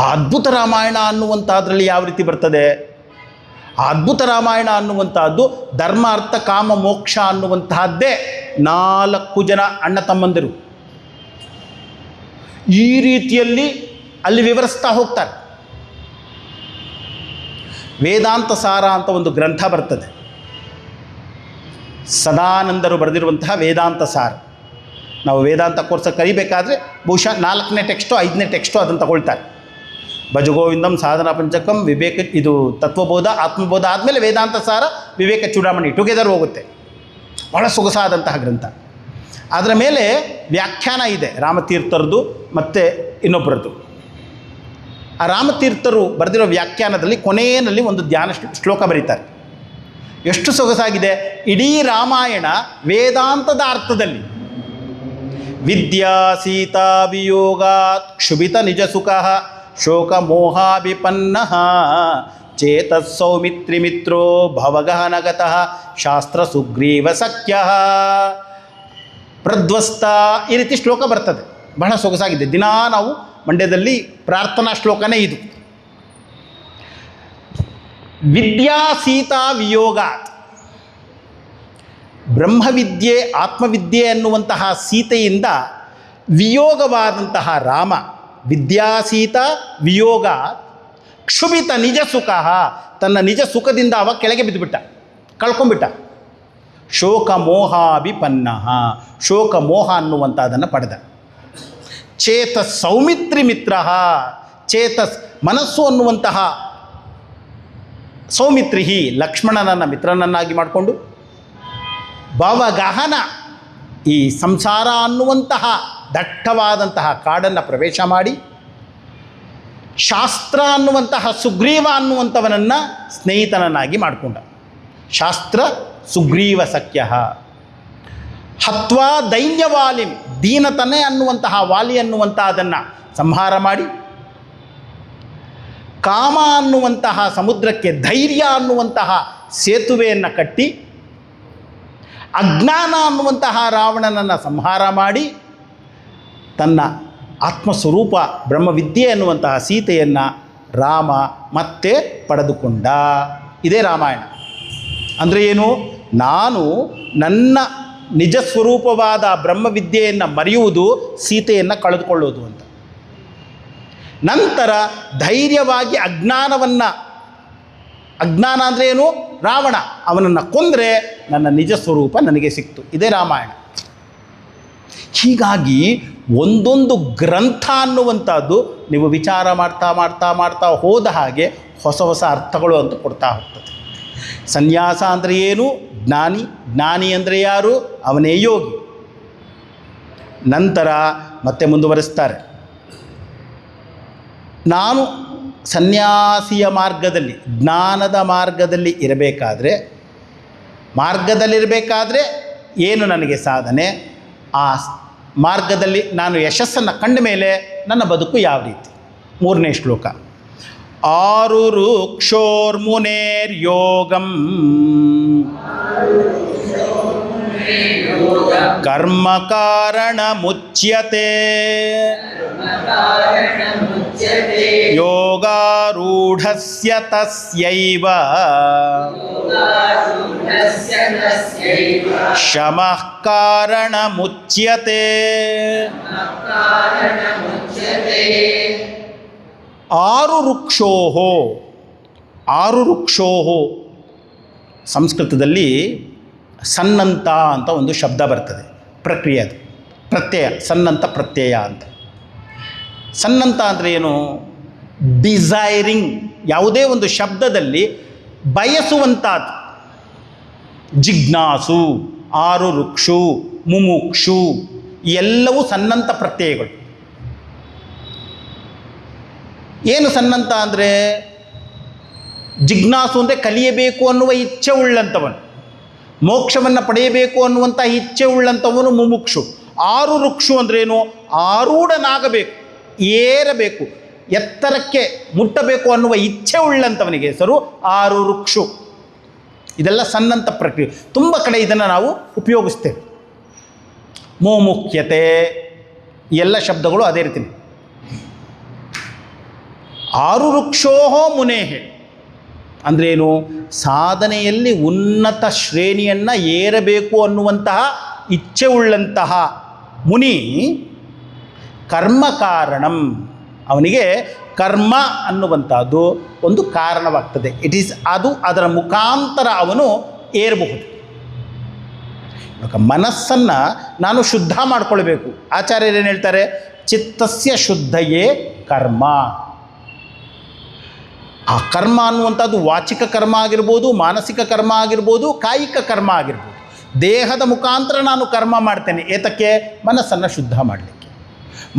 ಆ ಅದ್ಭುತ ರಾಮಾಯಣ ಅನ್ನುವಂಥದ್ರಲ್ಲಿ ಯಾವ ರೀತಿ ಬರ್ತದೆ, ಆ ಅದ್ಭುತ ರಾಮಾಯಣ ಅನ್ನುವಂಥದ್ದು ಧರ್ಮ ಅರ್ಥ ಕಾಮ ಮೋಕ್ಷ ಅನ್ನುವಂತಹದ್ದೇ 4 ಜನ ಅಣ್ಣ ತಮ್ಮಂದಿರು ಈ ರೀತಿಯಲ್ಲಿ ಅಲ್ಲಿ ವಿವರಿಸ್ತಾ ಹೋಗ್ತಾರೆ. ವೇದಾಂತ ಸಾರ ಅಂತ ಒಂದು ಗ್ರಂಥ ಬರ್ತದೆ, ಸದಾನಂದರು ಬರೆದಿರುವಂತಹ ವೇದಾಂತ ಸಾರ. ನಾವು ವೇದಾಂತ ಕೋರ್ಸ್ ಕಲಿಬೇಕಾದ್ರೆ ಬಹುಶಃ 4ನೇ ಟೆಕ್ಸ್ಟು 5ನೇ ಟೆಕ್ಸ್ಟು ಅದನ್ನು ತಗೊಳ್ತಾರೆ. ಭಜಗೋವಿಂದಂ, ಸಾಧನಾ ಪಂಚಕಂ, ವಿವೇಕ, ಇದು ತತ್ವಬೋಧ, ಆತ್ಮಬೋಧ ಆದಮೇಲೆ ವೇದಾಂತ ಸಾರ, ವಿವೇಕ ಚೂಡಾಮಣಿ ಟುಗೆದರ್ ಹೋಗುತ್ತೆ. ಬಹಳ ಸೊಗಸಾದಂತಹ ಗ್ರಂಥ. ಅದರ ಮೇಲೆ ವ್ಯಾಖ್ಯಾನ ಇದೆ, ರಾಮತೀರ್ಥರದು ಮತ್ತು ಇನ್ನೊಬ್ಬರದ್ದು. ಆ ರಾಮತೀರ್ಥರು ಬರೆದಿರೋ ವ್ಯಾಖ್ಯಾನದಲ್ಲಿ ಕೊನೆಯಲ್ಲಿ ಒಂದು ಧ್ಯಾನ ಶ್ಲೋಕ ಬರೀತಾರೆ. ಎಷ್ಟು ಸೊಗಸಾಗಿದೆ. ಇಡೀ ರಾಮಾಯಣ ವೇದಾಂತದ ಅರ್ಥದಲ್ಲಿ. ವಿದ್ಯಾ ಸೀತಾ ವಿಯೋಗಾತ್ ಕ್ಷುಭಿತ ನಿಜ ಸುಖ ಶೋಕ ಮೋಹಾಭಿಪನ್ನ ಚೇತಸ್ ಸೌಮಿತ್ರಿ ಮಿತ್ರೋ ಭವಗಹನಗತಃ ಶಾಸ್ತ್ರ ಸುಗ್ರೀವ ಸಖ್ಯ ಪ್ರಧ್ವಸ್ತ, ಈ ರೀತಿ ಶ್ಲೋಕ ಬರ್ತದೆ. ಬಹಳ ಸೊಗಸಾಗಿದೆ. ದಿನಾ ನಾವು ಮಂಡ್ಯದಲ್ಲಿ ಪ್ರಾರ್ಥನಾ ಶ್ಲೋಕನೇ ಇದು. ವಿದ್ಯಾ ಸೀತಾ ವಿಯೋಗಾತ್, ಬ್ರಹ್ಮವಿದ್ಯೆ ಆತ್ಮವಿದ್ಯೆ ಅನ್ನುವಂತಹ ಸೀತೆಯಿಂದ ವಿಯೋಗವಾದಂತಹ ರಾಮ, ವಿದ್ಯಾಸೀತ ವಿಯೋಗ ಕ್ಷುಭಿತ ನಿಜ ಸುಖ, ತನ್ನ ನಿಜ ಸುಖದಿಂದ ಅವ ಕೆಳಗೆ ಬಿದ್ದುಬಿಟ್ಟ, ಕಳ್ಕೊಂಬಿಟ್ಟ. ಶೋಕ ಮೋಹಾಭಿಪನ್ನ, ಶೋಕ ಮೋಹ ಅನ್ನುವಂಥದ್ದನ್ನು ಪಡೆದ. ಚೇತಸ್ ಸೌಮಿತ್ರಿ ಮಿತ್ರ, ಚೇತಸ್ ಮನಸ್ಸು ಅನ್ನುವಂತಹ ಸೌಮಿತ್ರಿ, ಲಕ್ಷ್ಮಣನನ್ನು ಮಿತ್ರನನ್ನಾಗಿ ಮಾಡಿಕೊಂಡು, ಭವಗಹನ ಈ ಸಂಸಾರ ಅನ್ನುವಂತಹ ದಟ್ಟವಾದಂತಹ ಕಾಡನ್ನು ಪ್ರವೇಶ ಮಾಡಿ ಶಾಸ್ತ್ರ ಅನ್ನುವಂತಹ ಸುಗ್ರೀವ ಅನ್ನುವಂಥವನನ್ನು ಸ್ನೇಹಿತನನ್ನಾಗಿ ಮಾಡಿಕೊಂಡ. ಶಾಸ್ತ್ರ ಸುಗ್ರೀವ ಸಖ್ಯ ಹತ್ವಾ ದೈನ್ಯವಾಲಿಂ, ದೀನತನೆ ಅನ್ನುವಂತಹ ವಾಲಿ ಅನ್ನುವಂತಹ ಅದನ್ನು ಸಂಹಾರ ಮಾಡಿ, ಕಾಮ ಅನ್ನುವಂತಹ ಸಮುದ್ರಕ್ಕೆ ಧೈರ್ಯ ಅನ್ನುವಂತಹ ಸೇತುವೆಯನ್ನು ಕಟ್ಟಿ, ಅಜ್ಞಾನ ಅನ್ನುವಂತಹ ರಾವಣನನ್ನು ಸಂಹಾರ ಮಾಡಿ, ತನ್ನ ಆತ್ಮಸ್ವರೂಪ ಬ್ರಹ್ಮವಿದ್ಯೆ ಅನ್ನುವಂತಹ ಸೀತೆಯನ್ನು ರಾಮ ಮತ್ತೆ ಪಡೆದುಕೊಂಡ. ಇದೇ ರಾಮಾಯಣ. ಅಂದರೆ ಏನು? ನಾನು ನನ್ನ ನಿಜ ಸ್ವರೂಪವಾದ ಬ್ರಹ್ಮವಿದ್ಯೆಯನ್ನು ಮರೆಯುವುದು, ಸೀತೆಯನ್ನು ಕಳೆದುಕೊಳ್ಳೋದು ಅಂತ. ನಂತರ ಧೈರ್ಯವಾಗಿ ಅಜ್ಞಾನ ಅಂದರೆ ಏನು? ರಾವಣ, ಅವನನ್ನು ಕೊಂದರೆ ನನ್ನ ನಿಜ ಸ್ವರೂಪ ನನಗೆ ಸಿಕ್ತು. ಇದೇ ರಾಮಾಯಣ. ಹೀಗಾಗಿ ಒಂದೊಂದು ಗ್ರಂಥ ಅನ್ನುವಂಥದ್ದು ನೀವು ವಿಚಾರ ಮಾಡ್ತಾ ಮಾಡ್ತಾ ಮಾಡ್ತಾ ಹೋದ ಹಾಗೆ ಹೊಸ ಹೊಸ ಅರ್ಥಗಳು ಅಂತ ಕೊಡ್ತಾ ಹೋಗ್ತದೆ. ಸನ್ಯಾಸ ಅಂದರೆ ಏನು? ಜ್ಞಾನಿ. ಜ್ಞಾನಿ ಅಂದರೆ ಯಾರು? ಅವನೇ ಯೋಗಿ. ನಂತರ ಮತ್ತೆ ಮುಂದುವರಿಸ್ತಾರೆ, ನಾನು ಸನ್ಯಾಸಿಯ ಮಾರ್ಗದಲ್ಲಿ, ಜ್ಞಾನದ ಮಾರ್ಗದಲ್ಲಿ ಮಾರ್ಗದಲ್ಲಿರಬೇಕಾದ್ರೆ ಏನು ನನಗೆ ಸಾಧನೆ, ಆ ಮಾರ್ಗದಲ್ಲಿ ನಾನು ಯಶಸ್ಸನ್ನು ಕಂಡ ಮೇಲೆ ನನ್ನ ಬದುಕು ಯಾವ ರೀತಿ. 3ನೇ ಶ್ಲೋಕ. ಆರುರುಕ್ಷೋರ್ಮುನೇರ್ಯೋಗಂ ಕರ್ಮ ಕಾರಣ ಮುಚ್ಯತೆ ಯೋಗಾರೂಢಸ್ಯ ತಸ್ಯೈವ ಶಮಃ ಕಾರಣ ಮುಚ್ಯತೆ. ಆರುರುಕ್ಷೋಹೋ ಸಂಸ್ಕೃತದಲ್ಲಿ ಸನ್ನಂತ ಅಂತ ಒಂದು ಶಬ್ದ ಬರ್ತದೆ. ಪ್ರಕ್ರಿಯೆ ಅದು, ಪ್ರತ್ಯಯ, ಸನ್ನಂತ ಪ್ರತ್ಯಯ ಅಂತ. ಸನ್ನಂತ ಅಂದರೆ ಏನು? ಡಿಸೈರಿಂಗ್, ಯಾವುದೇ ಒಂದು ಶಬ್ದದಲ್ಲಿ ಬಯಸುವಂಥದ್ದು. ಜಿಜ್ಞಾಸು, ಆರುರುಕ್ಷು, ಮುಮುಕ್ಷು ಎಲ್ಲವೂ ಸನ್ನಂತ ಪ್ರತ್ಯಯಗಳು. ಏನು ಸನ್ನಂತ ಅಂದರೆ? ಜಿಜ್ಞಾಸು ಅಂದರೆ ಕಲಿಯಬೇಕು ಅನ್ನುವ ಇಚ್ಛೆ ಉಳ್ಳಂಥವನು, ಮೋಕ್ಷವನ್ನು ಪಡೆಯಬೇಕು ಅನ್ನುವಂಥ ಇಚ್ಛೆ ಉಳ್ಳಂಥವನು ಮುಮುಕ್ಷು. ಆರುರುಕ್ಷು ಅಂದ್ರೇನು? ಆರೂಢನಾಗಬೇಕು, ಏರಬೇಕು, ಎತ್ತರಕ್ಕೆ ಮುಟ್ಟಬೇಕು ಅನ್ನುವ ಇಚ್ಛೆ ಉಳ್ಳಂಥವನಿಗೆ ಹೆಸರು ಆರುರುಕ್ಷು. ಇದೆಲ್ಲ ಸನ್ನಂತ ಪ್ರಕ್ರಿಯೆ. ತುಂಬ ಕಡೆ ಇದನ್ನು ನಾವು ಉಪಯೋಗಿಸ್ತೇವೆ. ಮುಮುಖ್ಯತೆ, ಎಲ್ಲ ಶಬ್ದಗಳು ಅದೇ ರೀತಿ. ಆರುರುಕ್ಷೋಹೋ ಮುನೇಹೆ ಅಂದ್ರೇನು? ಸಾಧನೆಯಲ್ಲಿ ಉನ್ನತ ಶ್ರೇಣಿಯನ್ನು ಏರಬೇಕು ಅನ್ನುವಂತಹ ಇಚ್ಛೆ ಉಳ್ಳಂತಹ ಮುನಿ. ಕರ್ಮ ಕಾರಣಂ, ಅವನಿಗೆ ಕರ್ಮ ಅನ್ನುವಂಥದ್ದು ಒಂದು ಕಾರಣವಾಗ್ತದೆ. ಅದು ಅದರ ಮುಖಾಂತರ ಅವನು ಏರಬಹುದು. ಮನಸ್ಸನ್ನು ನಾನು ಶುದ್ಧ ಮಾಡಿಕೊಳ್ಬೇಕು. ಆಚಾರ್ಯರೇನು ಹೇಳ್ತಾರೆ? ಚಿತ್ತಸ್ಯ ಶುದ್ಧಯೇ ಕರ್ಮ. ಆ ಕರ್ಮ ಅನ್ನುವಂಥದ್ದು ವಾಚಿಕ ಕರ್ಮ ಆಗಿರ್ಬೋದು, ಮಾನಸಿಕ ಕರ್ಮ ಆಗಿರ್ಬೋದು, ಕಾಯಿಕ ಕರ್ಮ ಆಗಿರ್ಬೋದು. ದೇಹದ ಮುಖಾಂತರ ನಾನು ಕರ್ಮ ಮಾಡ್ತೇನೆ. ಏತಕ್ಕೆ? ಮನಸ್ಸನ್ನು ಶುದ್ಧ ಮಾಡಲಿಕ್ಕೆ.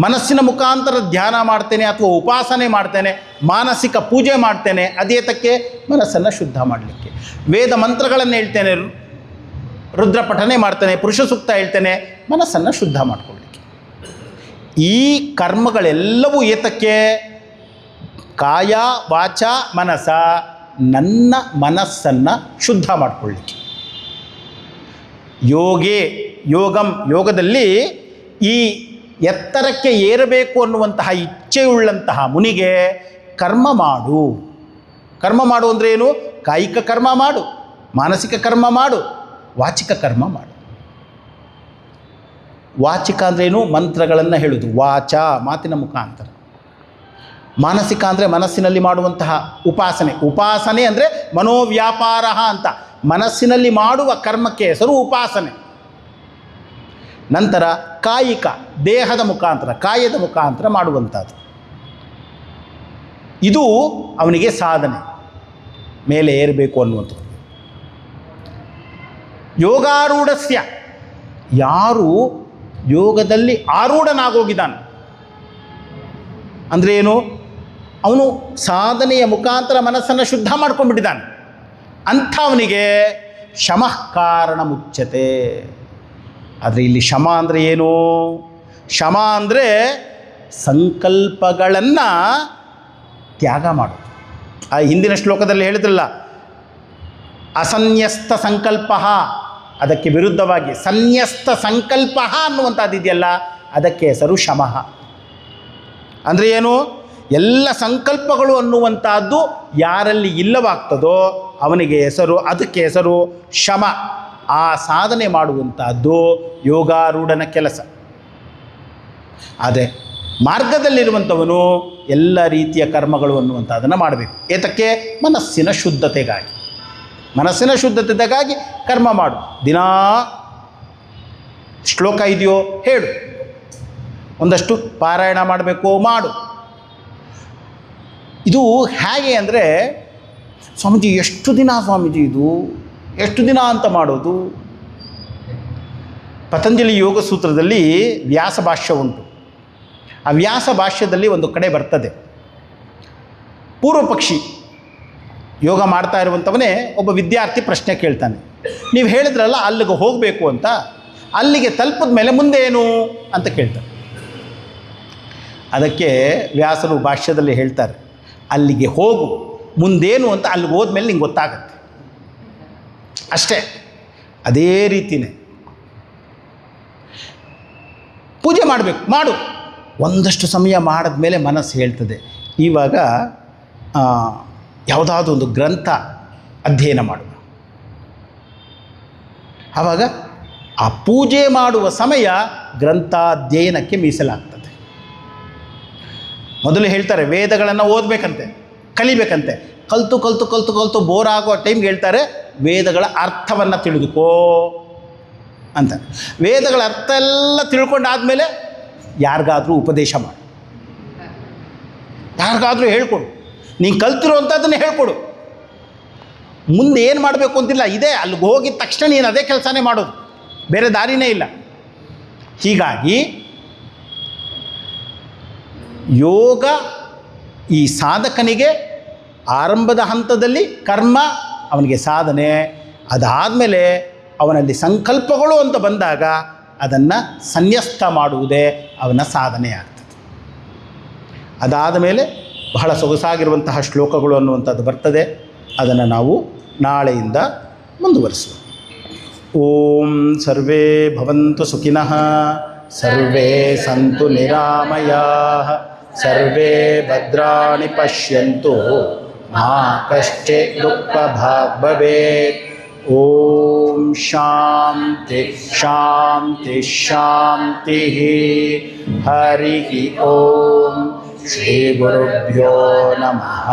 ಮನಸ್ಸಿನ ಮುಖಾಂತರ ಧ್ಯಾನ ಮಾಡ್ತೇನೆ ಅಥವಾ ಉಪಾಸನೆ ಮಾಡ್ತೇನೆ, ಮಾನಸಿಕ ಪೂಜೆ ಮಾಡ್ತೇನೆ. ಅದೇತಕ್ಕೆ? ಮನಸ್ಸನ್ನು ಶುದ್ಧ ಮಾಡಲಿಕ್ಕೆ. ವೇದ ಮಂತ್ರಗಳನ್ನು ಹೇಳ್ತೇನೆ, ರುದ್ರ ಪಠನೆ ಮಾಡ್ತೇನೆ, ಪುರುಷ ಸೂಕ್ತ ಹೇಳ್ತೇನೆ, ಮನಸ್ಸನ್ನು ಶುದ್ಧ ಮಾಡಿಕೊಳ್ಳಲಿಕ್ಕೆ. ಈ ಕರ್ಮಗಳೆಲ್ಲವೂ ಏತಕ್ಕೆ? ಕಾಯ ವಾಚ ಮನಸ, ನನ್ನ ಮನಸ್ಸನ್ನು ಶುದ್ಧ ಮಾಡಿಕೊಳ್ಳಿಕ್ಕೆ. ಯೋಗದಲ್ಲಿ ಈ ಎತ್ತರಕ್ಕೆ ಏರಬೇಕು ಅನ್ನುವಂತಹ ಇಚ್ಛೆಯುಳ್ಳಂತಹ ಮುನಿಗೆ ಕರ್ಮ ಮಾಡು. ಕರ್ಮ ಮಾಡು ಅಂದರೆ ಏನು? ಕಾಯಿಕ ಕರ್ಮ ಮಾಡು, ಮಾನಸಿಕ ಕರ್ಮ ಮಾಡು, ವಾಚಿಕ ಕರ್ಮ ಮಾಡು. ವಾಚಿಕ ಅಂದ್ರೇನು? ಮಂತ್ರಗಳನ್ನು ಹೇಳುವುದು, ವಾಚ, ಮಾತಿನ ಮುಖಾಂತರ. ಮಾನಸಿಕ ಅಂದರೆ ಮನಸ್ಸಿನಲ್ಲಿ ಮಾಡುವಂತಹ ಉಪಾಸನೆ ಅಂದರೆ ಮನೋವ್ಯಾಪಾರ ಅಂತ. ಮನಸ್ಸಿನಲ್ಲಿ ಮಾಡುವ ಕರ್ಮಕ್ಕೆ ಹೆಸರು ಉಪಾಸನೆ. ನಂತರ ಕಾಯಿಕ, ದೇಹದ ಮುಖಾಂತರ, ಕಾಯದ ಮುಖಾಂತರ ಮಾಡುವಂಥದ್ದು. ಇದು ಅವನಿಗೆ ಸಾಧನೆ, ಮೇಲೆ ಏರಬೇಕು ಅನ್ನುವಂಥದ್ದು. ಯೋಗಾರೂಢಸ್ಯ, ಯಾರು ಯೋಗದಲ್ಲಿ ಆರೂಢನಾಗೋಗಿದ್ದಾನೆ. ಅಂದರೆ ಏನು? ಅವನು ಸಾಧನೆಯ ಮುಖಾಂತರ ಮನಸ್ಸನ್ನು ಶುದ್ಧ ಮಾಡ್ಕೊಂಡ್ಬಿಟ್ಟಿದ್ದಾನೆ. ಅಂಥವನಿಗೆ ಶಮಃ ಕಾರಣ ಮುಚ್ಚತೆ. ಆದರೆ ಇಲ್ಲಿ ಶಮ ಅಂದರೆ ಏನು? ಶಮ ಅಂದರೆ ಸಂಕಲ್ಪಗಳನ್ನು ತ್ಯಾಗ ಮಾಡೋದು. ಆ ಹಿಂದಿನ ಶ್ಲೋಕದಲ್ಲಿ ಹೇಳಿದ್ರಲ್ಲ, ಅಸನ್ಯಸ್ತ ಸಂಕಲ್ಪ, ಅದಕ್ಕೆ ವಿರುದ್ಧವಾಗಿ ಸನ್ಯಸ್ತ ಸಂಕಲ್ಪ ಅನ್ನುವಂಥದ್ದು ಇದೆಯಲ್ಲ, ಅದಕ್ಕೆ ಹೆಸರು ಶಮಃ. ಅಂದರೆ ಏನು? ಎಲ್ಲ ಸಂಕಲ್ಪಗಳು ಅನ್ನುವಂಥದ್ದು ಯಾರಲ್ಲಿ ಇಲ್ಲವಾಗ್ತದೋ ಅವನಿಗೆ ಹೆಸರು, ಅದಕ್ಕೆ ಹೆಸರು ಶಮ. ಆ ಸಾಧನೆ ಮಾಡುವಂಥದ್ದು ಯೋಗಾರೂಢನ ಕೆಲಸ. ಆದರೆ ಮಾರ್ಗದಲ್ಲಿರುವಂಥವನು ಎಲ್ಲ ರೀತಿಯ ಕರ್ಮಗಳು ಅನ್ನುವಂಥದ್ದನ್ನು ಮಾಡಬೇಕು. ಏತಕ್ಕೆ? ಮನಸ್ಸಿನ ಶುದ್ಧತೆಗಾಗಿ. ಮನಸ್ಸಿನ ಶುದ್ಧತೆಗಾಗಿ ಕರ್ಮ ಮಾಡು. ದಿನಾ ಶ್ಲೋಕ ಇದೆಯೋ ಹೇಳು, ಒಂದಷ್ಟು ಪಾರಾಯಣ ಮಾಡಬೇಕು, ಮಾಡು. ಇದು ಹೇಗೆ ಅಂದರೆ, ಸ್ವಾಮೀಜಿ ಎಷ್ಟು ದಿನ ಸ್ವಾಮೀಜಿ ಇದು ಎಷ್ಟು ದಿನ ಅಂತ ಮಾಡೋದು? ಪತಂಜಲಿ ಯೋಗ ಸೂತ್ರದಲ್ಲಿ ವ್ಯಾಸ ಭಾಷ್ಯ ಉಂಟು. ಆ ವ್ಯಾಸ ಭಾಷ್ಯದಲ್ಲಿ ಒಂದು ಕಡೆ ಬರ್ತದೆ, ಪೂರ್ವ ಪಕ್ಷಿ ಯೋಗ ಮಾಡ್ತಾ ಇರುವಂಥವನೇ ಒಬ್ಬ ವಿದ್ಯಾರ್ಥಿ ಪ್ರಶ್ನೆ ಕೇಳ್ತಾನೆ, ನೀವು ಹೇಳಿದ್ರಲ್ಲ ಅಲ್ಲಿಗೆ ಹೋಗಬೇಕು ಅಂತ, ಅಲ್ಲಿಗೆ ತಲುಪಿದ ಮೇಲೆ ಮುಂದೆ ಏನು ಅಂತ ಕೇಳ್ತಾರೆ. ಅದಕ್ಕೆ ವ್ಯಾಸರು ಭಾಷ್ಯದಲ್ಲಿ ಹೇಳ್ತಾರೆ, ಅಲ್ಲಿಗೆ ಹೋಗು, ಮುಂದೇನು ಅಂತ ಅಲ್ಲಿಗೆ ಹೋದ್ಮೇಲೆ ನಿಂಗೆ ಗೊತ್ತಾಗತ್ತೆ ಅಷ್ಟೇ. ಅದೇ ರೀತಿಯೇ ಪೂಜೆ ಮಾಡಬೇಕು, ಮಾಡು. ಒಂದಷ್ಟು ಸಮಯ ಮಾಡಿದ್ಮೇಲೆ ಮನಸ್ಸು ಹೇಳ್ತದೆ, ಇವಾಗ ಯಾವುದಾದ್ರೂ ಒಂದು ಗ್ರಂಥ ಅಧ್ಯಯನ ಮಾಡು. ಆವಾಗ ಆ ಪೂಜೆ ಮಾಡುವ ಸಮಯ ಗ್ರಂಥಾಧ್ಯಯನಕ್ಕೆ ಮೀಸಲಾಗ್ತದೆ. ಮೊದಲು ಹೇಳ್ತಾರೆ ವೇದಗಳನ್ನು ಓದಬೇಕಂತೆ, ಕಲಿಬೇಕಂತೆ. ಕಲಿತು ಕಲಿತು ಕಲಿತು ಕಲಿತು ಬೋರ್ ಆಗೋ ಟೈಮ್ಗೆ ಹೇಳ್ತಾರೆ ವೇದಗಳ ಅರ್ಥವನ್ನು ತಿಳಿದುಕೋ ಅಂತ. ವೇದಗಳ ಅರ್ಥ ಎಲ್ಲ ತಿಳ್ಕೊಂಡಾದಮೇಲೆ ಯಾರಿಗಾದರೂ ಉಪದೇಶ ಮಾಡು, ಯಾರಿಗಾದರೂ ಹೇಳ್ಕೊಡು, ನೀನು ಕಲ್ತಿರೋವಂಥದ್ದನ್ನು ಹೇಳ್ಕೊಡು. ಮುಂದೆ ಏನು ಮಾಡಬೇಕು ಅಂತಿಲ್ಲ, ಇದೇ ಅಲ್ಲಿಗೆ ಹೋಗಿದ ತಕ್ಷಣ ನೀನು ಅದೇ ಕೆಲಸನೇ ಮಾಡೋದು, ಬೇರೆ ದಾರಿನೇ ಇಲ್ಲ. ಹೀಗಾಗಿ ಯೋಗ ಈ ಸಾಧಕನಿಗೆ ಆರಂಭದ ಹಂತದಲ್ಲಿ ಕರ್ಮ, ಅವನಿಗೆ ಸಾಧನೆ. ಅದಾದಮೇಲೆ ಅವನಲ್ಲಿ ಸಂಕಲ್ಪಗಳು ಅಂತ ಬಂದಾಗ ಅದನ್ನು ಸನ್ಯಸ್ತ ಮಾಡುವುದೇ ಅವನ ಸಾಧನೆ ಆಗ್ತದೆ. ಅದಾದ ಮೇಲೆ ಬಹಳ ಸೊಗಸಾಗಿರುವಂತಹ ಶ್ಲೋಕಗಳು ಅನ್ನುವಂಥದ್ದು ಬರ್ತದೆ. ಅದನ್ನು ನಾವು ನಾಳೆಯಿಂದ ಮುಂದುವರಿಸುವ. ಓಂ ಸರ್ವೇ ಭವಂತು ಸುಖಿನಃ, ಸರ್ವೇ ಸಂತು ನಿರಾಮಯಾಃ, ಸರ್ವೇ ಭದ್ರಾಣಿ ಪಶ್ಯಂತು, ಮಾ ಕಶ್ಚಿತ್ ದುಃಖಭಾಗ್ ಭವೇತ್. ಓಂ ಶಾಂತಿ ಶಾಂತಿ ಶಾಂತಿ. ಹರಿ ಓಂ. ಶ್ರೀ ಗುರುಭ್ಯೋ ನಮಃ.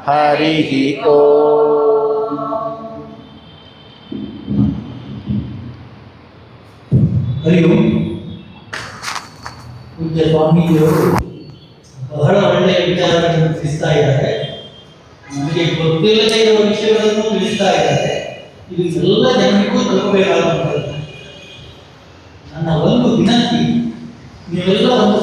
ಹರಿ ಓಂ. ಹರಿ ಓಂ. ಪೂಜ್ಯ ಸ್ವಾಮೀಜಿಯವರು ಬಹಳ ಒಳ್ಳೆಯ ವಿಚಾರಗಳನ್ನು ತಿಳಿಸ್ತಾ ಇದ್ದಾರೆ. ನಮಗೆ ಗೊತ್ತಿಲ್ಲದೇ ಇರುವ ವಿಷಯಗಳನ್ನು ತಿಳಿಸ್ತಾ ಇದ್ದಾರೆ. ಇದು ಎಲ್ಲ ಜನರಿಗೂ ತಲುಪಬೇಕಾಗುತ್ತದೆ. ನನ್ನ ಒಂದು ವಿನಂತಿ, ನೀವೆಲ್ಲ ಒಂದು